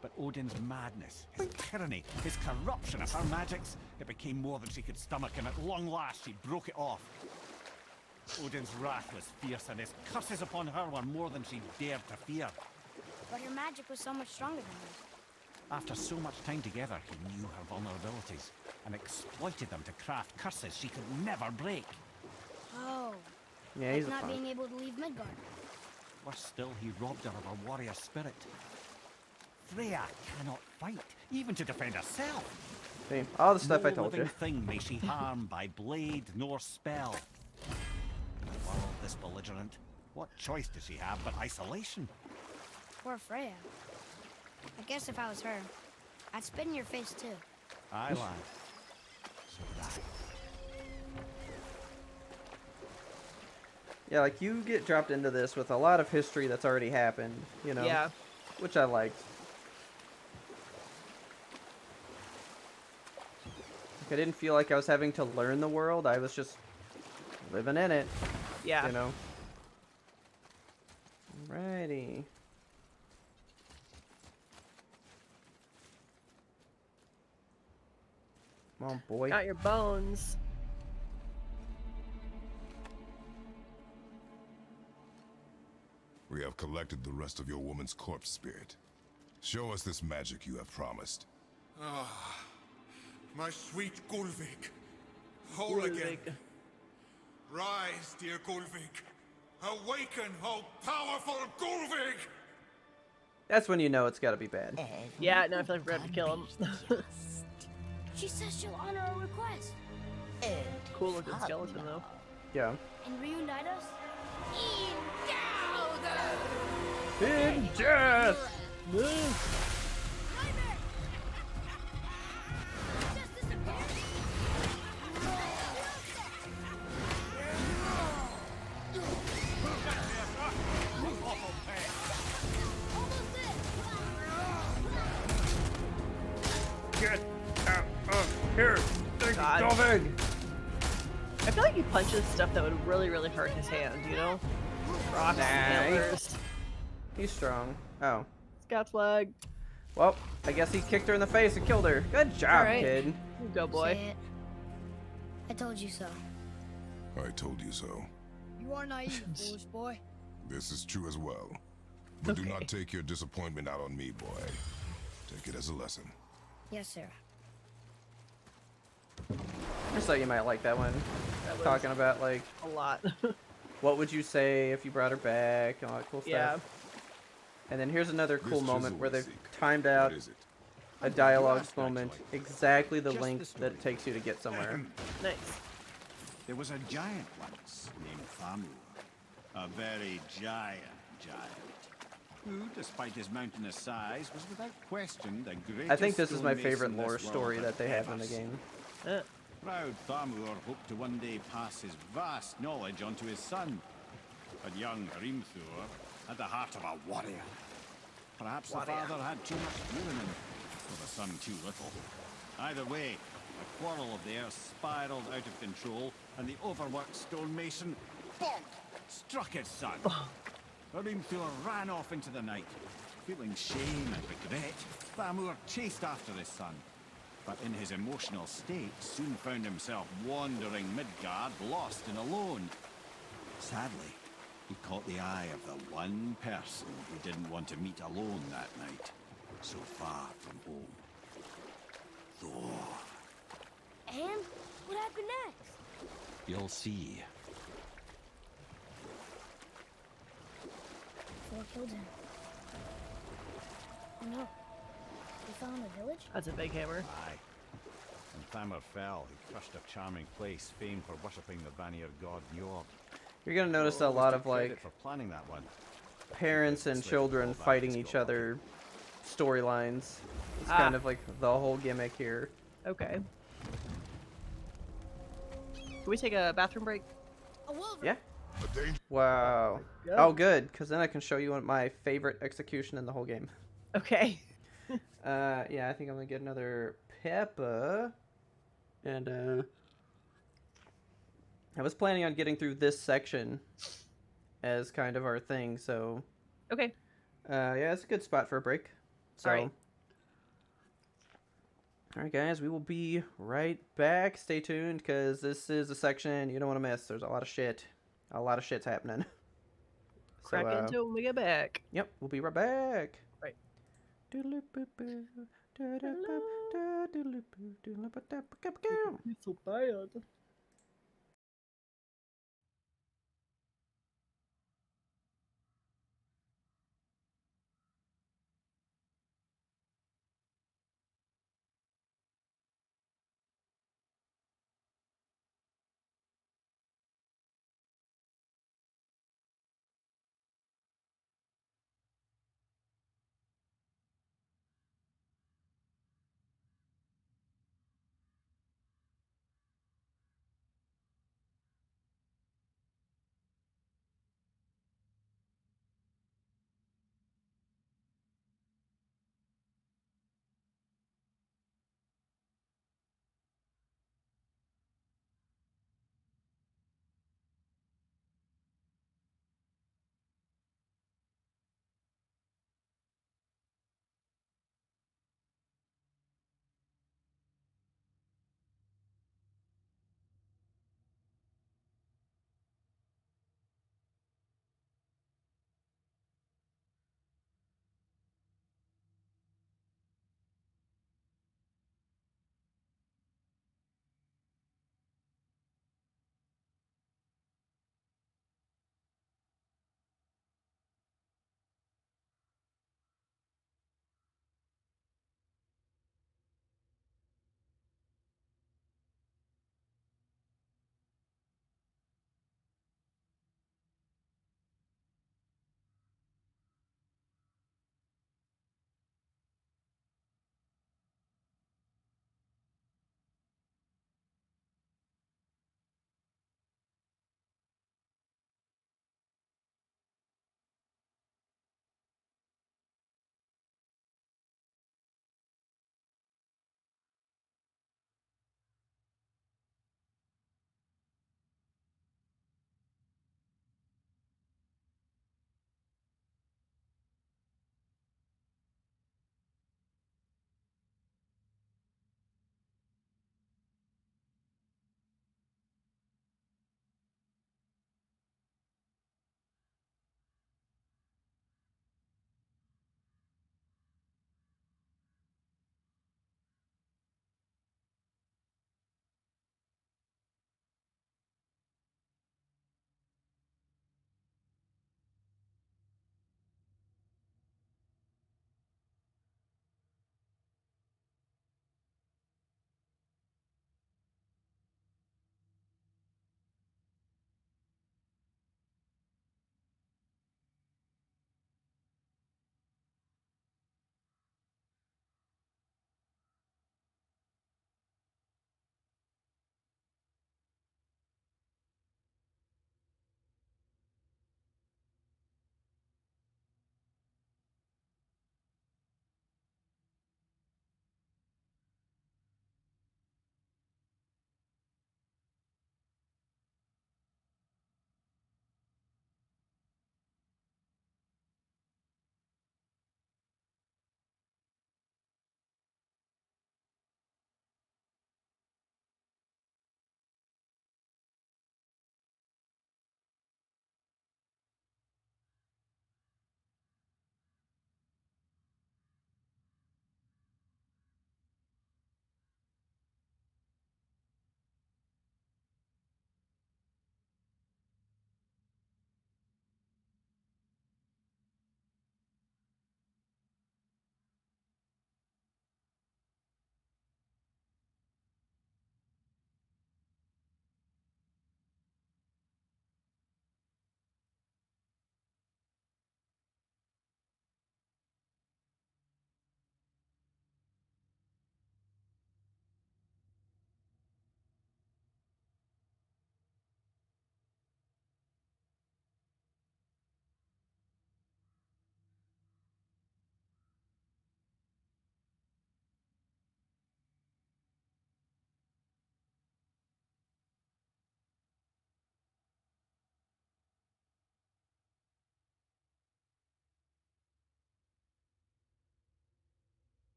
But Odin's madness, his tyranny, his corruption of her magics, it became more than she could stomach, and at long last she broke it off. Odin's wrath was fierce, and his curses upon her were more than she dared to fear. But her magic was so much stronger than hers. After so much time together, he knew her vulnerabilities, and exploited them to craft curses she could never break. Oh. Yeah, he's Like a not punk. being able to leave Midgard. Worse still, he robbed her of her warrior spirit. Freya cannot fight, even to defend herself. See, all the stuff No I told living you. thing may she harm by blade nor spell. In a world this belligerent, what choice does she have but isolation? Poor Freya. I guess if I was her, I'd spit in your face too. Aye, lad. So would I. Yeah, like you get dropped into this with a lot of history that's already happened, you know? Yeah. Which I liked. Like, I didn't feel like I was having to learn the world, I was just living in it. Yeah. You know? Alrighty. Come on, boy. Got your bones. We have collected the rest of your woman's corpse spirit. Show us this magic you have promised. Ah, my sweet Gulvik. Whole again. Rise, dear Gulvik. Awaken, oh powerful Gulvik! That's when you know it's gotta be bad. Yeah, now I feel like we're gonna have to kill him. She says she'll honor our request. Cool looking skeleton though. Yeah. And reunite us? In death! Get out of here! God. Dovig! I feel like he punches stuff that would really, really hurt his hand, you know? Rocks, antlers. He's strong. Oh. Scout flag. Well, I guess he kicked her in the face and killed her. Good job, kid. You go, boy. Say it. I told you so. I told you so. You are naive, foolish boy. This is true as well. But do not take your disappointment out on me, boy. Take it as a lesson. Yes, sir. I just thought you might like that one. Talking about, like... A lot. What would you say if you brought her back and all that cool stuff? Yeah. And then here's another cool This moment chisel where we they've seek. timed out What is it? a dialogue moment exactly the length that it takes you to get somewhere. Nice. There was a giant once named Thamur. A very giant who, despite his mountainous size, was without question the greatest. I think this is my stonemason favorite this lore world story had that they have in ever the seen. game. Proud Thamur hoped to one day pass his vast knowledge on to his son. But young Hrimthur had the heart of a warrior. Perhaps the father had too much fear in him, or the son too little. Either way, a quarrel of theirs spiraled out of control, and the overworked stonemason, bonk, struck his son. Hrimthur ran off into the night. Feeling shame and regret, Thamur chased after his son. But in his emotional state, soon found himself wandering Midgard, lost and alone. Sadly, he caught the eye of the one person who didn't want to meet alone that night, so far from home. Thor. And what happened next? You'll see. Thor killed him. Oh no. We fell in the village? That's a big hammer. Aye. When Thamur fell, he crushed a charming place famed for worshipping the Vanir god Njord. You're gonna notice a lot of like for planning that one. parents and children fighting each other storylines. It's kind of like the whole gimmick here. Okay. Can we take a bathroom break? Yeah. Wow. Oh, good, because then I can show you my favorite execution in the whole game. Okay. Yeah, I think I'm gonna get another Peppa, and I was planning on getting through this section as kind of our thing, so. Okay. Yeah, it's a good spot for a break. So. All Alright, guys, we will be right back. Stay tuned, because this is a section you don't want to miss. There's a lot of shit. A lot of shit's happening. Crack into it when we get back. Yep, we'll be right back. Right. It's so bad.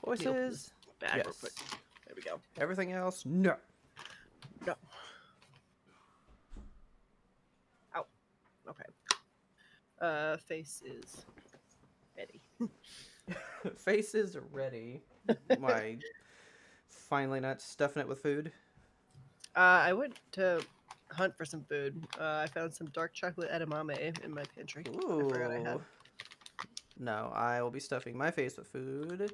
Voices. Bag real Yes. quick. There we go. Everything else, no. No. Ow. Okay. Face is ready. Face is ready. Why? Finally not stuffing it with food? I went to hunt for some food. I found some dark chocolate edamame in my pantry. Ooh. I forgot I had. No, I will be stuffing my face with food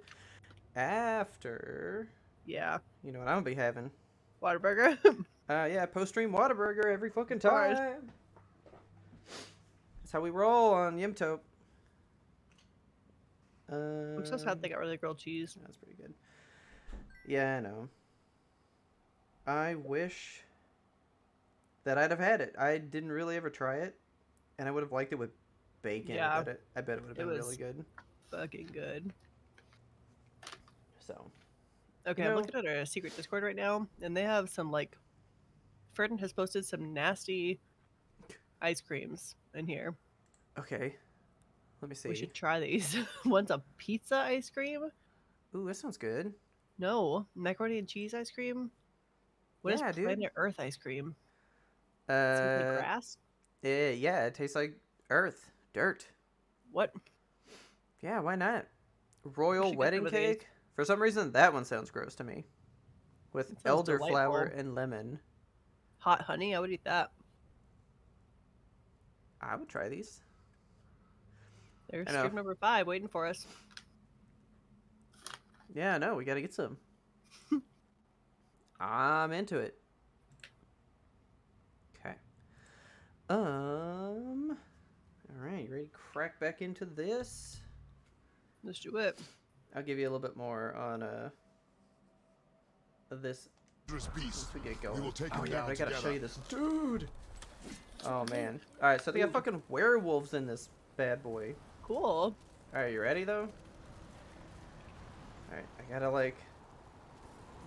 after. Yeah. You know what I'm gonna be having? Whataburger? Yeah, post-stream Whataburger every fucking time. That's how we roll on YMBToAP. I'm so sad they got rid of the grilled cheese. That's pretty good. Yeah, I know. I wish that I'd have had it. I didn't really ever try it, and I would have liked it with bacon. Yeah. I bet it would have been really good. Fucking good. So. Okay, I'm looking at our secret Discord right now, and they have some, like... Ferdin has posted some nasty ice creams in here. Okay. Let me see. We should try these. One's a pizza ice cream. Ooh, that sounds good. No, macaroni and cheese ice cream. What is Planet Earth ice cream? Simply grass? Yeah, it tastes like earth, dirt. What? Yeah, why not? Royal wedding cake? For some reason, that one sounds gross to me. With elderflower and lemon. Hot honey? I would eat that. I would try these. There's script number 5 waiting for us. Yeah, no, we gotta get some. I'm into it. Okay. All right, you ready to crack back into this? Let's do it. I'll give you a little bit more on this once we get going. Oh yeah, but I gotta show you this dude. Oh man. All right, so they got fucking werewolves in this bad boy. Cool. All right, you ready though? All right, I gotta like.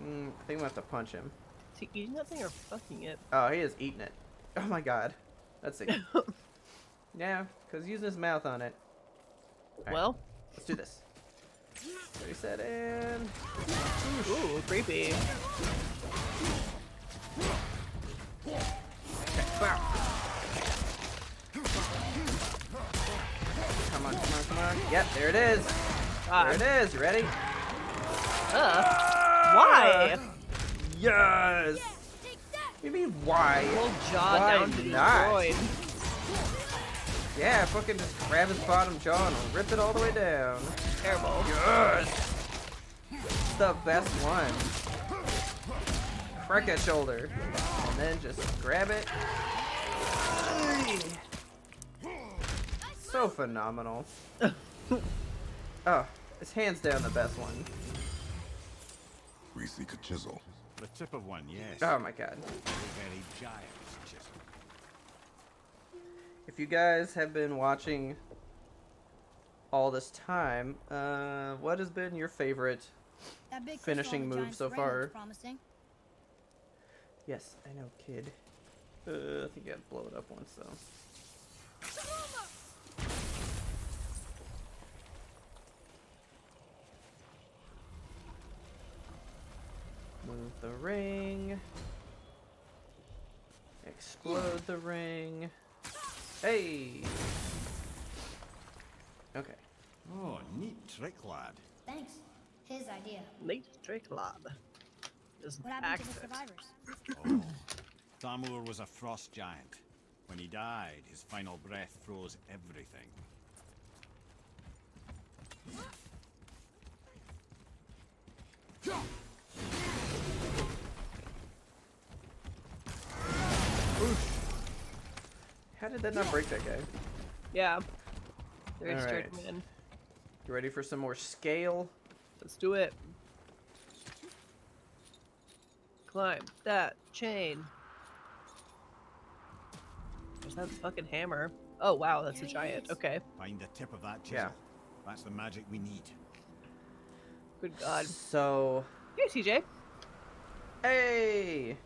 I think I'm gonna have to punch him. Is he eating that thing or fucking it? Oh, he is eating it. Oh my god. Let's see. Yeah, because using his mouth on it. Right, well, let's do this. Ready, set, and. Ooh, creepy. Okay, wow. Come on, come on, come on. Yep, there it is. There it is. You ready? Why? Yes. What do you mean why? We'll jaw why down to not? destroyed. Yeah, fucking just grab his bottom jaw and rip it all the way down. Terrible. Yes. It's the best one. Crack that shoulder. And then just grab it. So phenomenal. Oh, it's hands down the best one. We seek a chisel. The tip of one, yes. Oh my god. A very giant chisel. If you guys have been watching all this time, what has been your favorite finishing move so far? Yes, I know, kid. I think I gotta blow it up once though. Move the ring. Explode the ring. Hey! Okay. Oh, neat trick, lad. Thanks. His idea. Neat trick, lad. What happened to the survivors? Oh, Tamur was a frost giant. When he died, his final breath froze everything. How did that not break that guy? Yeah. Very All straight right. man. You ready for some more scale? Let's do it. Climb that chain. There's that fucking hammer. Oh wow, that's a giant. Okay. Find the tip of that chisel. Yeah. That's the magic we need. Good God. So. Hey, CJ. Hey!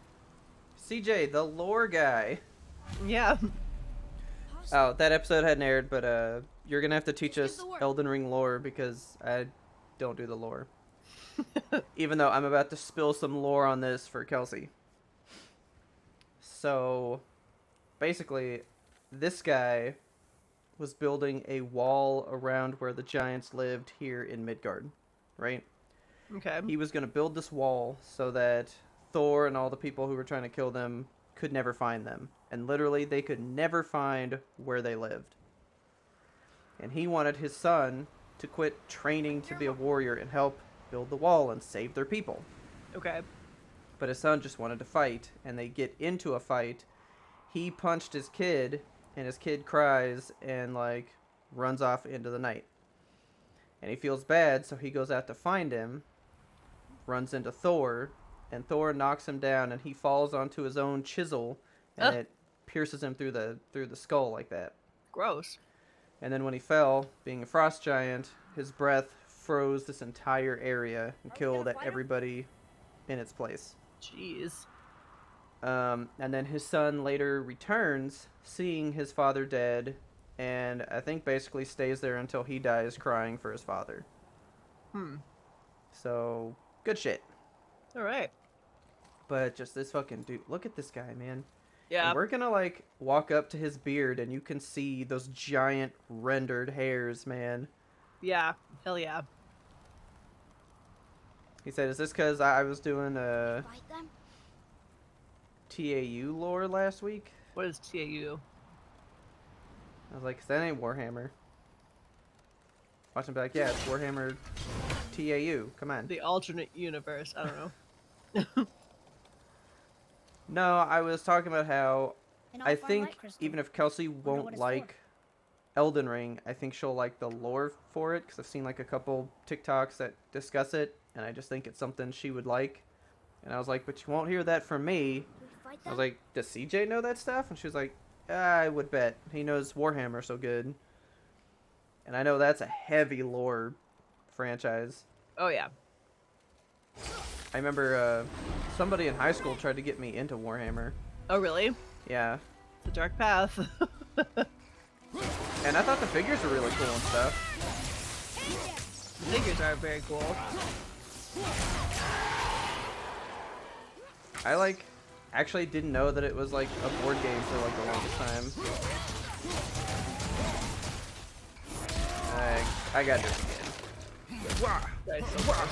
CJ, the lore guy. Yeah. Oh, that episode hadn't aired, but you're gonna have to teach us Elden Ring lore because I don't do the lore. Even though I'm about to spill some lore on this for Kelsey. So, basically, this guy was building a wall around where the giants lived here in Midgard, right? Okay. He was going to build this wall so that Thor and all the people who were trying to kill them could never find them. And literally, they could never find where they lived. And he wanted his son to quit training to be a warrior and help build the wall and save their people. Okay. But his son just wanted to fight, and they get into a fight. He punched his kid, and his kid cries and, like, runs off into the night. And he feels bad, so he goes out to find him, runs into Thor, and Thor knocks him down, and he falls onto his own chisel, and it pierces him through the skull like that. Gross. And then when he fell, being a frost giant, his breath froze this entire area and killed everybody in its place. Jeez. And then his son later returns, seeing his father dead, and I think basically stays there until he dies crying for his father. So, good shit. Alright. But just this fucking dude, look at this guy, man. Yeah. And we're gonna, like, walk up to his beard, and you can see those giant rendered hairs, man. Yeah. Hell yeah. He said, is this because I was doing TAU lore last week? What is TAU? I was like, that ain't Warhammer. Watch him be like, yeah, it's Warhammer TAU. Come on. The alternate universe. I don't know. No, I was talking about how I think light crystal. even if Kelsey Wonder what won't it's like Elden Ring, I think she'll like the lore for it, because I've seen like a couple TikToks that discuss it, and I just think it's something she would like. And I was like, but you won't hear that from me. I was like, does CJ know that stuff? And she was like, I would bet. He knows Warhammer so good. And I know that's a heavy lore franchise. Oh, yeah. I remember somebody in high school tried to get me into Warhammer. Oh, really? Yeah. It's a dark path. And I thought the figures were really cool and stuff. The figures are very cool. I, like, actually didn't know that it was, like, a board game for, like, the longest time. I got this again. Wah! Wah!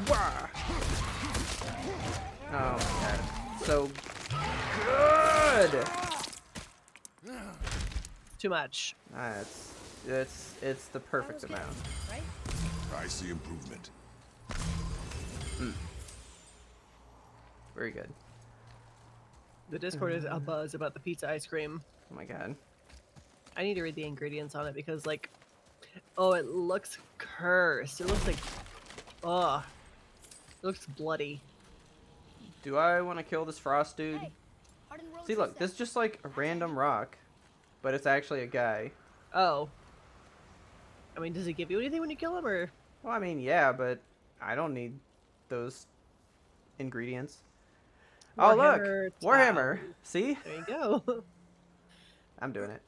Wah! Oh, my God. So good! Too much. It's the perfect amount. Right? I see improvement. Very good. The Discord is abuzz about the pizza ice cream. Oh my God. I need to read the ingredients on it because, like, oh, it looks cursed. It looks like, ugh. It looks bloody. Do I want to kill this frost dude? Hey, Arden Rose See, look, this is just like a random rock, but it's actually a guy. Oh. I mean, does it give you anything when you kill him, or? Well, I mean, yeah, but I don't need those ingredients. Oh, look! Warhammer! See? There you go. I'm doing it.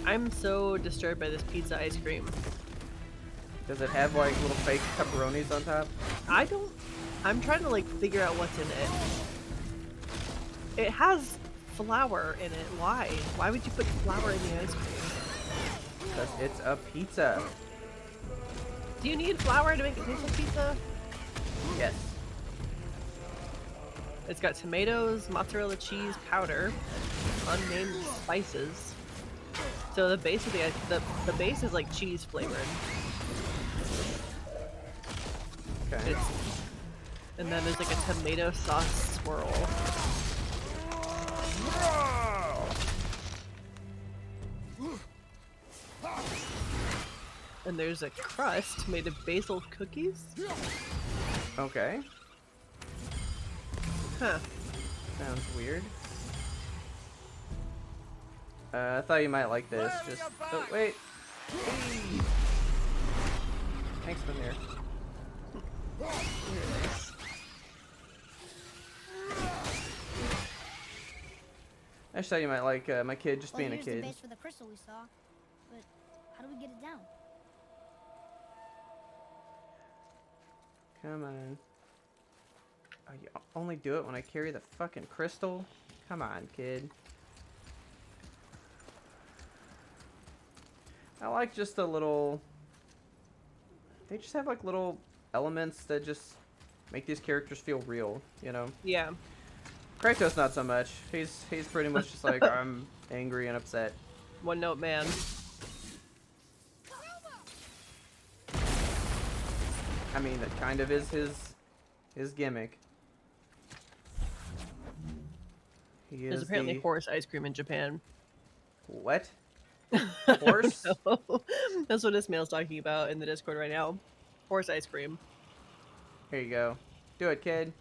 I'm so disturbed by this pizza ice cream. Does it have, like, little fake pepperonis on top? I'm trying to, like, figure out what's in it. It has flour in it. Why? Why would you put flour in the ice cream? Because it's a pizza. Do you need flour to make it taste like pizza? Yes. It's got tomatoes, mozzarella cheese powder, unnamed spices. So the base of the base is like cheese flavored. Okay. And then there's like a tomato sauce swirl. And there's a crust made of basil cookies. Okay. Huh. Sounds weird. I thought you might like this. Just oh wait. Hey. Thanks for here. I just thought you might like my kid just being a Here's kid. the base for the crystal we saw, but how do we get it down? Come on. Oh, you only do it when I carry the fucking crystal? Come on, kid. I like just the little... They just have like little elements that just make these characters feel real, you know? Yeah. Kratos not so much. He's pretty much just like, I'm angry and upset. One note man. I mean, that kind of is his gimmick. There's apparently horse ice cream in Japan. What? Horse? No. That's what Ismail's talking about in the Discord right now. Horse ice cream. Here you go. Do it, kid.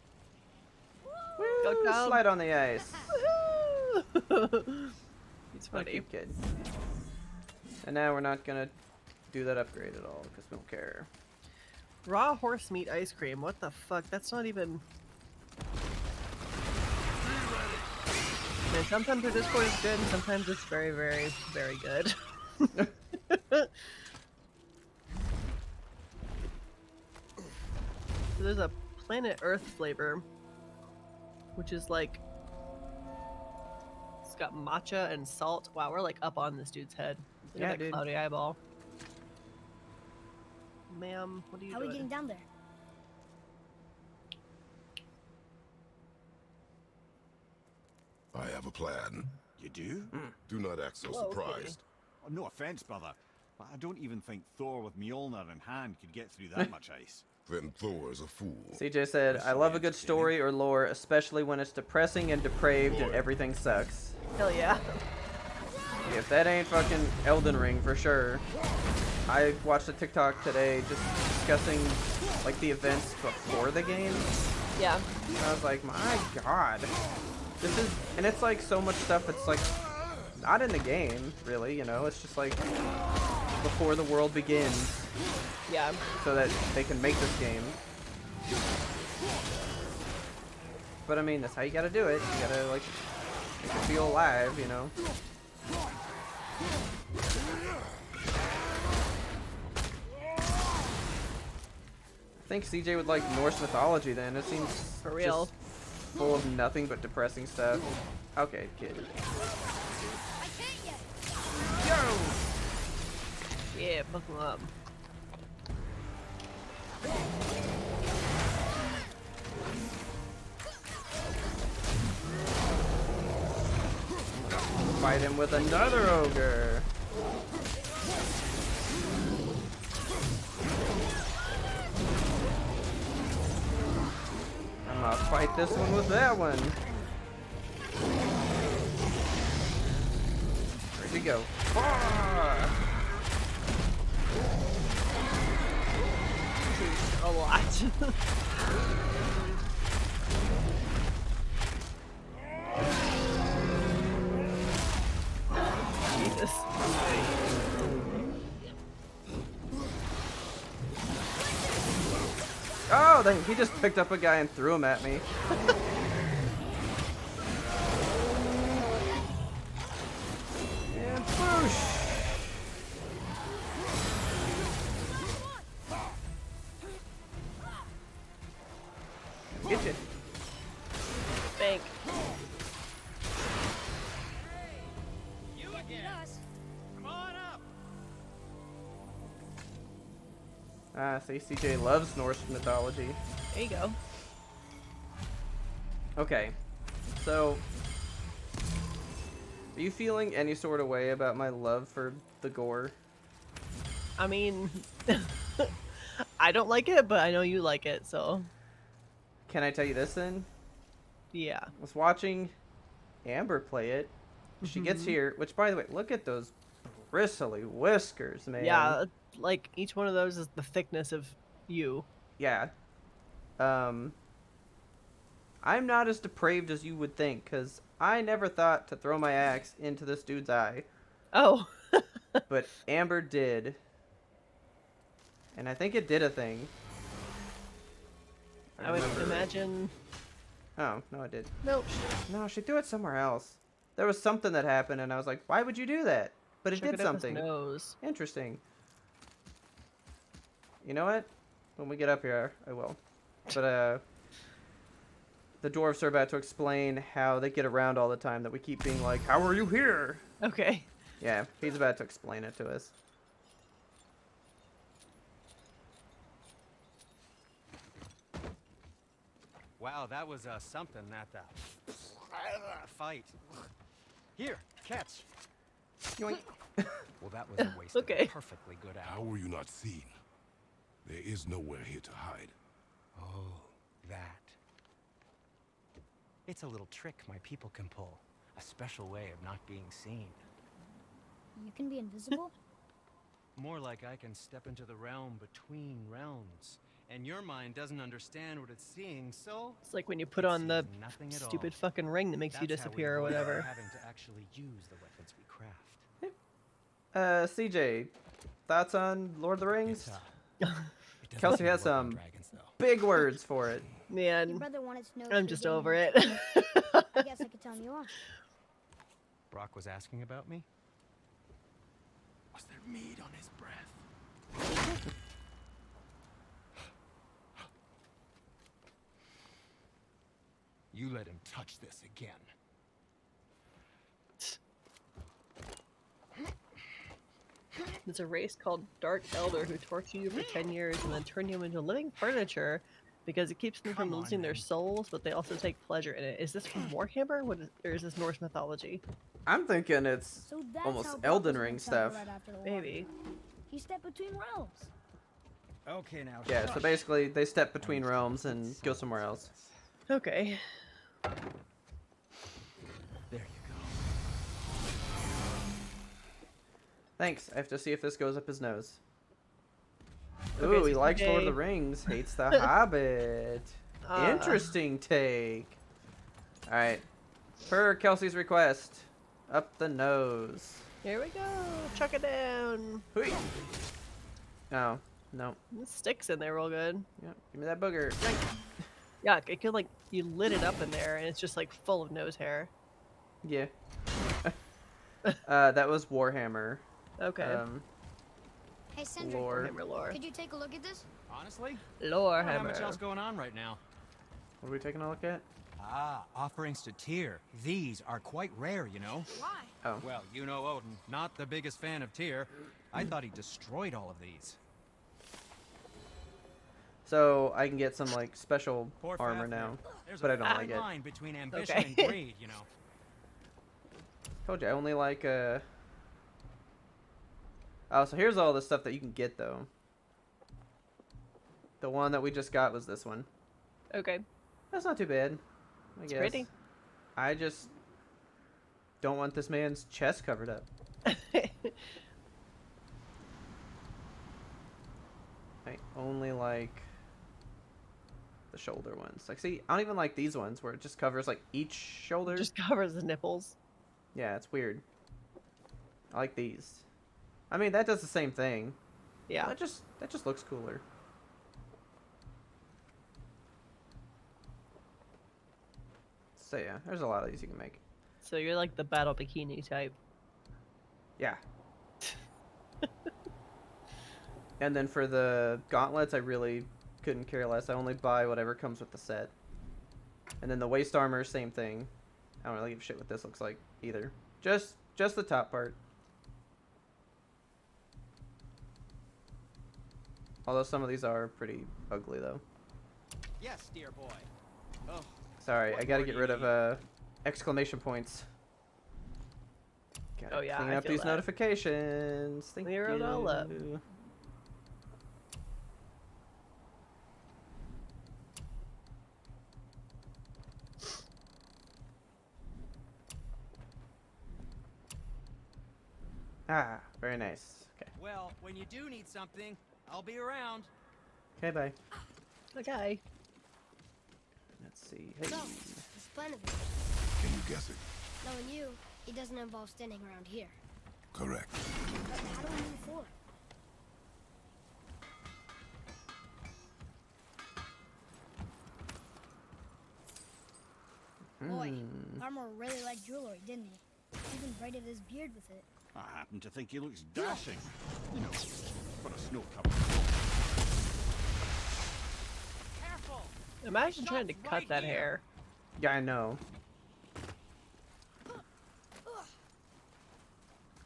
Go, Woo, Tom. slide on the ice. He's funny. Kid. And now we're not gonna do that upgrade at all because we don't care. Raw horse meat ice cream. What the fuck? That's not even... Man, sometimes our Discord is good, and sometimes it's very, very, very good. So there's a Planet Earth flavor, which is like... It's got matcha and salt. Wow, we're like up on this dude's head. Look at that dude. cloudy eyeball. Ma'am, what are you How are doing? we getting down there? I have a plan. You do? Do not act so Oh, okay. surprised. Oh, no offense, brother, but I don't even think Thor with Mjolnir in hand could get through that much ice. Then Thor is a fool. CJ said, I love a good story or lore, especially when it's depressing and depraved and everything sucks. Hell yeah. If that ain't fucking Elden Ring for sure. I watched a TikTok today just discussing like the events before the game. Yeah. And I was like, my god. This is, and it's like so much stuff that's like not in the game, really, you know? It's just like before the world begins. Yeah. So that they can make this game. But I mean, that's how you gotta do it. You gotta like make it feel alive, you know? I think CJ would like Norse mythology then. It seems For real. just full of nothing but depressing stuff. Okay, kid. Yeah, buckle up. Fight him with another ogre. I'm gonna fight this one with that one. Where'd he go? Ah! A lot. Jesus. Oh, he just picked up a guy and threw him at me. And whoosh. Get you. Bank. Ah, see, CJ loves Norse mythology. There you go. Okay, so are you feeling any sort of way about my love for the gore? I mean, I don't like it, but I know you like it, so. Can I tell you this then? Yeah. I was watching Amber play it. She gets here, which by the way, look at those bristly whiskers, man. Yeah, like each one of those is the thickness of you. Yeah. I'm not as depraved as you would think, because I never thought to throw my axe into this dude's eye. Oh. But Amber did. And I think it did a thing. I would imagine... Oh, no it did. Nope. No, she threw it somewhere else. There was something that happened, and I was like, why would you do that? But it Check did it up his something. nose. Interesting. You know what? When we get up here, I will. But, the dwarves are about to explain how they get around all the time that we keep being like, how are you here? Okay. Yeah, he's about to explain it to us. Wow, that was something, that fight. Here, catch. Yoink. Well, that was a waste of a perfectly good hour. How were you not seen? There is nowhere here to hide. Oh, that. It's a little trick my people can pull. A special way of not being seen. You can be invisible? More like I can step into the realm between realms. And your mind doesn't understand what it's seeing, so... It's like when you put on the stupid fucking ring that makes you disappear or whatever. Having to actually use the weapons we craft. CJ, thoughts on Lord of the Rings? Kelsey has some big words for it. Man, Your brother wanted to know I'm just over it. I guess I could tell you off. Brock was asking about me? Was there mead on his breath? You let him touch this again. There's a race called Dark Elder who torture you for 10 years and then turn you into living furniture because it keeps them from losing their souls, but they also take pleasure in it. Is this from Warhammer? Or is this Norse mythology? I'm thinking it's almost Elden Ring stuff. Maybe. He stepped between realms. Okay, now. Yeah, so basically they step between realms and go somewhere else. Okay. There you go. Thanks. I have to see if this goes up his nose. Okay, Ooh, he so likes today- Lord of the Rings, hates The Hobbit. Interesting take. Alright. Per Kelsey's request, up the nose. Here we go. Chuck it down. Hui. Oh, no. The sticks in there real good. Yep, give me that booger. Yeah, it could like you lit it up in there and it's just like full of nose hair. Yeah. That was Warhammer. Okay. Hey, Sindri, lore. could you take a look at this? Honestly? Lore I don't have much hammer. else going on right now. What are we taking a look at? Ah, offerings to Tyr. These are quite rare, you know. Why? Oh. Well, you know Odin, not the biggest fan of Tyr. I thought he destroyed all of these. So I can get some like special Poor armor Fafnir. now, There's but a I don't fine like it. line between ambition Okay. and greed, you know. Told you I only like Oh, so here's all the stuff that you can get though. The one that we just got was this one. Okay. That's not too bad. I It's guess. pretty. I just don't want this man's chest covered up. I only like the shoulder ones. Like, see, I don't even like these ones where it just covers like each shoulder. Just covers the nipples. Yeah, it's weird. I like these. I mean, that does the same thing. Yeah. That just looks cooler. So yeah, there's a lot of these you can make. So you're like the battle bikini type. Yeah. And then for the gauntlets, I really couldn't care less. I only buy whatever comes with the set. And then the waist armor, same thing. I don't really give a shit what this looks like either. Just the top part. Although some of these are pretty ugly though. Yes, dear boy. Oh. Sorry, What I gotta more get do rid you of exclamation points. Gotta Oh, yeah, clean I up feel these that. notifications. Thank Clear you. it all up. Ah, very nice. Okay. Well, when you do need something, I'll be around. Okay, bye. Okay. Let's see. Hey. So, this plan of yours, Can you guess it? knowing you, it doesn't involve standing around here. Correct. But how do we move forward? Boy, Armor really liked jewelry, didn't he? even braided his beard with it. I happen to think he looks dashing. You know, for a snow-covered. Careful! Imagine trying to cut that hair. Yeah, I know.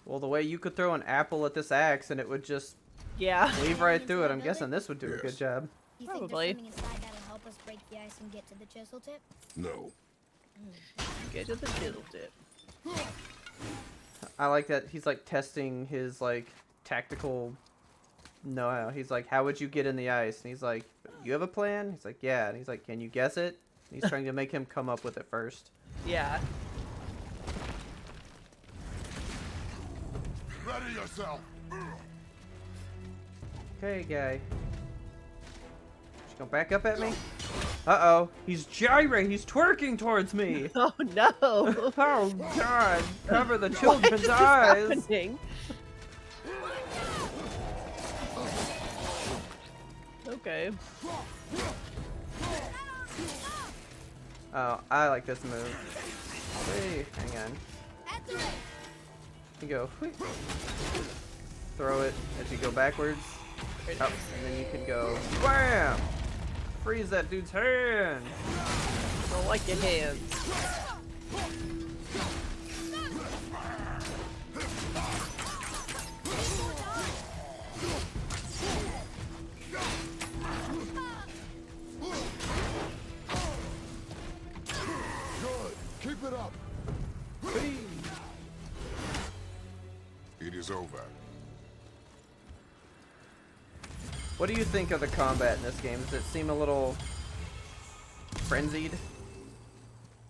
Well, the way you could throw an apple at this axe and it would just weave right through it, I'm guessing this would do a good job. You think there's something inside that'll help us break the ice and get to the chisel tip? No. Get to the chisel tip. I like that he's like testing his like tactical know-how. He's like, how would you get in the ice? And he's like, you have a plan? He's like, yeah. And he's like, can you guess it? And he's trying to make him come up with it first. Yeah. Ready yourself. Okay, guy. Just gonna back up at me? Uh-oh. He's gyrating. He's twerking towards me. Oh, no. Oh, God. Cover the children's What is eyes. happening? Okay. Oh, I like this move. Wait, hang on. You go. Whee. Throw it as you go backwards. Up, and then you can go. Wham! Freeze that dude's hand. Don't like your hands. Good. Keep it up. It is over. What do you think of the combat in this game? Does it seem a little frenzied?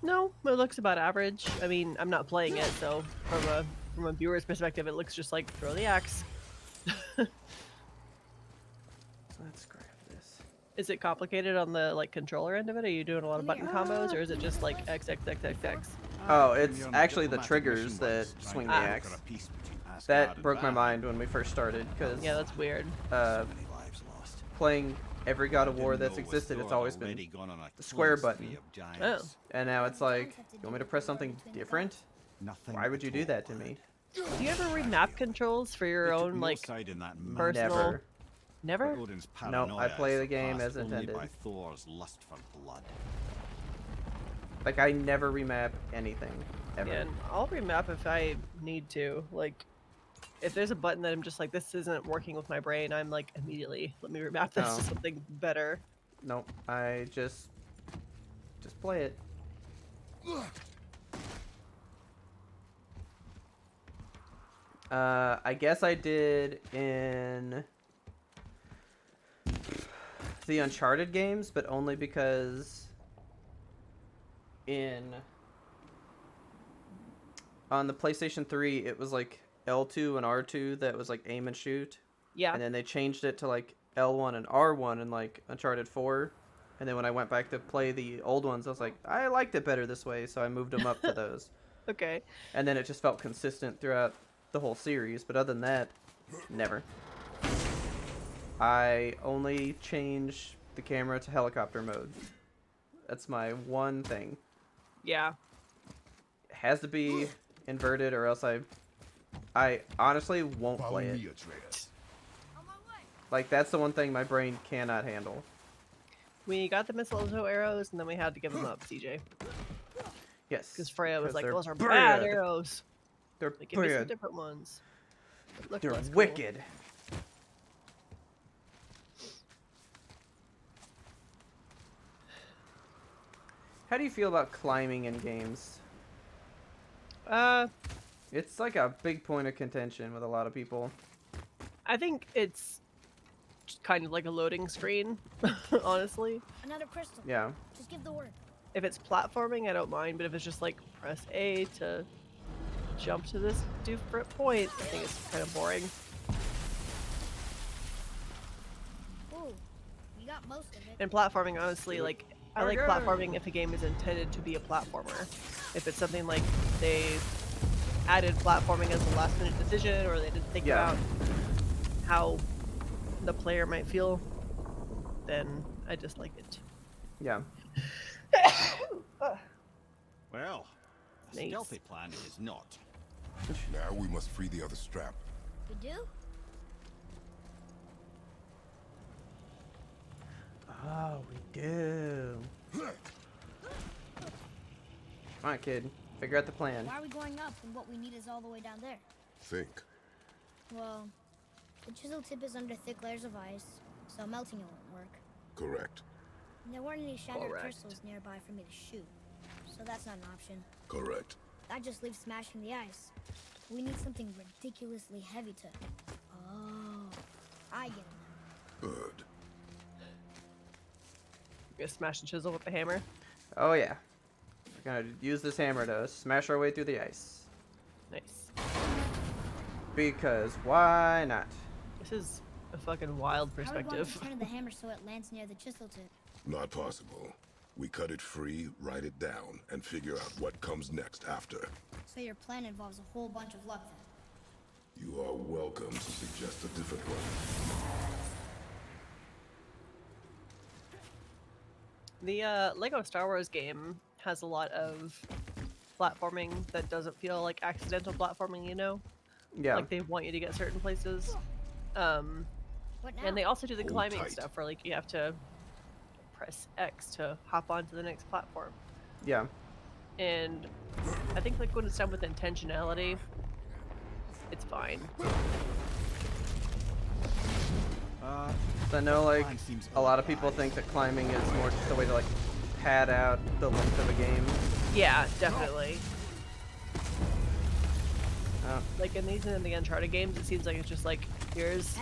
No, it looks about average. I mean, I'm not playing it, so from a viewer's perspective, it looks just like throw the axe. Let's grab this. Is it complicated on the like controller end of it? Are you doing a lot of button combos, or is it just like X X X X X? Oh, it's actually the triggers that swing the axe. That broke my mind when we first started, because yeah, that's weird. Playing every God of War that's existed, it's always been the square button. Oh. And now it's like, you want me to press something different? Why would you do that to me? Do you ever remap controls for your own like personal? Never. No, I play the game as intended. Like, I never remap anything, ever. Yeah, and I'll remap if I need to. Like, if there's a button that I'm just like, this isn't working with my brain, I'm like, immediately, let me remap this to something better. Nope, I just play it. I guess I did in the Uncharted games, but only because on the PlayStation 3, it was like L2 and R2 that was like aim and shoot. Yeah. And then they changed it to like L1 and R1 in like Uncharted 4. And then when I went back to play the old ones, I was like, I liked it better this way, so I moved them up to those. Okay. And then it just felt consistent throughout the whole series, but other than that, never. I only change the camera to helicopter mode. That's my one thing. Yeah. It has to be inverted, or else I honestly won't play it. Like, that's the one thing my brain cannot handle. We got the mistletoe arrows, and then we had to give them up, CJ. Yes. Because Freya was like, they're those are bad. bad arrows. They're Like, give me some bad. different ones. Look They're less cool. wicked. How do you feel about climbing in games? It's like a big point of contention with a lot of people. I think it's just kind of like a loading screen, honestly. Another crystal. Yeah. Just give the word. If it's platforming, I don't mind, but if it's just like press A to jump to this different point, I think it's kind of boring. Ooh, you got most of it. And platforming, honestly, like, I like platforming if a game is intended to be a platformer. If it's something like they added platforming as a last minute decision, or they didn't think about how the player might feel, then I dislike it. Yeah. Well, a Nice. stealthy plan it is not. Now we must free the other strap. We do? Oh, we do. Come on, kid. Figure out the plan. Why are we going up when what we need is all the way down there? Think. Well, the chisel tip is under thick layers of ice, so melting it won't work. Correct. And there weren't any shattered crystals nearby for me to shoot, so that's not an option. Correct. That just leaves smashing the ice. We need something ridiculously heavy to... Oh, I get it now. Good. You're gonna smash the chisel with the hammer? Oh, yeah. We're gonna use this hammer to smash our way through the ice. Nice. Because why not? This is a fucking wild perspective. How would one turn the hammer so it lands near the chisel tip? Not possible. We cut it free, write it down, and figure out what comes next after. So your plan involves a whole bunch of luck then? You are welcome to suggest a different one. The Lego Star Wars game has a lot of platforming that doesn't feel like accidental platforming, you know? Yeah. Like they want you to get certain places. What now? And they also do the Hold climbing tight. stuff where like you have to press X to hop onto the next platform. Yeah. And I think like when it's done with intentionality, it's fine. So I know like a lot of people think that climbing is more just a way to like pad out the length of a game. Yeah, definitely. Like in these and the Uncharted games, it seems like it's just like here's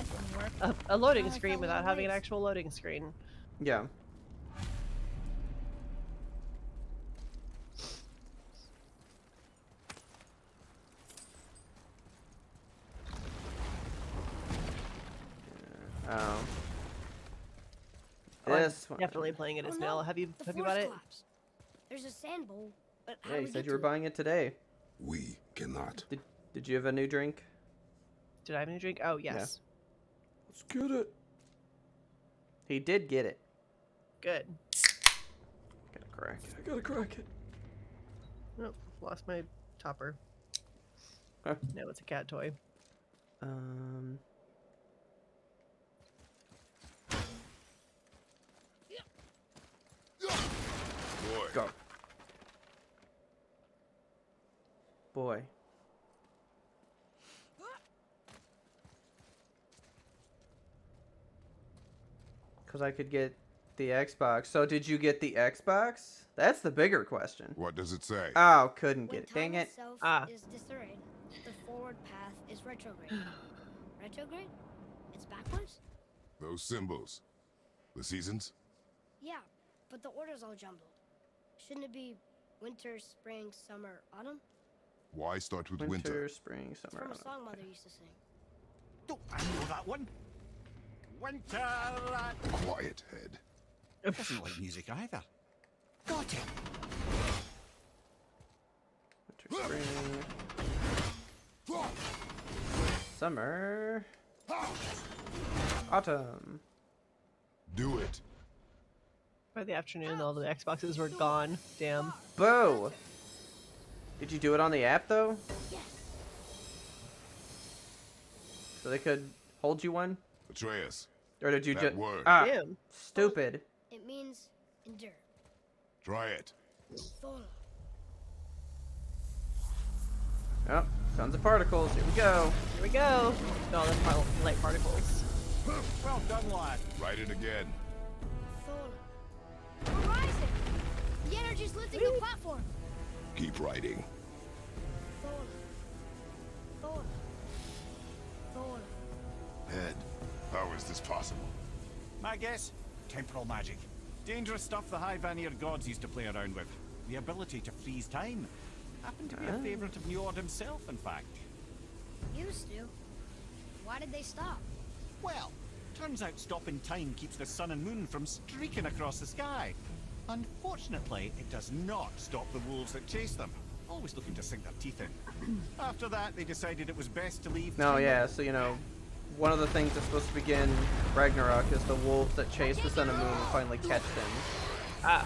a loading screen without having an actual loading screen. Yeah. This one. Definitely playing it as Nell. Have you bought it? There's a sand bowl, but Yeah, you said you were buying it today. We cannot. Did you have a new drink? Did I have a new drink? Oh yes. Let's get it. He did get it. Good. Gotta crack it. I gotta crack it. Nope, lost my topper. Huh. No, it's a cat toy. Boy. Go. Boy. Because I could get the Xbox. So did you get the Xbox? That's the bigger question. What does it say? Oh, couldn't get When it. Dang time it. itself is disarrayed, the forward path is retrograde. Retrograde? It's backwards? Those symbols. The seasons? Yeah, but the order's all jumbled. Shouldn't it be winter, spring, summer, autumn? Why start with Winter, winter? spring, It's summer. from a song Mother used to sing. Oh, I know that one. Winter. Quiet, head. It doesn't like music either. Got it. Winter, spring. Summer. Autumn. Do it. By the afternoon, all the Xboxes were gone. Damn. Boo! Did you do it on the app though? Yes. So they could hold you one? Atreus. Or did you That just word. Damn. Stupid. It means endure. Try it. Thor. Oh, tons of particles. Here we go. Here we go. No, that's light particles. Well done, lad. Write it again. Thor. We're rising. The energy's lifting the platform. Keep writing. Thor. Thor. Thor. Head. How is this possible? My guess? Temporal magic. Dangerous stuff the High Vanir gods used to play around with. The ability to freeze time. Happened to be a favorite of Njord himself, in fact. Used to. Why did they stop? Well, turns out stopping time keeps the sun and moon from streaking across the sky. Unfortunately, it does not stop the wolves that chase them, always looking to sink their teeth in. After that, they decided it was best to leave. No, yeah, so you know, one of the things that's supposed to begin Ragnarok is the wolves that chase the sun and moon and finally catch them. Ah.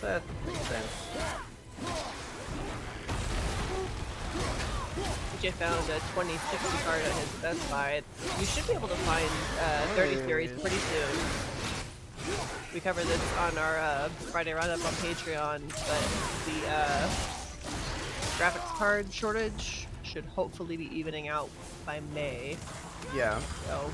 That makes sense. DJ found a 2060 card at his Best Buy. You should be able to find 30 series pretty soon. We covered this on our Friday roundup on Patreon, but the graphics card shortage should hopefully be evening out by May. Yeah. So.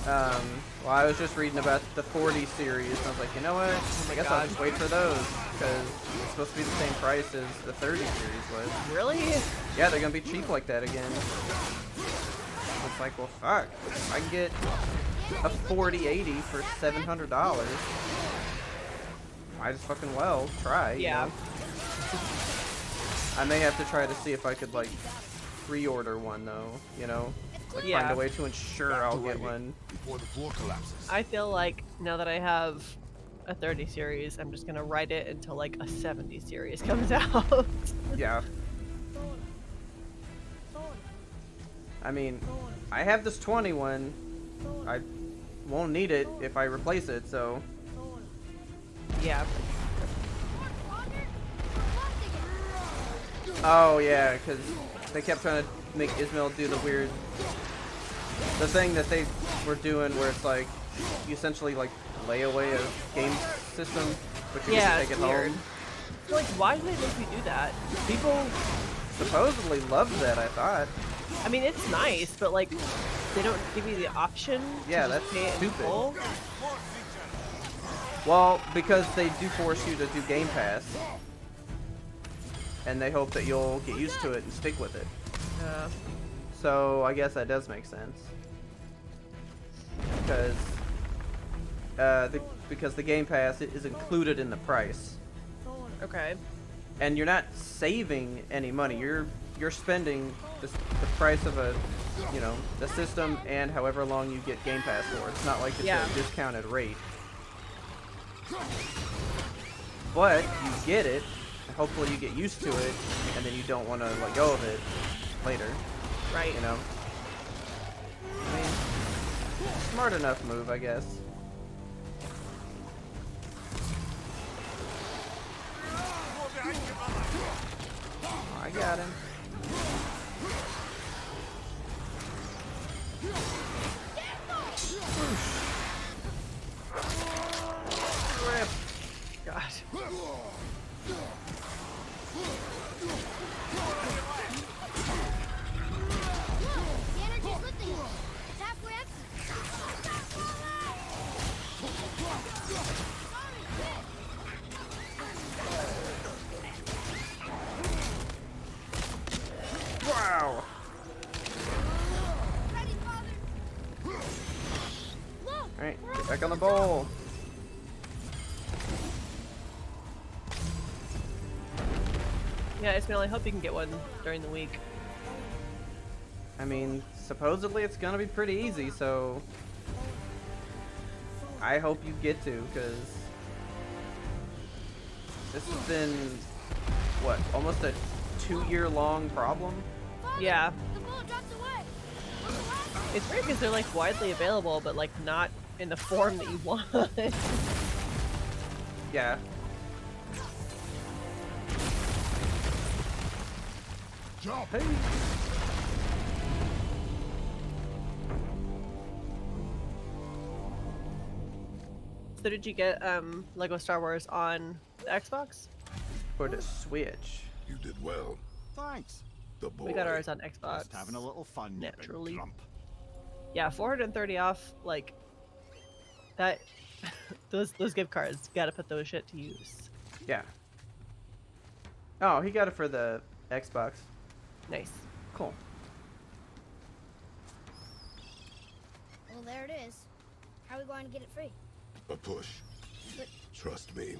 Well, I was just reading about the 40 series, and I was like, you know what? I guess I'll just wait for those, because it's supposed to be the same price as the 30 series was. Really? Yeah, they're gonna be cheap like that again. It's like, well, fuck. I can get a 4080 for $700. I just fucking well try. Yeah. You know? I may have to try to see if I could like pre-order one though. You know, like find a way to ensure I'll get one before the floor collapses. I feel like now that I have a 30 series, I'm just gonna write it until like a 70 series comes out. Yeah. I mean, I have this 21. I won't need it if I replace it, so. Yeah. Oh yeah, because they kept trying to make Ismail do the thing that they were doing where it's like, you essentially like lay away a game system, but you can take it home. So, like, why do they make you do that? People supposedly love that, I thought. I mean, it's nice, but like, they don't give you the option to that's pay it in stupid. full? Well, because they do force you to do Game Pass. And they hope that you'll get used to it and stick with it. So I guess that does make sense. Because the Game Pass is included in the price. Okay. And you're not saving any money. You're spending the price of the system and however long you get Game Pass for. It's not like it's a discounted rate. But you get it. Hopefully you get used to it, and then you don't want to let go of it later. Right. You know? I mean, smart enough move, I guess. Oh, I got him. Rip. God. Wow. Alright, get back on the bowl. Yeah, Ismail, I hope you can get one during the week. I mean, supposedly it's gonna be pretty easy, so I hope you get to, because this has been, what, almost a 2-year-long problem? Yeah. It's weird because they're like widely available, but like not in the form that you want. Yeah. Jump. Hey. So did you get Lego Star Wars on the Xbox? For the Switch. You did well. Thanks. The boy. We got ours on Xbox. Just having a little fun, naturally. you big grump. Yeah, 430 off. Like that. those gift cards. Gotta put those shit to use. Yeah. Oh, he got it for the Xbox. Nice. Cool. Well, there it is. How are we going to get it free? A push. But Trust me.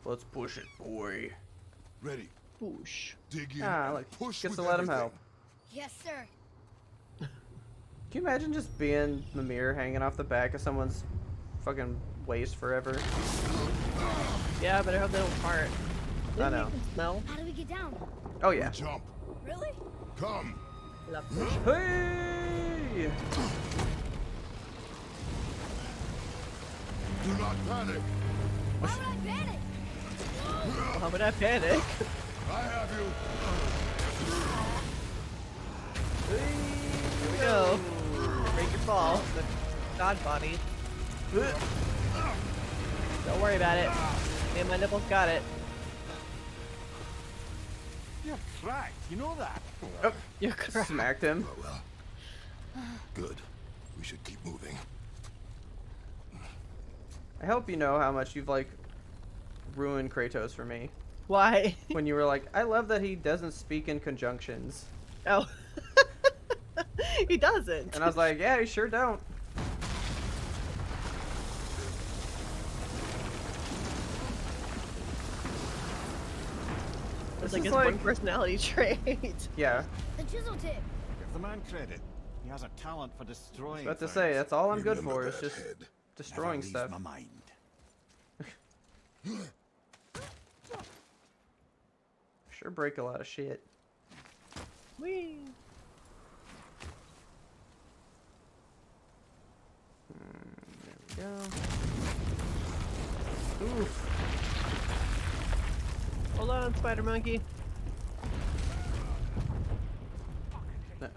Let's push it, boy. Ready. Push. Dig in. Ah, look. Push Gets with to let him everything. help. yes, sir. Can you imagine just being Mimir hanging off the back of someone's fucking waist forever? Yeah, but I hope they don't fart. I know. Smell. How do we get down? Oh yeah. Jump. Really? Come. Love push. Hey! Do not panic. Why would I panic? Why would I panic? I have you. Here we go. Break your fall. The god body. Don't worry about it. Me and my nipples got it. You're cracked, you know that? Oh, you're cracked. Smacked him. Oh well. Good. We should keep moving. I hope you know how much you've like ruined Kratos for me. Why? When you were like, I love that he doesn't speak in conjunctions. Oh. He doesn't. And I was like, yeah, you sure don't. It's like his one personality trait. Yeah. The chisel tip. Give the man credit. He has a talent for destroying. I was about to say, that's all I'm good Remember for, is that, just Head. destroying Never leaves stuff. my mind. Sure break a lot of shit. Whee! There we go. Oof. Hold on, spider monkey. Uh-oh.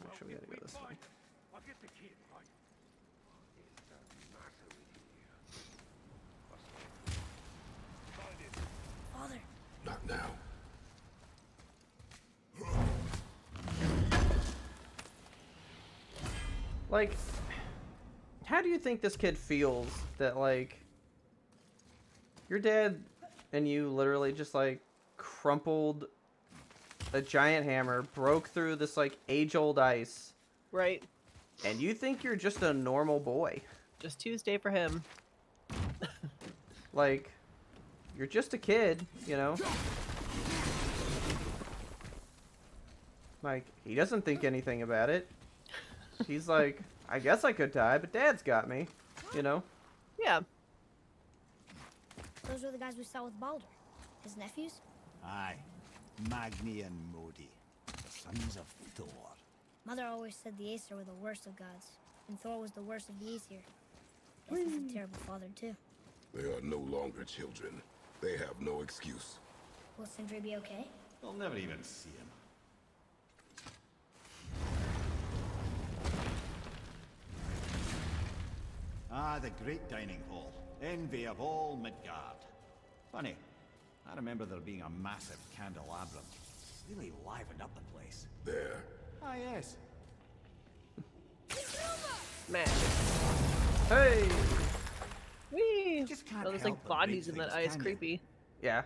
Actually, we gotta go this way. Father. Not now. Like, how do you think this kid feels that, like, your dad and you literally just, like, crumpled a giant hammer, broke through this, like, age-old ice. Right. And you think you're just a normal boy. Just Tuesday for him. Like, you're just a kid, you know? Like, he doesn't think anything about it. He's like, I guess I could die, but Dad's got me, you know? Yeah. Those are the guys we saw with Baldur. His nephews? Aye. Magni and Modi. The sons of Thor. Mother always said the Aesir were the worst of gods, and Thor was the worst of the Aesir. Guess he's a terrible father, too. They are no longer children. They have no excuse. Will Sindri be okay? They'll never even see him. Ah, the great dining hall. Envy of all Midgard. Funny, I remember there being a massive candelabrum. Really livened up the place. There. Ah, yes. Magic. Hey! Whee! Just can't Oh, there's help like but bodies break in that things, ice. can you? Creepy. Yeah.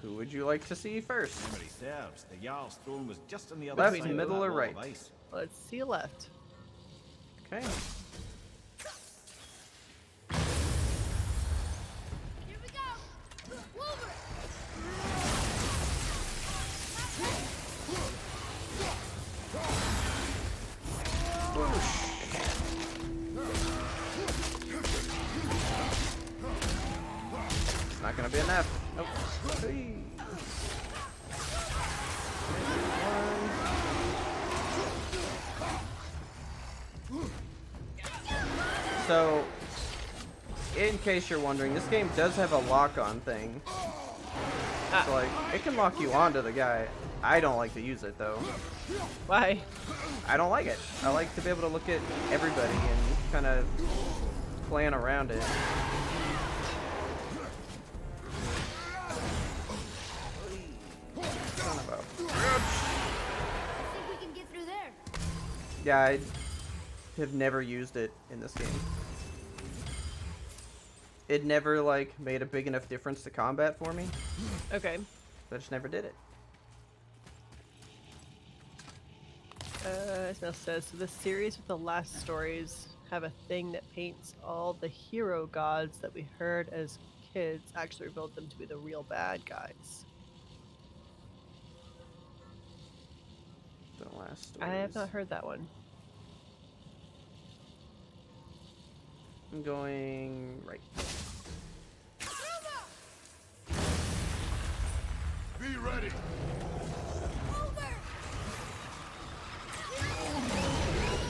Who would you like to see first? Memory serves. The Jarl's throne was just on the other Left, side of middle, that or wall right? of ice. Let's see left. Okay. Here we go! Wolver! It's not gonna be enough. Nope. Hey. So, in case you're wondering, this game does have a lock-on thing. So, like, it can lock you onto the guy. I don't like to use it, though. Why? I don't like it. I like to be able to look at everybody and kind of plan around it. Son of a bitch. I think we can get through there. Yeah, I have never used it in this game. It never, like, made a big enough difference to combat for me. Okay. So I just never did it. It now says, so the series with the last stories have a thing that paints all the hero gods that we heard as kids actually revealed them to be the real bad guys. The last stories. I have not heard that one. I'm going right. Be ready.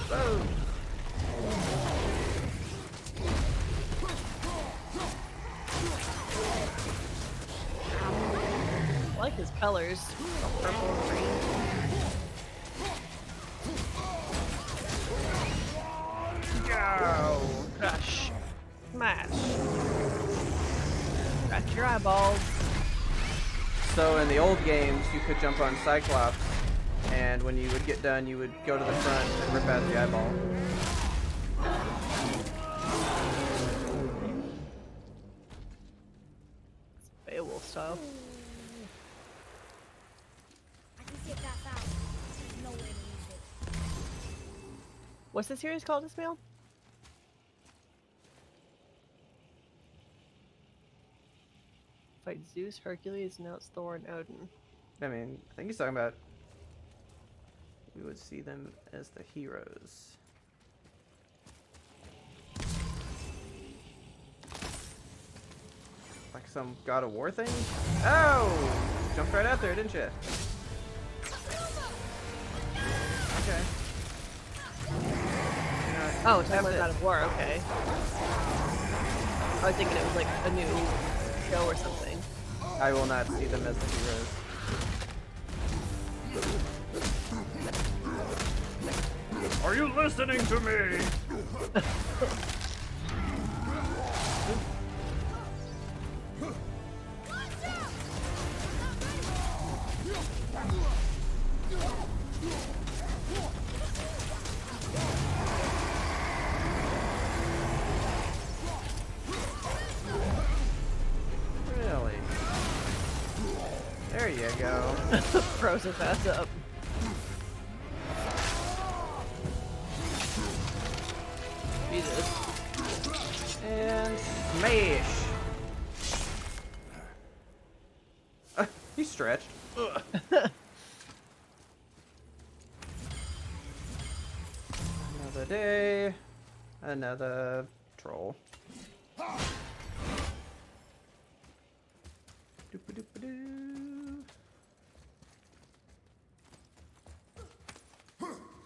Whoa. I like his colors. Purple and green. Go! Crush. Smash. Got your eyeballs. So in the old games, you could jump on Cyclops, and when you would get done, you would go to the front and rip out the eyeball. Beowulf style. I can see it that fast. There's no way to lose it. What's the series called, Ismail? Fight Zeus, Hercules, now it's Thor and Odin. I mean, I think he's talking about we would see them as the heroes. Like some God of War thing? Oh! Jumped right out there, didn't you? Okay. Oh, it's talking about God of War, okay. I was thinking it was like a new show or something. I will not see them as the heroes. Are you listening to me? Really? There you go. Froze his ass up. Jesus. And smash! He stretched. Another day. Another troll. Doop-a-doop-a-doo.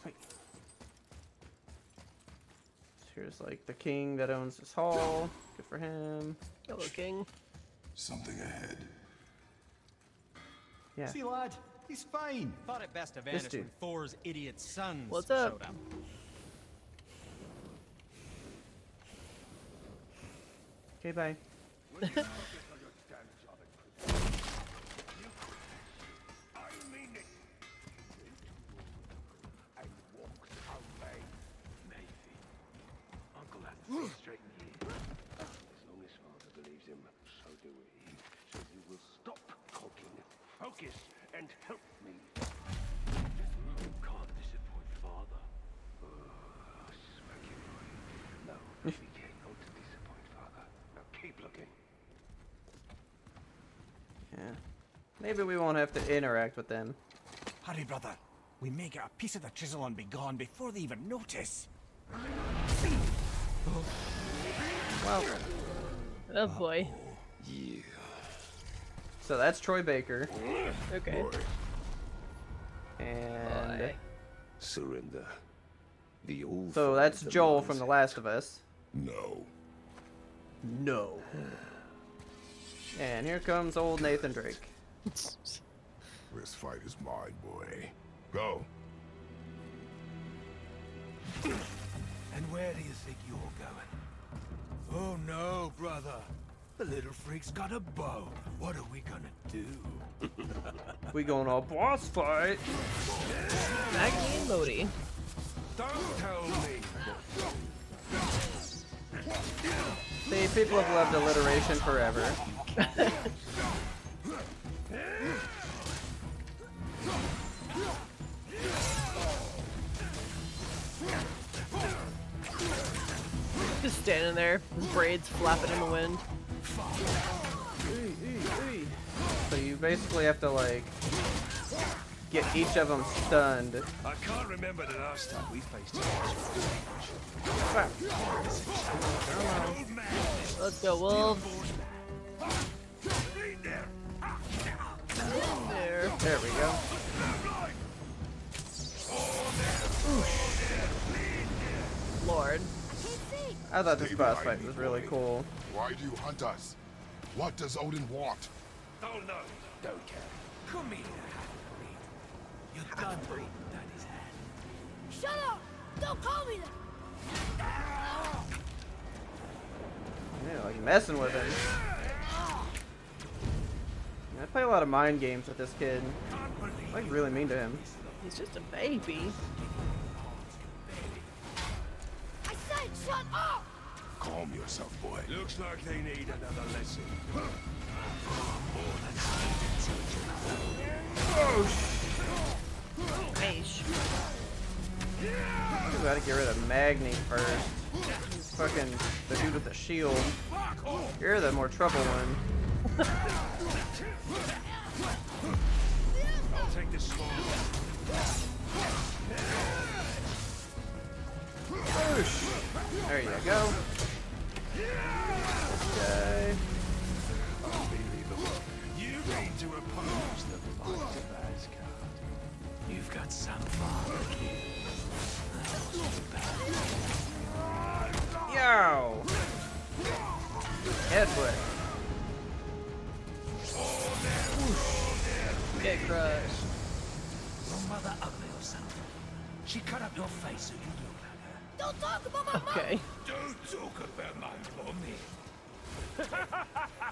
Hey. Here's like the king that owns this hall. Good for him. Hello, king. Something ahead. Yeah. See, lad, he's fine. Thought it best to vanish dude. when Thor's idiot sons What's up? showed up. Okay, bye. Straight in here. As long as Father believes him, so do we. So you will stop talking, focus, and help me. You can't disappoint Father. Oh, smack you, boy. No, we cannot disappoint Father. Now keep looking. Yeah. Maybe we won't have to interact with them. Hurry, brother. We may get a piece of the chisel and be gone before they even notice. Well. Oh boy. Yeah. So that's Troy Baker. Okay. And Boy. Surrender. The old so that's Joel from The Last of Us. No. No. And here comes old Nathan Drake. This fight is mine, boy. Go. And where do you think you're going? Oh no, brother. The little freak's got a bow. What are we gonna do? We going all boss fight. Maggie and Lodi. Don't tell me. See, people have loved alliteration forever. Just standing there, braids flapping in the wind. So you basically have to like get each of them stunned. I can't remember the last time we faced Let's go, wolves. There we go. Lord. I thought this boss fight was really cool. Why do you hunt us? What does Odin want? Oh no, don't care. Come here, half-breed. You're done for Daddy's hand. Shut up! Don't call me that! Yeah, like messing with him. I play a lot of mind games with this kid. I'm like really mean to him. He's just a baby. I said shut up! Calm yourself, boy. Looks like they need another lesson. Nice. We gotta get rid of Magni first. He's fucking the dude with the shield. You're the more trouble one. I'll take this small. There you go. Okay. Unbelievable. You mean to oppose the might of Asgard? You've got some father, kid. Yo! Headbutt. Get crushed. Your mother ugly or something. She cut up your face so you look like her. Don't talk about my mom! Okay. Don't talk about my mommy.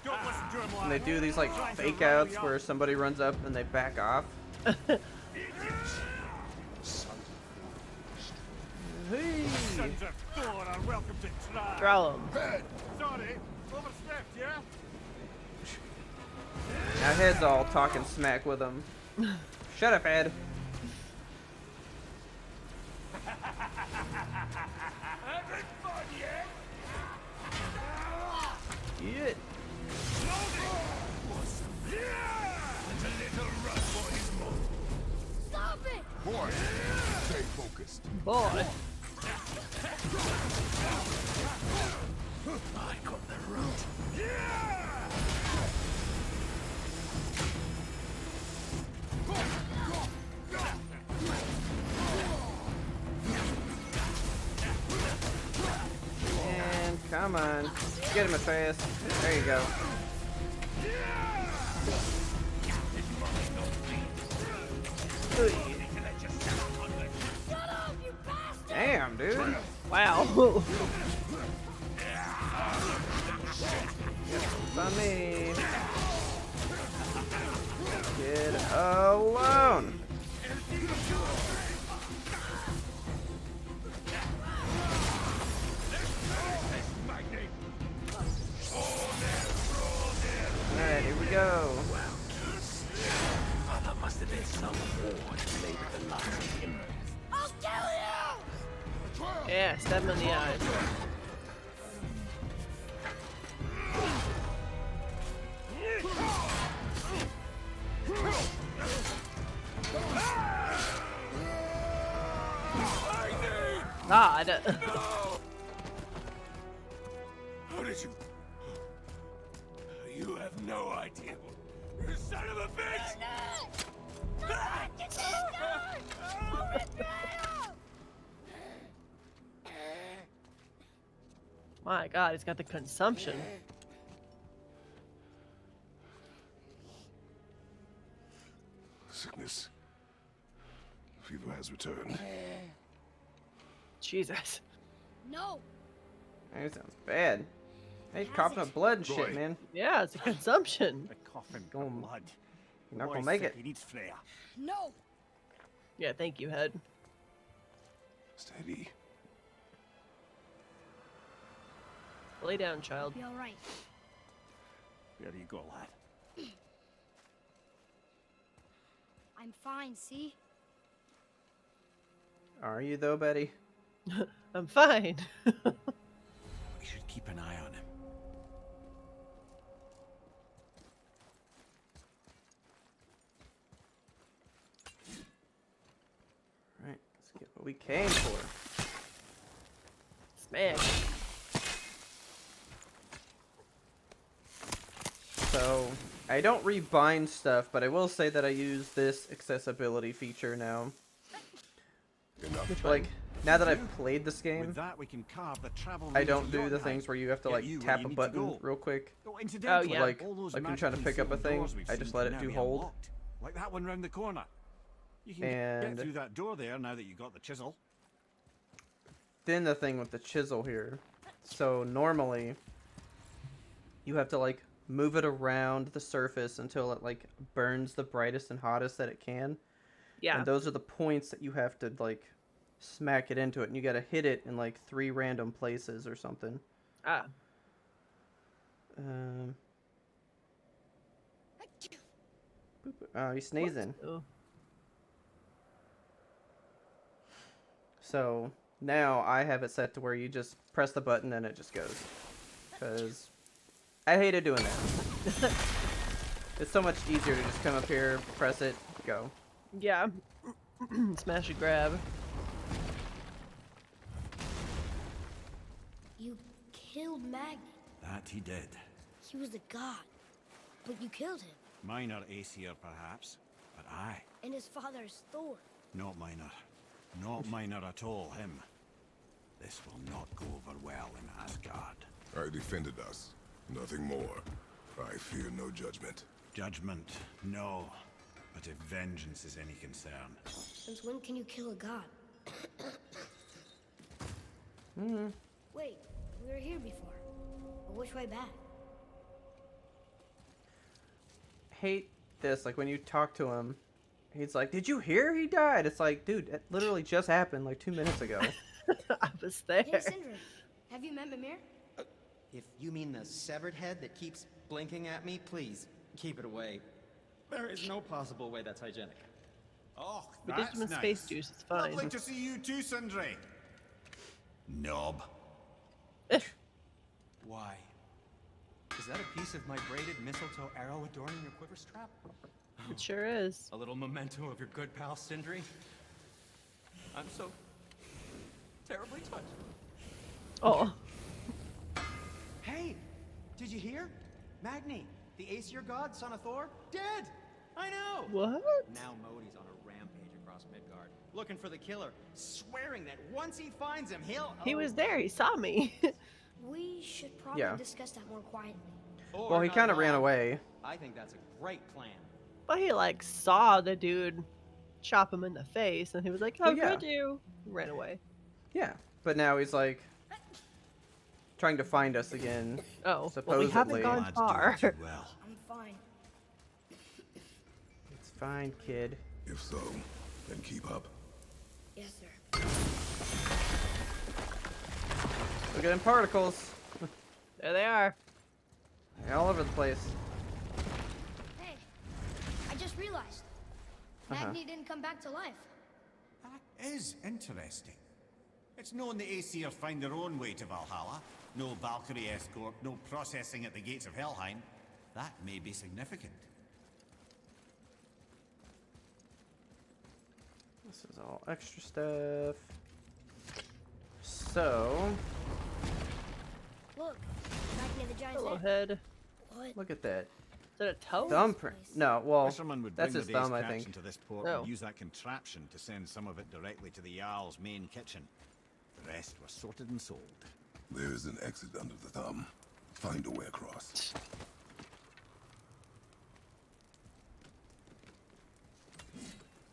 Don't listen to him, And they do these like fake outs where somebody runs up and they back off. Hey. Sons of Thor are welcome to try. Throw him. Sorry, overstepped, yeah? Now Head's all talking smack with him. Shut up, Ed. Having fun yet? Shit. It's a little rough for his mom. Stop it! Boy, stay focused. Boy. I got the root. And come on. Get him, Atreus. There you go. Damn, dude. Wow. It's on me. Get alone. Alright, here we go. Oh, that must have been some war to play with the likes of him. I'll kill you! Yeah, stab him in the eyes. God. How did you? You have no idea. You son of a bitch! My God, he's got the consumption. Sickness. Fever has returned. Jesus. No! That sounds bad. He's coughing up blood and shit, man. Yeah, it's a consumption. A coffin for Going- blood. You're not Boy's gonna make sick, it. He needs Freya. No! Yeah, thank you, Head. Steady. Lay down, child. Be alright. There you go, lad. I'm fine, see? Are you though, Betty? I'm fine. We should keep an eye on him. Alright, let's get what we came for. Smash. So, I don't rebind stuff, but I will say that I use this accessibility feature now. Like, now that I've played this game, that, we can carve the travel I don't do the things where you have to like tap a button real quick. Oh, incidentally, like all I'm trying to pick up a thing, I just let it do hold. Unlocked, like that one round the corner. You can get through that door there now that you got the chisel. Then the thing with the chisel here. So normally, you have to like move it around the surface until it like burns the brightest and hottest that it can. Yeah. And those are the points that you have to like smack it into it, and you gotta hit it in like 3 random places or something. Ah. Oh, he's sneezing. Oh. So now I have it set to where you just press the button and it just goes. Because I hated doing that. It's so much easier to just come up here, press it, go. Yeah. Smash and grab. You killed Magnet. That he did. He was a god. But you killed him. Minor Aesir, perhaps, but I. And his father is Thor. Not minor. Not minor at all, him. This will not go over well in Asgard. I defended us. Nothing more. I fear no judgment. Judgment, no. But if vengeance is any concern... Since when can you kill a god? Wait, we were here before. But which way back? Hate this, like when you talk to him, he's like, "Did you hear he died?" It's like, dude, it literally just happened like 2 minutes ago. I was there. Hey, Sindri, have you met Mimir? If you mean the severed head that keeps blinking at me, please, keep it away. There is no possible way that's hygienic. Oh, We did that's some nice. space juice, it's fine. Lovely to see you too, Sindri. Knob. Why? Is that a piece of my braided mistletoe arrow adorning your quiver strap? It sure is. A little memento of your good pal, Sindri? I'm so terribly touched. Oh. Hey, did you hear? Magni, the Aesir god, son of Thor, dead! I know! What? Now Modi's on a rampage across Midgard, looking for the killer, swearing that once he finds him, he'll... He was there, he saw me. We should probably discuss that more quietly. Well, he kind of ran away. I think that's a great plan. But he like saw the dude chop him in the face, and he was like, "How yeah. could you?" Ran away. Yeah, but now he's like trying to find us again. Oh, supposedly. well, we haven't gone far. Well. I'm fine. It's fine, kid. If so, then keep up. Yes, sir. Look at them particles. There they are. They're all over the place. Hey, I just realized. Magni didn't come back to life. That is interesting. It's known the Aesir find their own way to Valhalla. No Valkyrie escort, no processing at the gates of Helheim. That may be significant. This is all extra stuff. So, Look, Magni the giant's Hello, head. head. What? look at that. Is that a toe? Thumbprint. No, well, Fisherman would that's bring his the day's thumb, I catch think. into this port Oh. and use that contraption to send some of it directly to the Jarl's main kitchen. The rest was sorted and sold. There's an exit under the thumb. Find a way across.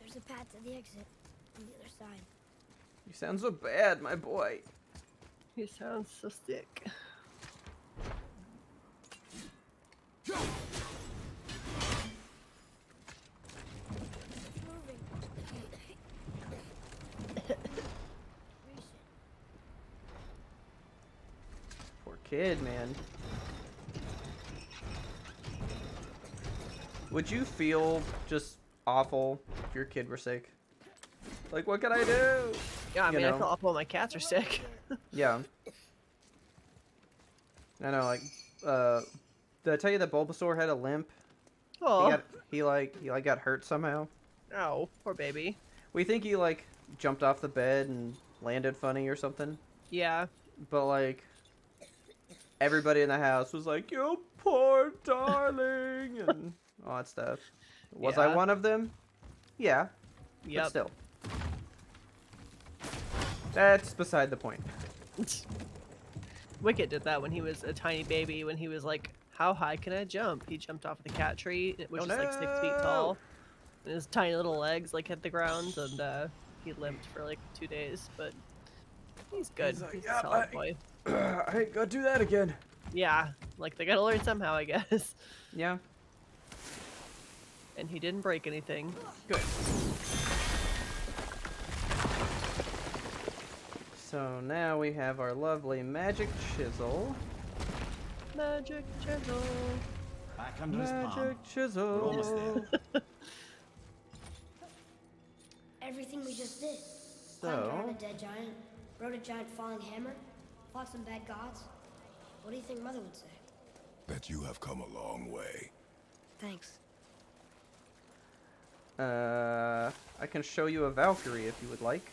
There's a path to the exit on the other side. You sound so bad, my boy. He sounds so sick. It's moving. Poor kid, man. Would you feel just awful if your kid were sick? Like, what can I do? Yeah, I You mean, I know? feel awful when my cats are sick. Yeah. I know, like, did I tell you that Bulbasaur had a limp? Oh. He got hurt somehow. Oh, poor baby. We think he, like, jumped off the bed and landed funny or something. Yeah. But, like, everybody in the house was like, "Yo, poor darling, and all that stuff. Was I one of them? Yeah. Yep. But still. That's beside the point. Wicket did that when he was a tiny baby, when he was like, how high can I jump? He jumped off the cat tree, which is like 6 feet tall. And his tiny little legs like hit the ground, and he limped for like 2 days, but he's good. He's a solid boy. I ain't gonna do that again. Yeah, like they gotta learn somehow, I guess. Yeah. And he didn't break anything. Good. So now we have our lovely magic chisel. Magic chisel. Back under his palm. Magic chisel. Everything we just did. Climbed around a dead giant, rode a giant falling hammer, fought some bad gods. What do you think Mother would say? That you have come a long way. Thanks. I can show you a Valkyrie if you would like.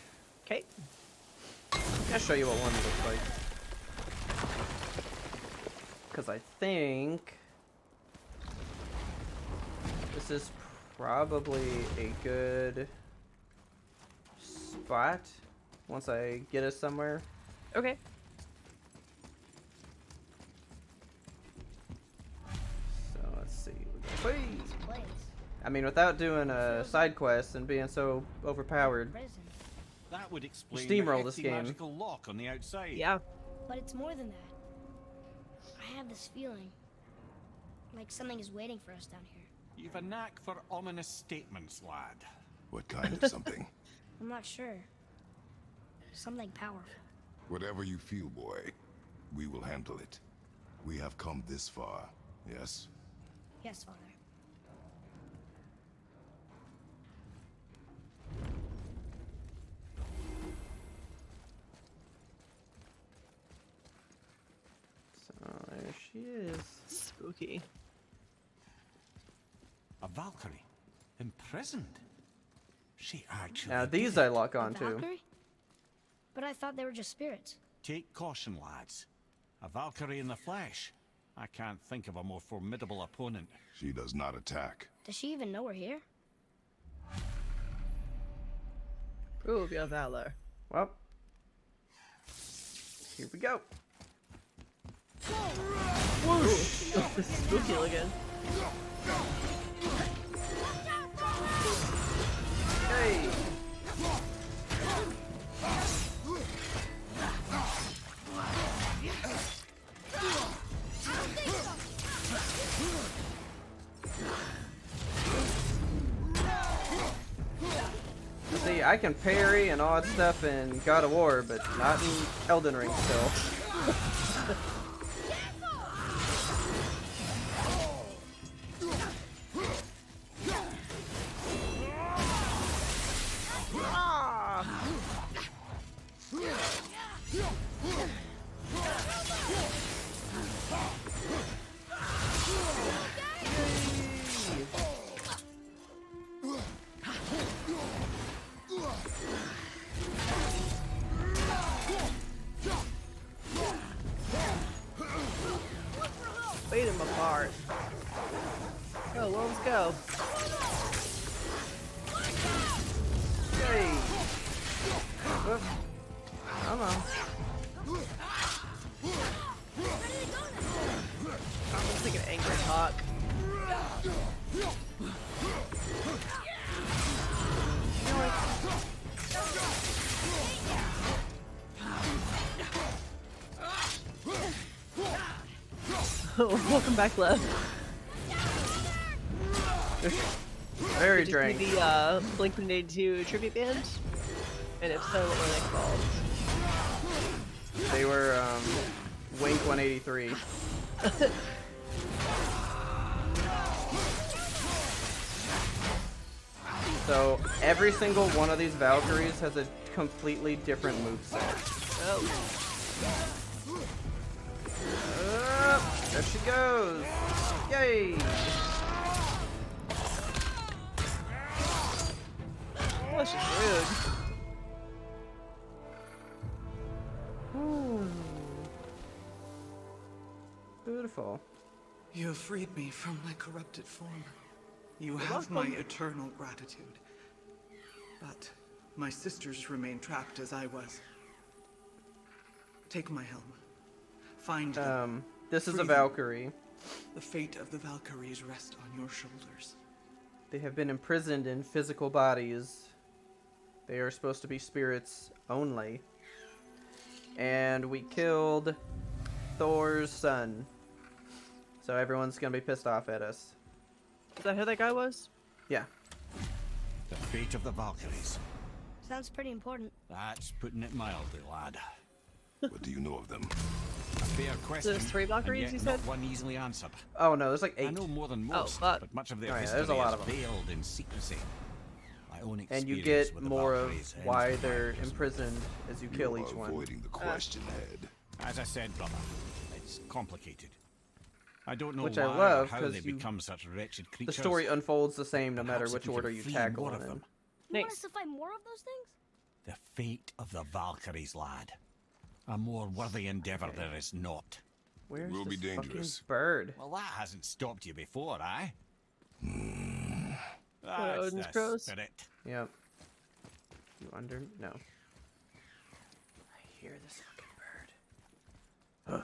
Okay. I'll show you what one looks like. Because I think this is probably a good spot once I get us somewhere. Okay. So let's see. I mean, without doing a side quest and being so overpowered. That would explain Steamroll the this hefty game. magical lock on the outside. Yeah. But it's more than that. I have this feeling like something is waiting for us down here. You've a knack for ominous statements, lad. What kind of something? I'm not sure. Something powerful. Whatever you feel, boy, we will handle it. We have come this far, yes? Yes, Father. So there she is. Spooky. A Valkyrie? Imprisoned? She actually Now these did I it. lock onto. Valkyrie? But I thought they were just spirits. Take caution, lads. A Valkyrie in the flesh. I can't think of a more formidable opponent. She does not attack. Does she even know we're here? Prove your valor. Well, here we go. Whoosh! This is spooky looking. Hey! See, I can parry and all that stuff in God of War, but not in Elden Ring still. Beat him apart. Go, wolves, go. Hey! Whoop. Come on. Looks like an angry hawk. Welcome back, Lev. Very Did drained. you see the Blink-182 tribute band? And if so, what were they called? They were, Wink 183. So, every single one of these Valkyries has a completely different moveset. Oh. There she goes! Yay! Oh, she's rude. Ooh. Beautiful. You have freed me from my corrupted form. You have my eternal gratitude. But my sisters remain trapped as I was. Take my helm. Find them. This is Free a them. Valkyrie. The fate of the Valkyries rests on your shoulders. They have been imprisoned in physical bodies. They are supposed to be spirits only. And we killed Thor's son. So everyone's gonna be pissed off at us. Is that who that guy was? Yeah. The fate of the Valkyries. Sounds pretty important. That's putting it mildly, lad. What do you know of them? A fair question. There's 3 Valkyries, and you yet said? not one easily answered. Oh no, there's like 8. I know more than most, but much of their Oh, yeah, history there's a lot is of them. veiled in secrecy. My own And you experience get with the more of Valkyries ends why with my they're imprisonment. imprisoned as you kill You each are one. avoiding the question, Head. As I said, brother, it's complicated. I don't know Which why I love, or how they 'cause you- become such wretched The creatures. story unfolds the same no matter Perhaps which if we order could you free tackle more it of in. them. You want us to find more of those things? The fate of the Valkyries, lad. A more worthy endeavor there is not. Where's will be this dangerous. fucking bird? Well, that hasn't stopped you before, eh? Odin's That's the crows? spirit. Yep. You under? No. I hear this fucking bird.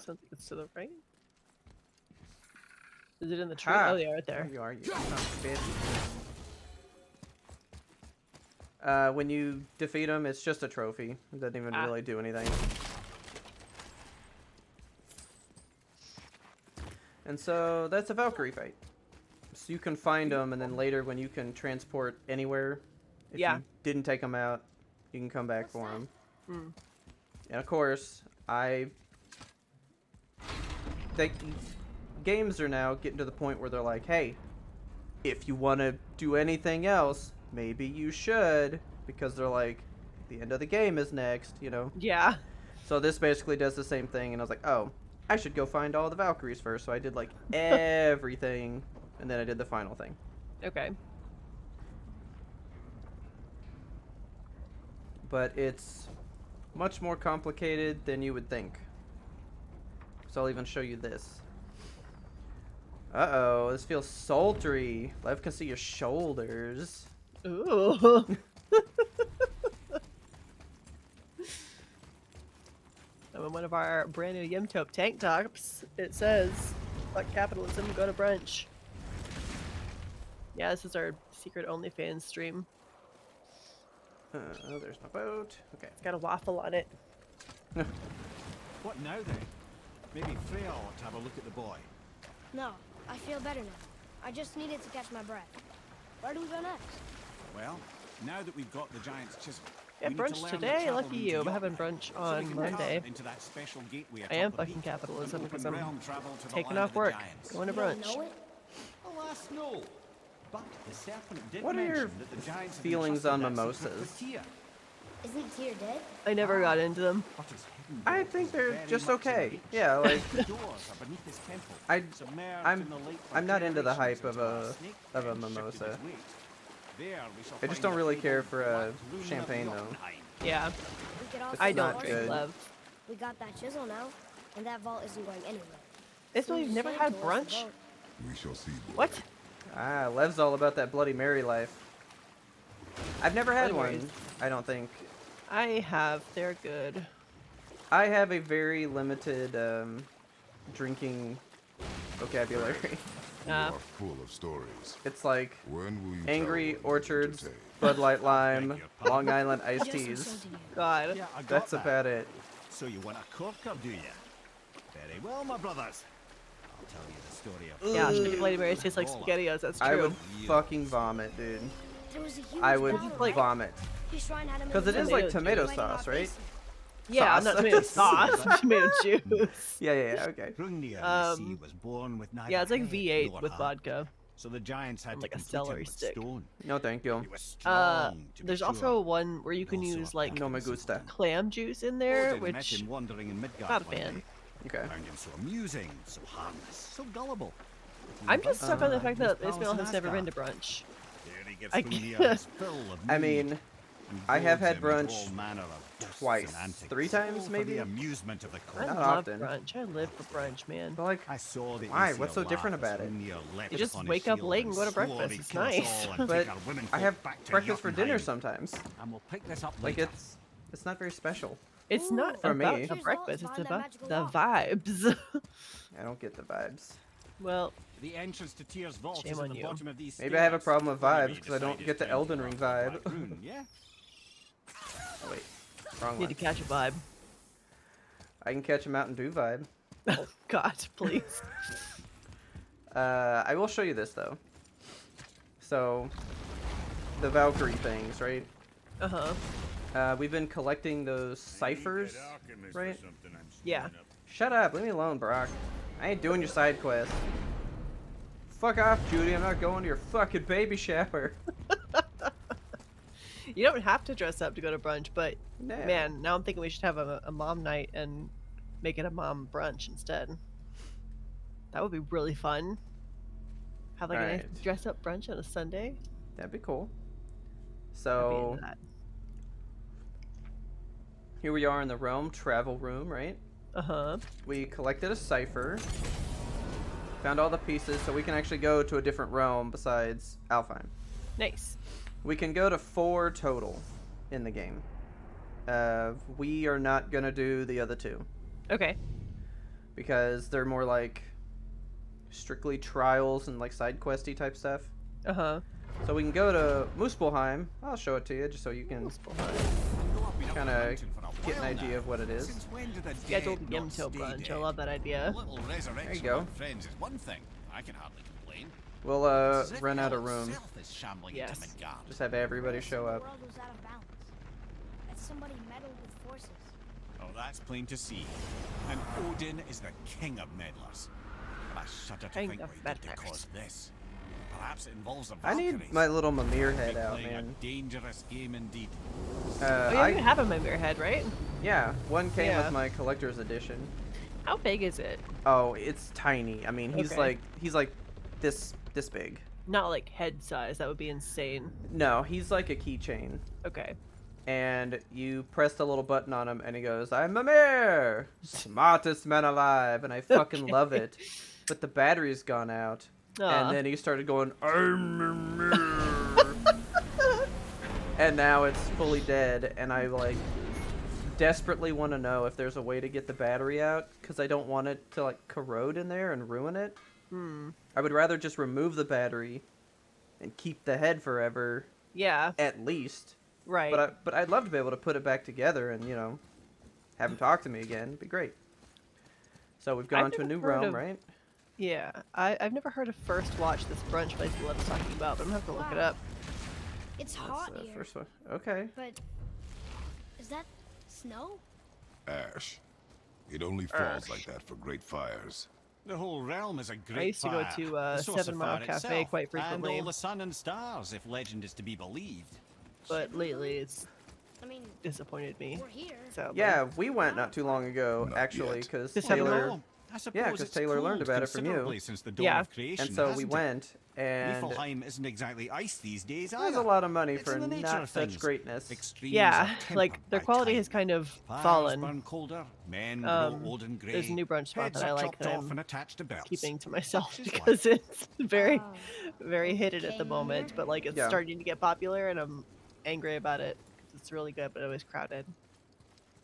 Sounds like it's to the right. Is it in the tree? Ha! Oh yeah, right there. There you are, you son of a bitch. When you defeat him, it's just a trophy. It doesn't even really do anything. And so that's a Valkyrie fight. So you can find them, and then later when you can transport anywhere, if you didn't take them out, you can come back for them. And of course, games are now getting to the point where they're like, hey, if you want to do anything else, maybe you should, because they're like, the end of the game is next, you know? Yeah. So this basically does the same thing, and I was like, oh, I should go find all the Valkyries first. So I did like everything, and then I did the final thing. Okay. But it's much more complicated than you would think. So I'll even show you this. Uh-oh, this feels sultry. Lev can see your shoulders. Ooh. And in one of our brand new YMBToAP tank tops, it says, "Fuck capitalism, go to brunch." Yeah, this is our secret OnlyFans stream. Oh, there's my boat. Okay. It's got a waffle on it. What now then? Maybe Freya ought to have a look at the boy. No, I feel better now. I just needed to catch my breath. Where do we go next? Well, now that we've got the giant's chisel, Yeah, we need to brunch learn the today. travel Lucky route you. to I'm having Jotunheim, brunch so we on can Monday. carve into that special gateway I am atop the fucking peak, capitalism and because open I'm realm travel to the taking land off of the work, giants. going to You don't brunch. know it? Alas, no. But the serpent did What are your mention that the giants have feelings entrusted on that secret mimosas? for Tyr. Isn't Tyr dead? I never got into them. But his hidden I dwellings think are they're very just much okay. in reach. Yeah, like The doors are beneath his temple, submerged I'm in the lake for I'm not into the hype generations of until a snake of a friend shifted mimosa. his weight. There we shall I just find don't the really care fabled for Black a Rune of champagne though. Jotunheim. Yeah. We could also I go don't north drink and Lev. We got that chisel now, and that vault isn't going anywhere. It's we've never had brunch. We shall see. Boy. What? Ah, Lev's all about that Bloody Mary life. I've never had Bloody one, Marys. I don't think. I have. They're good. I have a very limited drinking vocabulary. You are full of stories. It's like When will you Angry tell what you Orchards, entertain? Bud Light Lime, Long Island iced teas. God. Yeah, I got That's that. about it. So you want a corker, do you? Very well, my brothers. I'll tell you the story of... Yeah, chicken Bloody Marys taste like SpaghettiOs. That's true. I would fucking vomit, dude. There was a huge I would battle, like- vomit. His shrine had him in Because it the is middle. like tomato Fighting our sauce, right? faces. Yeah, Sauce. not tomato sauce. Tomato juice. Yeah, okay. Hrungnir, you see, was born with neither Yeah, it's like head V8 nor with heart. vodka. So the giants had Like to a complete celery him with stick. stone. No, thank you. He was strong, to be There's sure. also one where you can Also use a like No me gusta. clam juice in there, Odin met which him wandering in Midgard not a one fan. day. Okay. Found him so amusing, so harmless, so gullible. I'm just stuck on the fact that His Ismail palace has in never been to Asgard. brunch. There he gets I Hrungnir can't- his fill of I mead. mean, I have had goads him into brunch all manner of twice, and antics, 3 times all for maybe. the amusement of the I court. Not love often. brunch. I live for brunch, man. But like, I saw that why? you What's so different about it? You just wake up late and go to breakfast. It's nice. But I have breakfast for dinner sometimes. And we'll pick this up Like later. it's not very special. It's not For about me. the breakfast. It's about the vibes. I don't get the vibes. Well, the entrance to Tyr's vault shame is at on the you. bottom of these Maybe I have a stairs. problem with Whenever vibes you because I don't decide get it's the time Elden to Ring go vibe. back room, yeah? Oh, wait, wrong Need one. to catch a vibe. I can catch a Mountain Dew vibe. Oh God, please. I will show you this though. So, the Valkyrie things, right? We've been collecting those ciphers, right? Yeah. Shut up, leave me alone, Brock. I ain't doing your side quest. Fuck off, Judy, I'm not going to your fucking baby shower. You don't have to dress up to go to brunch, but Nah. man, now I'm thinking we should have a mom night and make it a mom brunch instead. That would be really fun. Have like a nice Alright. dress up brunch on a Sunday. That'd be cool. I'd be So, into that. here we are in the Realm Travel Room, right? We collected a cipher. Found all the pieces, so we can actually go to a different realm besides Alfheim. Nice. We can go to 4 total in the game. We are not gonna do the other 2. Okay. Because they're more like strictly trials and like side questy type stuff. So we can go to Muspelheim. I'll show it to you just so you can kind of get an idea of what it is. Scheduled Yimto brunch. I love that idea. There you go. Friends is one thing. I can hardly complain. We'll run out of room. Yes. Just have everybody show up. The world was out of balance. That somebody meddled with forces. Oh, that's plain to see. And Odin is the king of meddlers. And I shudder to King think of what he did to meddlers. cause this. Perhaps it involves the I Valkyries. need my little Mimir head out, Playing man. a dangerous game indeed. Oh yeah, you have him in your head, right? Yeah, one came Yeah. with my collector's edition. How big is it? Oh, it's tiny. I mean, he's Okay. like this big. Not like head size. That would be insane. No, he's like a keychain. Okay. And you press the little button on him, and he goes, "I'm Mimir, smartest man alive," and I fucking love it. But the battery's gone out, Aw. and then he started going, "I'm Mimir," and now it's fully dead. And I like desperately want to know if there's a way to get the battery out, because I don't want it to like corrode in there and ruin it. I would rather just remove the battery and keep the head forever. Yeah. At least. Right. But I'd love to be able to put it back together and, you know, have him talk to me again. It'd be great. So we've gone to a new realm, right? Yeah. I've never heard of First Watch, this brunch place we love talking about, but I'm gonna have to look it up. It's hot That's the here. first one. Okay. But is that snow? Ash. It only falls like that for great fires. The whole realm is a great I used to go fire. to The source of 7 Mile fire Cafe itself, quite frequently. And all the sun and stars, if legend is to be believed. But lately it's I mean, disappointed me. we're here. Sadly. Yeah, we went not too long ago, Not actually, yet. because Just haven't Taylor... known. I suppose Yeah, because it's Taylor learned cooled about it from you. considerably since the dawn Yeah. of creation, And so we hasn't it? went, and Niflheim isn't exactly ice these days there's either. a lot of money It's for in the nature not of such things. greatness. Extremes Yeah, are tempered like their by quality time. has kind of Fires fallen. burn colder, men grow old and grey. There's a new brunch spot heads that I are like chopped that off I'm and attached to belts. keeping to myself Such is life. because it's very, Oh. very hidden at Okay, the moment. Mimir. But like it's Yeah. starting to get popular, and I'm angry about it. It's really good, but always crowded.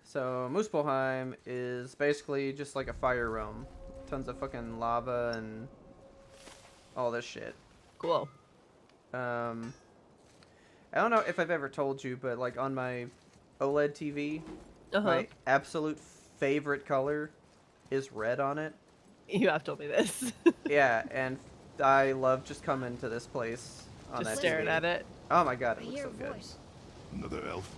So Muspelheim is basically just like a fire realm. Tons of fucking lava and all this shit. Cool. I don't know if I've ever told you, but like on my OLED TV, my absolute favorite color is red on it. You have told me this. Yeah, and I love just coming to this place on Just that staring TV. at it. Oh my god, I it looks hear so a good. voice. Another elf?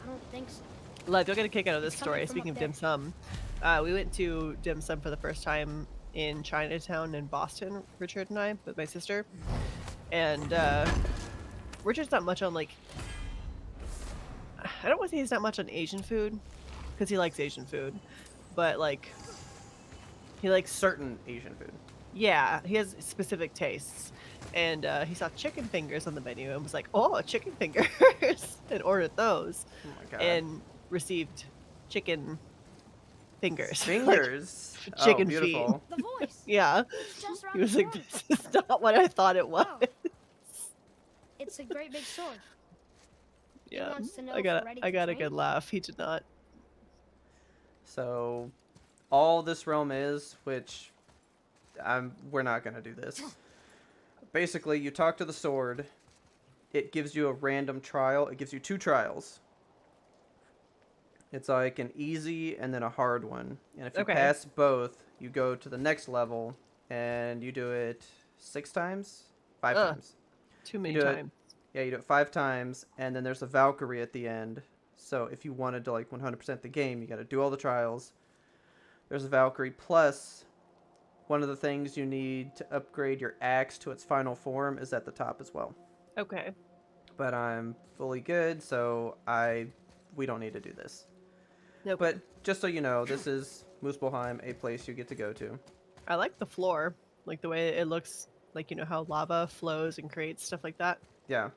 I don't think so. Like, you'll get a kick out of this It's coming story. from Speaking up of dim sum, we went to dim sum for the first time in Chinatown in Boston, Richard and I, with my sister. And Richard's not much on, like, I don't want to say he's not much on Asian food, because he likes Asian food, but like, he likes Certain Asian food. Yeah, he has specific tastes. And he saw chicken fingers on the menu and was like, "Oh, chicken fingers," and ordered those. Oh my god. And received chicken fingers. Fingers. Like, Oh, chicken beautiful. The voice. Yeah. It's just around He was the like, corner. "This is not what I thought it was." Wow. It's a great big sword. He Yeah, wants to know I if got we're ready I to got a train. good laugh. He did not. So, all this realm is, which we're not gonna do this. Basically, you talk to the sword. It gives you a random trial. It gives you 2 trials. It's like an easy and then a hard one. And if you pass both, you go to the next level, and you do it 6 times, 5 times. Too many You do times. Yeah, you do it 5 times, and then there's a Valkyrie at the end. So if you wanted to like 100% the game, you got to do all the trials. There's a Valkyrie, plus one of the things you need to upgrade your axe to its final form is at the top as well. Okay. But I'm fully good, so we don't need to do this. Nope. But just so you know, this is Muspelheim, a place you get to go to. I like the floor, like the way it looks, like you know how lava flows and creates stuff like that. Yeah.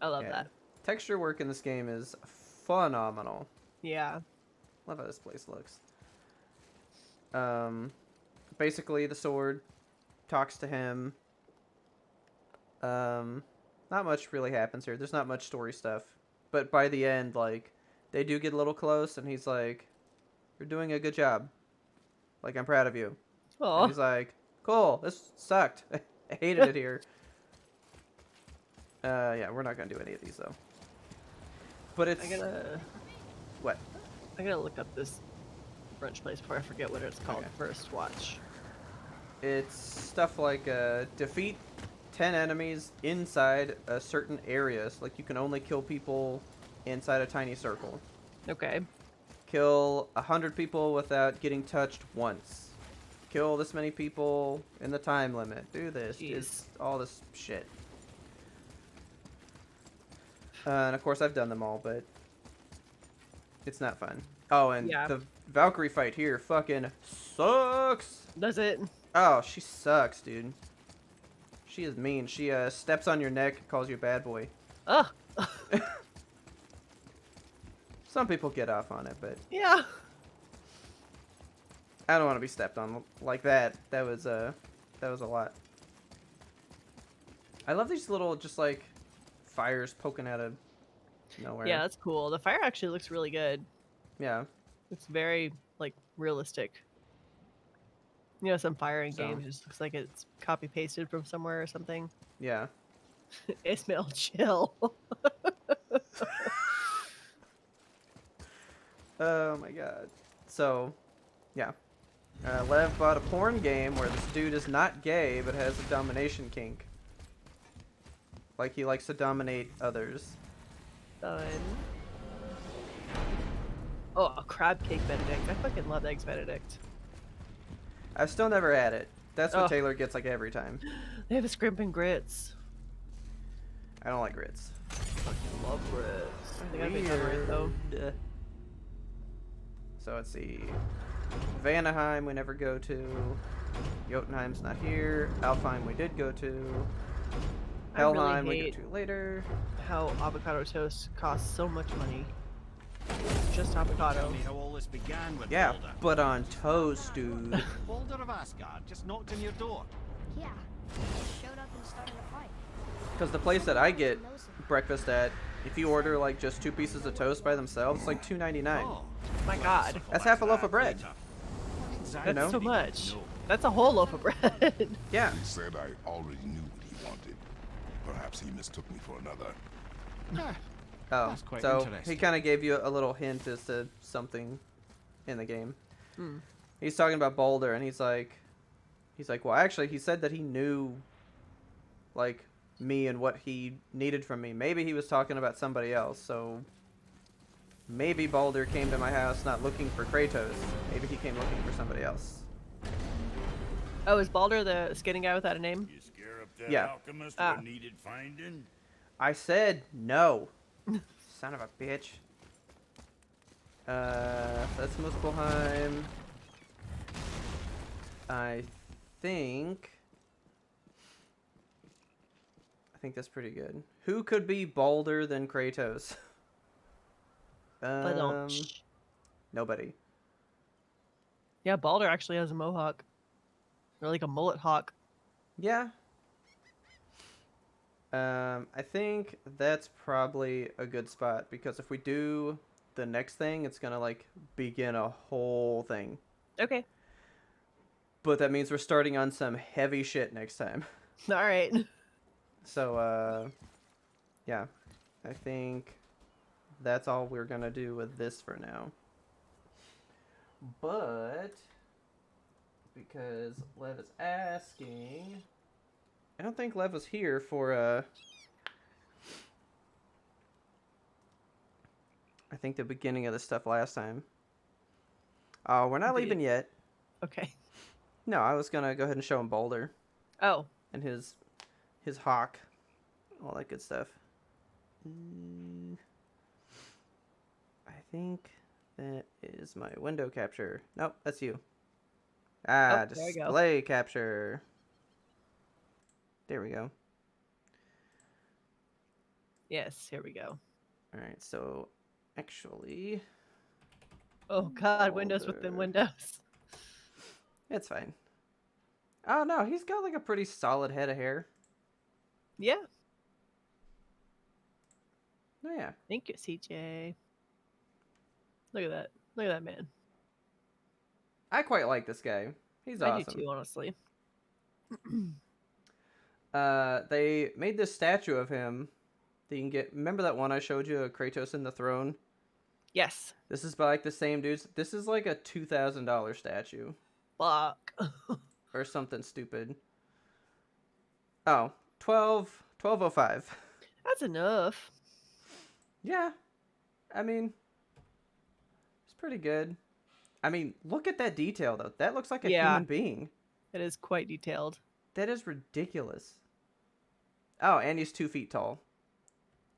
I love that. Texture work in this game is phenomenal. Yeah. Love how this place looks. Basically the sword talks to him. Not much really happens here. There's not much story stuff. But by the end, like, they do get a little close, and he's like, "You're doing a good job. Like, I'm proud of you." Aww. And he's like, "Cool, this sucked. I hated it here." Yeah, we're not gonna do any of these, though. But it's... What? I gotta look up this brunch place before I forget what it's called. Okay. First watch. It's stuff like defeat 10 enemies inside a certain area. So, like, you can only kill people inside a tiny circle. Okay. Kill 100 people without getting touched once. Kill this many people in the time limit. Do this. It's all this shit. And of course, I've done them all, but it's not fun. Oh, and the Valkyrie fight here fucking sucks. Does it? Oh, she sucks, dude. She is mean. She steps on your neck and calls you a bad boy. Ugh. Some people get off on it, but yeah. I don't want to be stepped on like that. That was a lot. I love these little just like fires poking out of nowhere. Yeah, that's cool. The fire actually looks really good. Yeah. It's very like realistic. You know, some fire in games just looks like it's copy pasted from somewhere or something. Yeah. Ismail, chill. Oh my god. So, yeah. Lev bought a porn game where this dude is not gay but has a domination kink. Like he likes to dominate others. Done. Oh, a crab cake Benedict. I fucking love eggs Benedict. I've still never had it. That's what Taylor gets like every time. They have a scrimp and grits. I don't like grits. I fucking love grits. I think I'd be over it though. So let's see. Vanaheim we never go to. Jotunheim's not here. Alfheim we did go to. Helheim we go to later. How avocado toast costs so much money. Just avocado. Tell me how all this began with Yeah, Baldur. but on toast, dude. Baldur of Asgard just knocked on your door. Yeah. He just showed up and started a fight. Because the place that I get breakfast at, if you order like just 2 pieces of toast by themselves, it's like $2.99. Oh, My God. That's half a loaf of bread. exactly. That's so much. That's a whole loaf of bread. Yeah. He said I already knew what he wanted. Perhaps he mistook me for another. Oh, That's quite so interesting. he kind of gave you a little hint as to something in the game. Hmm. He's talking about Baldur, and he's like, well, actually, he said that he knew, like, me and what he needed from me. Maybe he was talking about somebody else, so maybe Baldur came to my house not looking for Kratos. Maybe he came looking for somebody else. Oh, is Baldur the skinny guy without a name? You scare up that Yeah. alchemist what needed finding? I said no. Son of a bitch. That's Muspelheim. I think that's pretty good. Who could be balder than Kratos? Nobody. Yeah, Balder actually has a mohawk. Or like a mullet hawk. Yeah. I think that's probably a good spot because if we do the next thing, it's gonna like begin a whole thing. Okay. But that means we're starting on some heavy shit next time. All right. So, yeah, I think that's all we're gonna do with this for now. But because Lev is asking, I don't think Lev was here for I think the beginning of the stuff last time. Oh, we're not leaving yet. Okay. No, I was gonna go ahead and show him Boulder. Oh. And his hawk, all that good stuff. I think that is my window capture. Nope, that's you. Ah, display capture. There we go. Yes, here we go. All right, so actually. Oh God, Windows within Windows. It's fine. Oh no, he's got like a pretty solid head of hair. Yeah. Oh yeah. Thank you, CJ. Look at that. Look at that man. I quite like this guy. He's awesome. I do too, honestly. They made this statue of him that you can get. Remember that one I showed you, of Kratos in the throne? Yes. This is by like the same dudes. This is like a $2,000 statue. Fuck. Or something stupid. Oh, 1205. That's enough. Yeah. I mean, it's pretty good. I mean, look at that detail though. That looks like a human being. It is quite detailed. That is ridiculous. Oh, and he's 2 feet tall.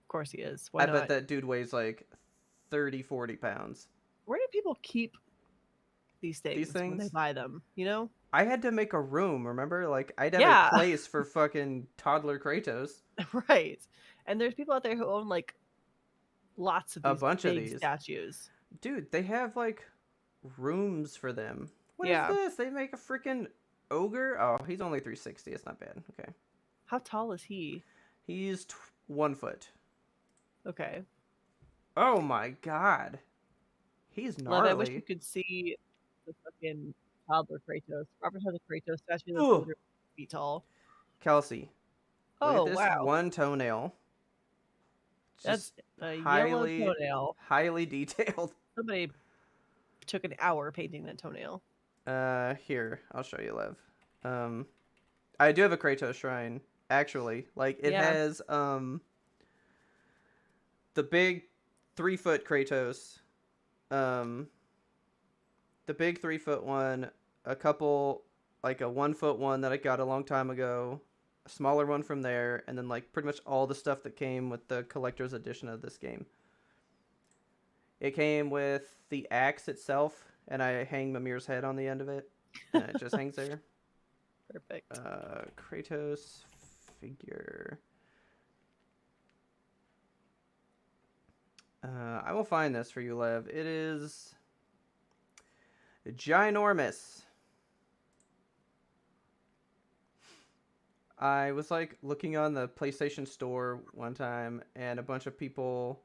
Of course he is. Why I not? bet that dude weighs like 30, 40 pounds. Where do people keep these things when they buy them? You know? I had to make a room, remember? Like, I'd have a place for fucking toddler Kratos. Right. And there's people out there who own, like, lots of these bunch big of these statues. Dude, they have, like, rooms for them. What is this? They make a freaking ogre? Oh, he's only 360. It's not bad. Okay. How tall is he? He's 1 foot. Okay. Oh my god. He's gnarly. Love, I wish you could see the fucking toddler Kratos. Robert has a Kratos statue that's 100 feet tall. Kelsey. Oh, look at this one toenail. That's a yellow toenail. Highly detailed. Somebody took an hour painting that toenail. Here, I'll show you, Lev. I do have a Kratos shrine, actually. Like, it has, the big 3-foot Kratos, the big 3-foot one, a couple, like a 1-foot one that I got a long time ago, a smaller one from there, and then like pretty much all the stuff that came with the collector's edition of this game. It came with the axe itself, and I hang Mimir's head on the end of it, and it just hangs there. Perfect. Kratos figure. I will find this for you, Lev. It is ginormous. I was like looking on the PlayStation Store one time, and a bunch of people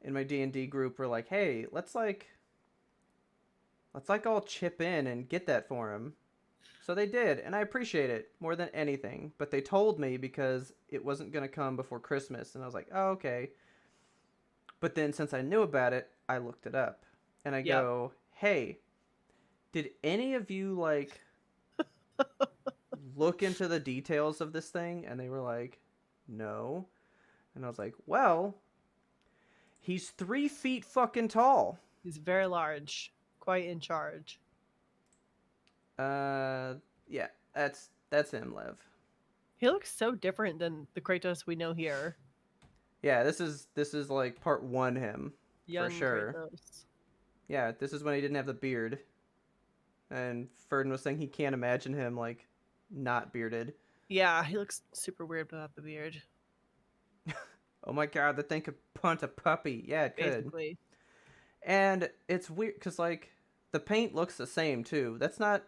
in my D&D group were like, "Hey, let's all chip in and get that for him." So they did, and I appreciate it more than anything. But they told me because it wasn't going to come before Christmas, and I was like, "Oh, okay." But then since I knew about it, I looked it up. And I go, "Hey, did any of you like look into the details of this thing?" And they were like, "No." And I was like, "Well, he's 3 feet fucking tall." He's very large, quite in charge. Yeah, that's him, Lev. He looks so different than the Kratos we know here. Yeah, this is like part 1 him. Young for sure. Kratos. Yeah, this is when he didn't have the beard. And Ferdin was saying he can't imagine him, like, not bearded. Yeah, he looks super weird without the beard. Oh my god, that thing could punt a puppy. Yeah, it could. Basically. And it's weird, because, like, the paint looks the same, too. That's not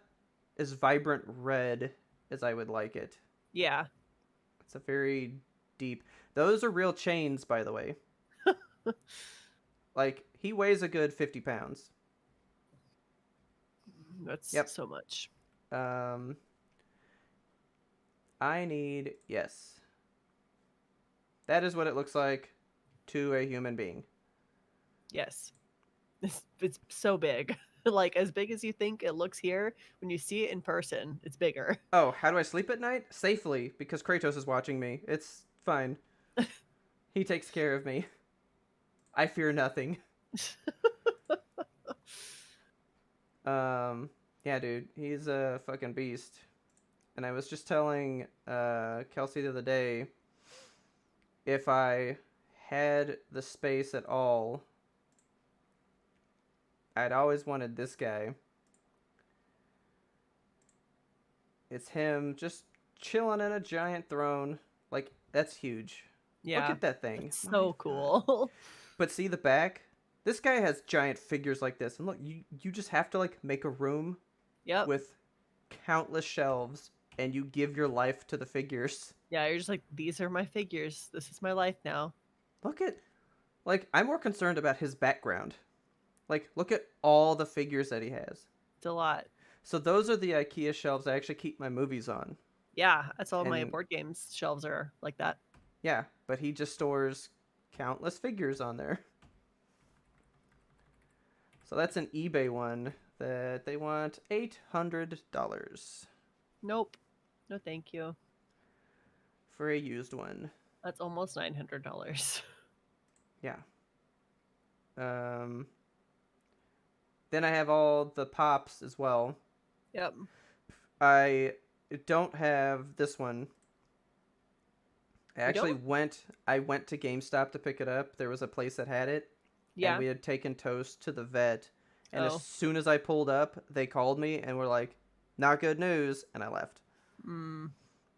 as vibrant red as I would like it. Yeah. It's a very deep... Those are real chains, by the way. Like, he weighs a good 50 pounds. That's so much. I need... Yes. That is what it looks like to a human being. Yes. It's so big. Like, as big as you think it looks here, when you see it in person, it's bigger. Oh, how do I sleep at night? Safely, because Kratos is watching me. It's fine. He takes care of me. I fear nothing. Yeah, dude, he's a fucking beast. And I was just telling Kelsey the other day, if I had the space at all, I'd always wanted this guy. It's him just chilling in a giant throne. Like, that's huge. Yeah. Look at that thing. It's so cool. But see the back? This guy has giant figures like this. And look, you just have to, like, make a room with countless shelves, and you give your life to the figures. Yeah, you're just like, these are my figures. This is my life now. Look at... Like, I'm more concerned about his background. Like, look at all the figures that he has. It's a lot. So those are the IKEA shelves I actually keep my movies on. Yeah, that's all my board games shelves are like that. Yeah, but he just stores countless figures on there. So that's an eBay one that they want $800. Nope. No thank you. For a used one. That's almost $900. Yeah. Then I have all the pops as well. Yep. I don't have this one. I went to GameStop to pick it up. There was a place that had it. Yeah. And we had taken Toast to the vet. And as soon as I pulled up, they called me and were like, not good news. And I left.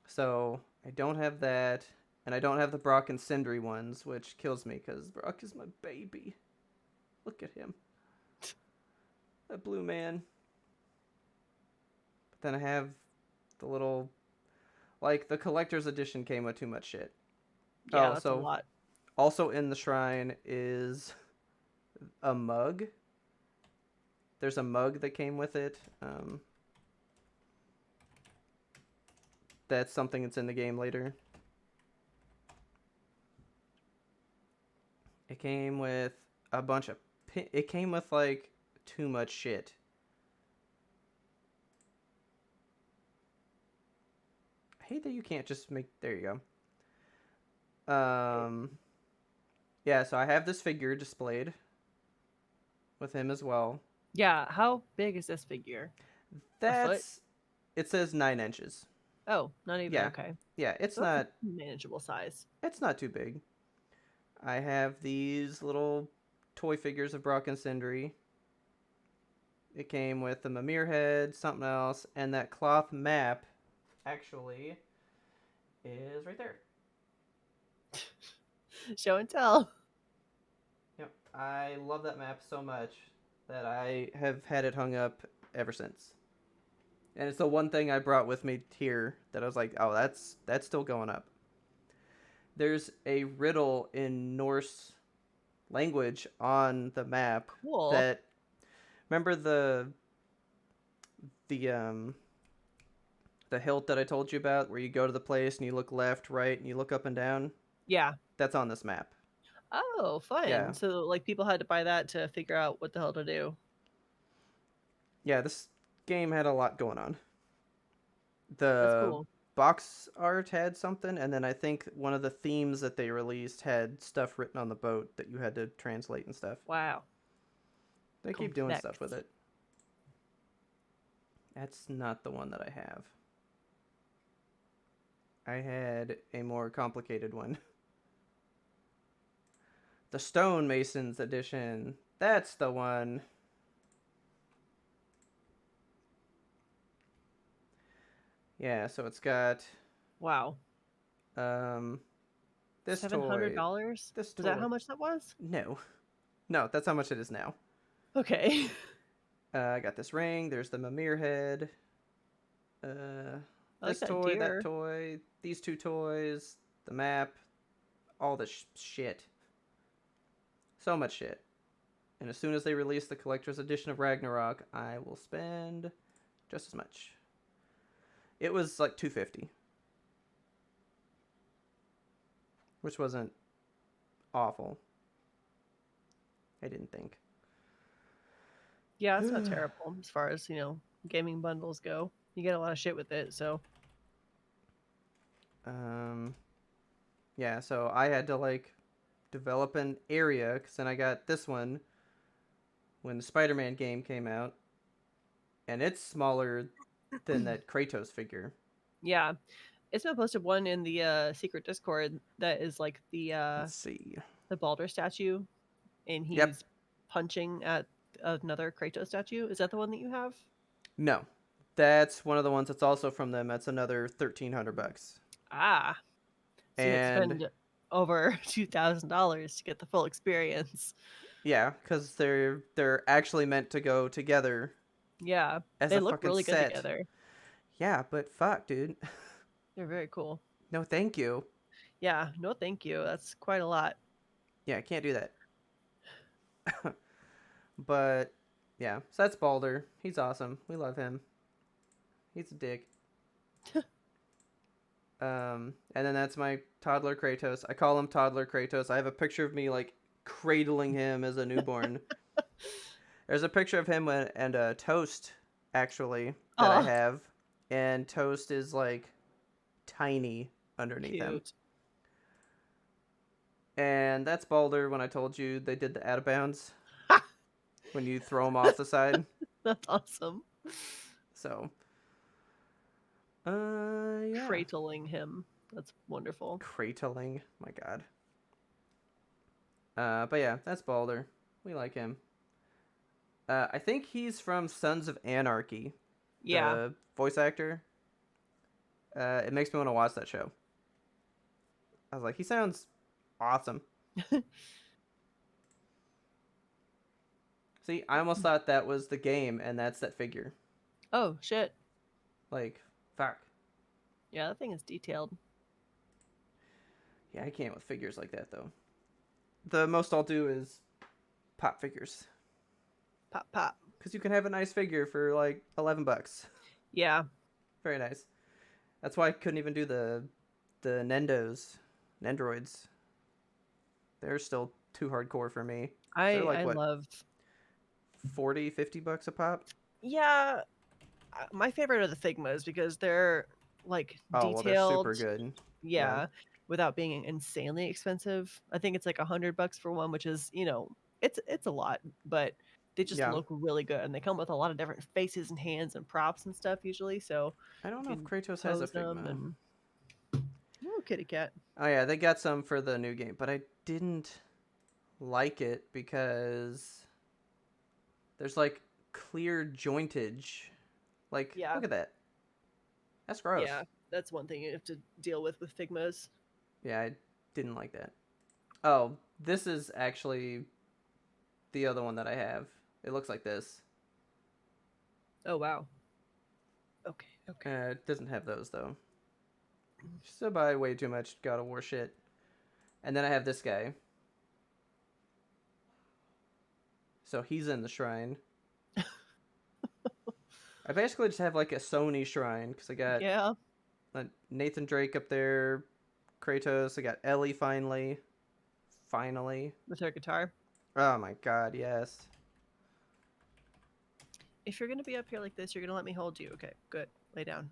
So I don't have that. And I don't have the Brock and Sindri ones, which kills me because Brock is my baby. Look at him. That blue man. But then I have the little... Like, the collector's edition came with too much shit. Yeah, that's a lot. Also in the shrine is a mug. There's a mug that came with it. That's something that's in the game later. It came with a bunch of... It came with, like, too much shit. I hate that you can't just make... There you go. Yeah, so I have this figure displayed with him as well. Yeah, how big is this figure? That's... It says 9 inches. Oh, not even, okay. Yeah, it's So not... that's a manageable size. It's not too big. I have these little toy figures of Brock and Sindri. It came with the Mimir head, something else, and that cloth map actually is right there. Show and tell. Yep, I love that map so much that I have had it hung up ever since. And it's the one thing I brought with me here that I was like, oh, that's still going up. There's a riddle in Norse language on the map. Cool. That... Remember the hilt that I told you about, where you go to the place and you look left, right, and you look up and down? Yeah. That's on this map. Oh, fun. Yeah. So, like, people had to buy that to figure out what the hell to do. Yeah, this game had a lot going on. That's cool. Box art had something, and then I think one of the themes that they released had stuff written on the boat that you had to translate and stuff. Wow. They keep doing stuff with it. That's not the one that I have. I had a more complicated one. The Stonemasons edition. That's the one. Yeah, so it's got Wow. This $700? This toy. Was that how much that was? No. No, that's how much it is now. Okay. I got this ring. There's the Mimir head. This toy, that toy, these 2 toys, the map, all the shit. So much shit. And as soon as they release the collector's edition of Ragnarok, I will spend just as much. It was like $250, which wasn't awful. I didn't think. Yeah, it's not terrible as far as, gaming bundles go. You get a lot of shit with it, so. Yeah, so I had to, like, develop an area, because then I got this one when the Spider-Man game came out, and it's smaller than that Kratos figure. Yeah. It's been posted one in the secret Discord that is like the Let's see. The Baldur statue, and he's punching at another Kratos statue. Is that the one that you have? No. That's one of the ones that's also from them. That's another $1,300. Ah. So you have to spend over $2,000 to get the full experience. Yeah, because they're actually meant to go together. Yeah, as they a look really good together. Yeah, but fuck, dude. They're very cool. No, thank you. Yeah, no, thank you. That's quite a lot. Yeah, I can't do that. But yeah, so that's Baldur. He's awesome. We love him. He's a dick. And then that's my toddler Kratos. I call him toddler Kratos. I have a picture of me like cradling him as a newborn. There's a picture of him and Toast actually that I have, and Toast is like tiny underneath him. And that's Baldur when I told you they did the out of bounds when you throw him off the side. That's awesome. So, yeah. Cradling him. That's wonderful. Cradling, my god. But yeah, that's Baldur. We like him. I think he's from Sons of Anarchy. Yeah. The voice actor. It makes me want to watch that show. I was like, he sounds awesome. See, I almost thought that was the game, and that's that figure. Oh, shit. Like, fuck. Yeah, that thing is detailed. Yeah, I can't with figures like that, though. The most I'll do is pop figures. Pop. Because you can have a nice figure for, like, $11. Yeah. Very nice. That's why I couldn't even do the Nendroids. They're still too hardcore for me. I what, love $40-$50 a pop. Yeah, my favorite are the Figmas because they're like detailed. Well, they're super good. Yeah, without being insanely expensive. I think it's like $100 for one, which is it's a lot, but they just look really good, and they come with a lot of different faces and hands and props and stuff usually. So I don't know if Kratos has a Figma. Oh, kitty cat. Oh yeah, they got some for the new game, but I didn't like it because there's like clear jointage. Like, look at that. That's gross. Yeah, that's one thing you have to deal with Figmas. Yeah, I didn't like that. Oh, this is actually the other one that I have. It looks like this. Oh, wow. Okay. It doesn't have those, though. Still buy way too much God of War shit. And then I have this guy. So he's in the shrine. I basically just have like a Sony shrine because I got Nathan Drake up there, Kratos. I got Ellie finally. With her guitar. Oh my god, yes. If you're gonna be up here like this, you're gonna let me hold you. Okay, good. Lay down.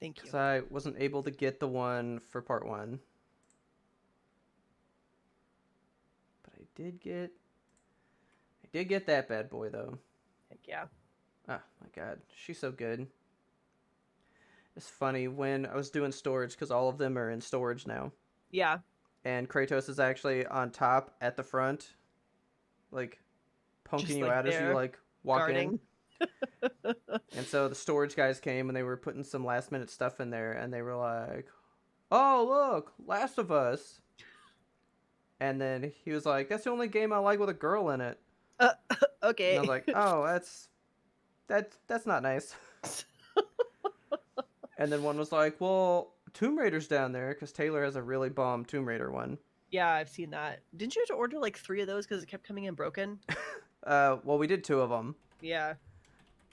Thank you. Because I wasn't able to get the one for part 1. But I did get that bad boy though. Heck yeah. Oh my god, she's so good. It's funny when I was doing storage because all of them are in storage now. Yeah. And Kratos is actually on top at the front, like poking you out as you like walk in. And so the storage guys came and they were putting some last minute stuff in there, and they were like, "Oh, look, Last of Us." And then he was like, "That's the only game I like with a girl in it." Okay. And I was like, "Oh, that's not nice." And then one was like, "Well, Tomb Raider's down there because Taylor has a really bomb Tomb Raider one." Yeah, I've seen that. Didn't you have to order like 3 of those because it kept coming in broken? Well, we did 2 of them. Yeah.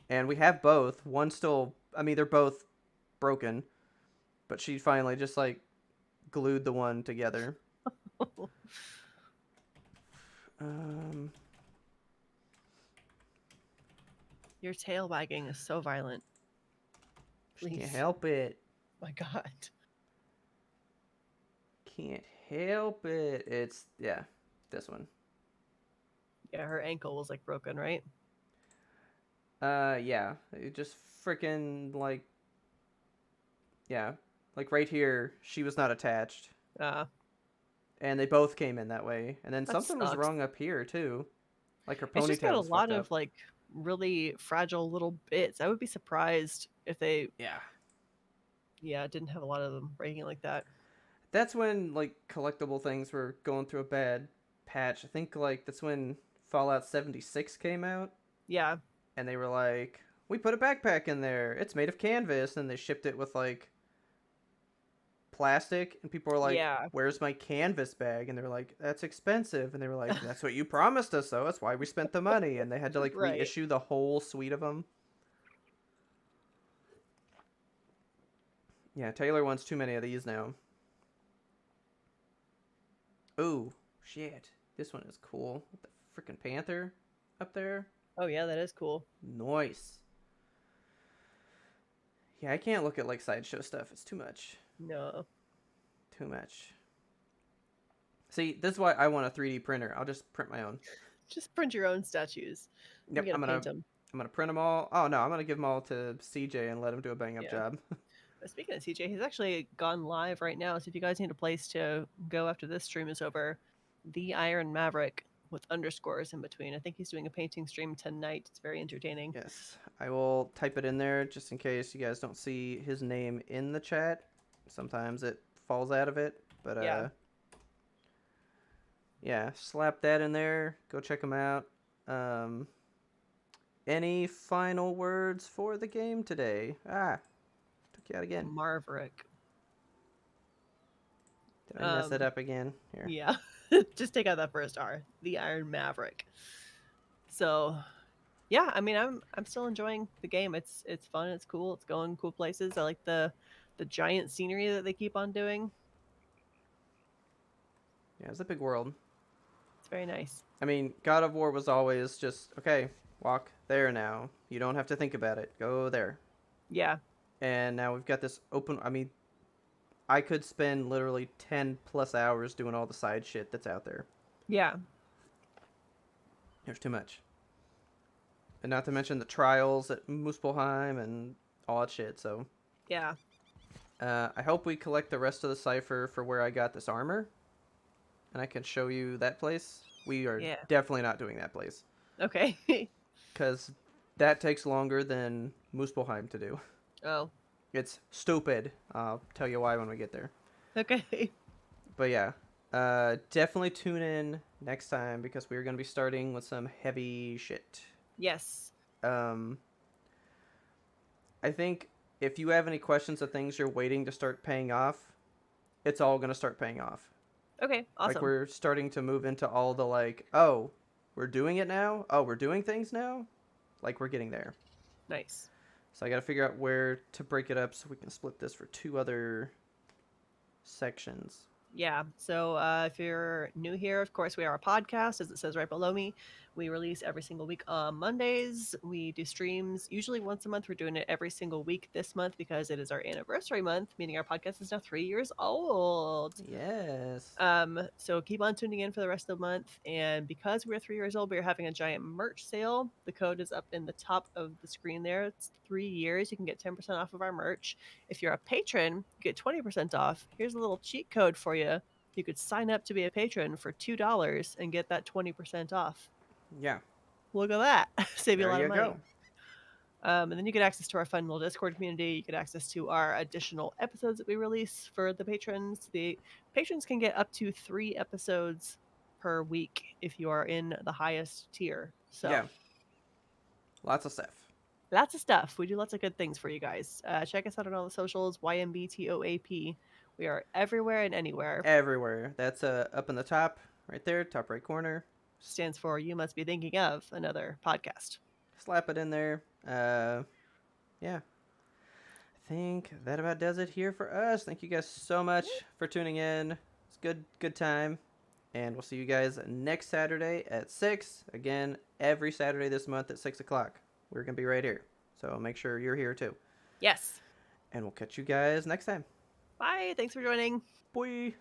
And we have both. One still, I mean, they're both broken, but she finally just like glued the one together. Your tail wagging is so violent. Please. Can't help it. My God. Can't help it. It's, yeah, this one. Yeah, her ankle was like broken, right? Yeah. It just freaking like, yeah, like right here, she was not attached. And they both came in that way. And then something was wrong up here too. Like her ponytail. It's just got a was lot fucked of up. like really fragile little bits. I would be surprised if they didn't have a lot of them breaking like that. That's when like collectible things were going through a bad patch. I think like that's when Fallout 76 came out. Yeah. And they were like, "We put a backpack in there. It's made of canvas." And they shipped it with like plastic, and people were like, "Where's my canvas bag?" And they were like, "That's expensive." And they were like, "That's what you promised us, though. That's why we spent the money." And they had to like reissue the whole suite of them. Yeah, Taylor wants too many of these now. Ooh, shit. This one is cool. With the freaking panther up there. Oh, yeah, that is cool. Nice. Yeah, I can't look at like sideshow stuff. It's too much. No. Too much. See, this is why I want a 3D printer. I'll just print my own. Just print your own statues. Yep, I'm gonna print them all. Oh no, I'm gonna give them all to CJ and let him do a bang up job. Speaking of CJ, he's actually gone live right now. So if you guys need a place to go after this stream is over, The Iron Maverick with underscores in between. I think he's doing a painting stream tonight. It's very entertaining. Yes, I will type it in there just in case you guys don't see his name in the chat. Sometimes it falls out of it, but yeah, slap that in there. Go check him out. Any final words for the game today? Took you out again. Maverick. Did I mess it up again? Here. Yeah. Just take out that first R. The Iron Maverick. So, yeah, I mean, I'm still enjoying the game. It's fun. It's cool. It's going cool places. I like the giant scenery that they keep on doing. Yeah, it's a big world. It's very nice. I mean, God of War was always just, okay, walk there now. You don't have to think about it. Go there. Yeah. And now we've got this open, I mean, I could spend literally 10 plus hours doing all the side shit that's out there. Yeah. There's too much. And not to mention the trials at Muspelheim and all that shit, so. Yeah. I hope we collect the rest of the cipher for where I got this armor. And I can show you that place. We are definitely not doing that place. Okay. Because that takes longer than Muspelheim to do. Oh. It's stupid. I'll tell you why when we get there. Okay. But yeah, definitely tune in next time because we're going to be starting with some heavy shit. Yes. I think if you have any questions of things you're waiting to start paying off, it's all going to start paying off. Okay, awesome. Like we're starting to move into all the like, oh, we're doing it now? Oh, we're doing things now? Like we're getting there. Nice. So I got to figure out where to break it up so we can split this for 2 other sections. Yeah, so if you're new here, of course, we are a podcast, as it says right below me. We release every single week on Mondays. We do streams usually once a month. We're doing it every single week this month because it is our anniversary month, meaning our podcast is now 3 years old. Yes. So keep on tuning in for the rest of the month. And because we're 3 years old, we're having a giant merch sale. The code is up in the top of the screen there. It's 3 years. You can get 10% off of our merch. If you're a patron, you get 20% off. Here's a little cheat code for you. You could sign up to be a patron for $2 and get that 20% off. Yeah. Look at that. Save you a lot of money. Go. And then you get access to our fun little Discord community. You get access to our additional episodes that we release for the patrons. The patrons can get up to 3 episodes per week if you are in the highest tier. So yeah, lots of stuff. Lots of stuff. We do lots of good things for you guys. Check us out on all the socials. YMBToAP. We are everywhere and anywhere. Everywhere. That's up in the top, right there, top right corner. Stands for You Must Be Thinking of Another Podcast. Slap it in there. Yeah. I think that about does it here for us. Thank you guys so much for tuning in. It's good time. And we'll see you guys next Saturday at 6. Again, every Saturday this month at 6 o'clock. We're going to be right here. So make sure you're here too. Yes. And we'll catch you guys next time. Bye. Thanks for joining. Bye.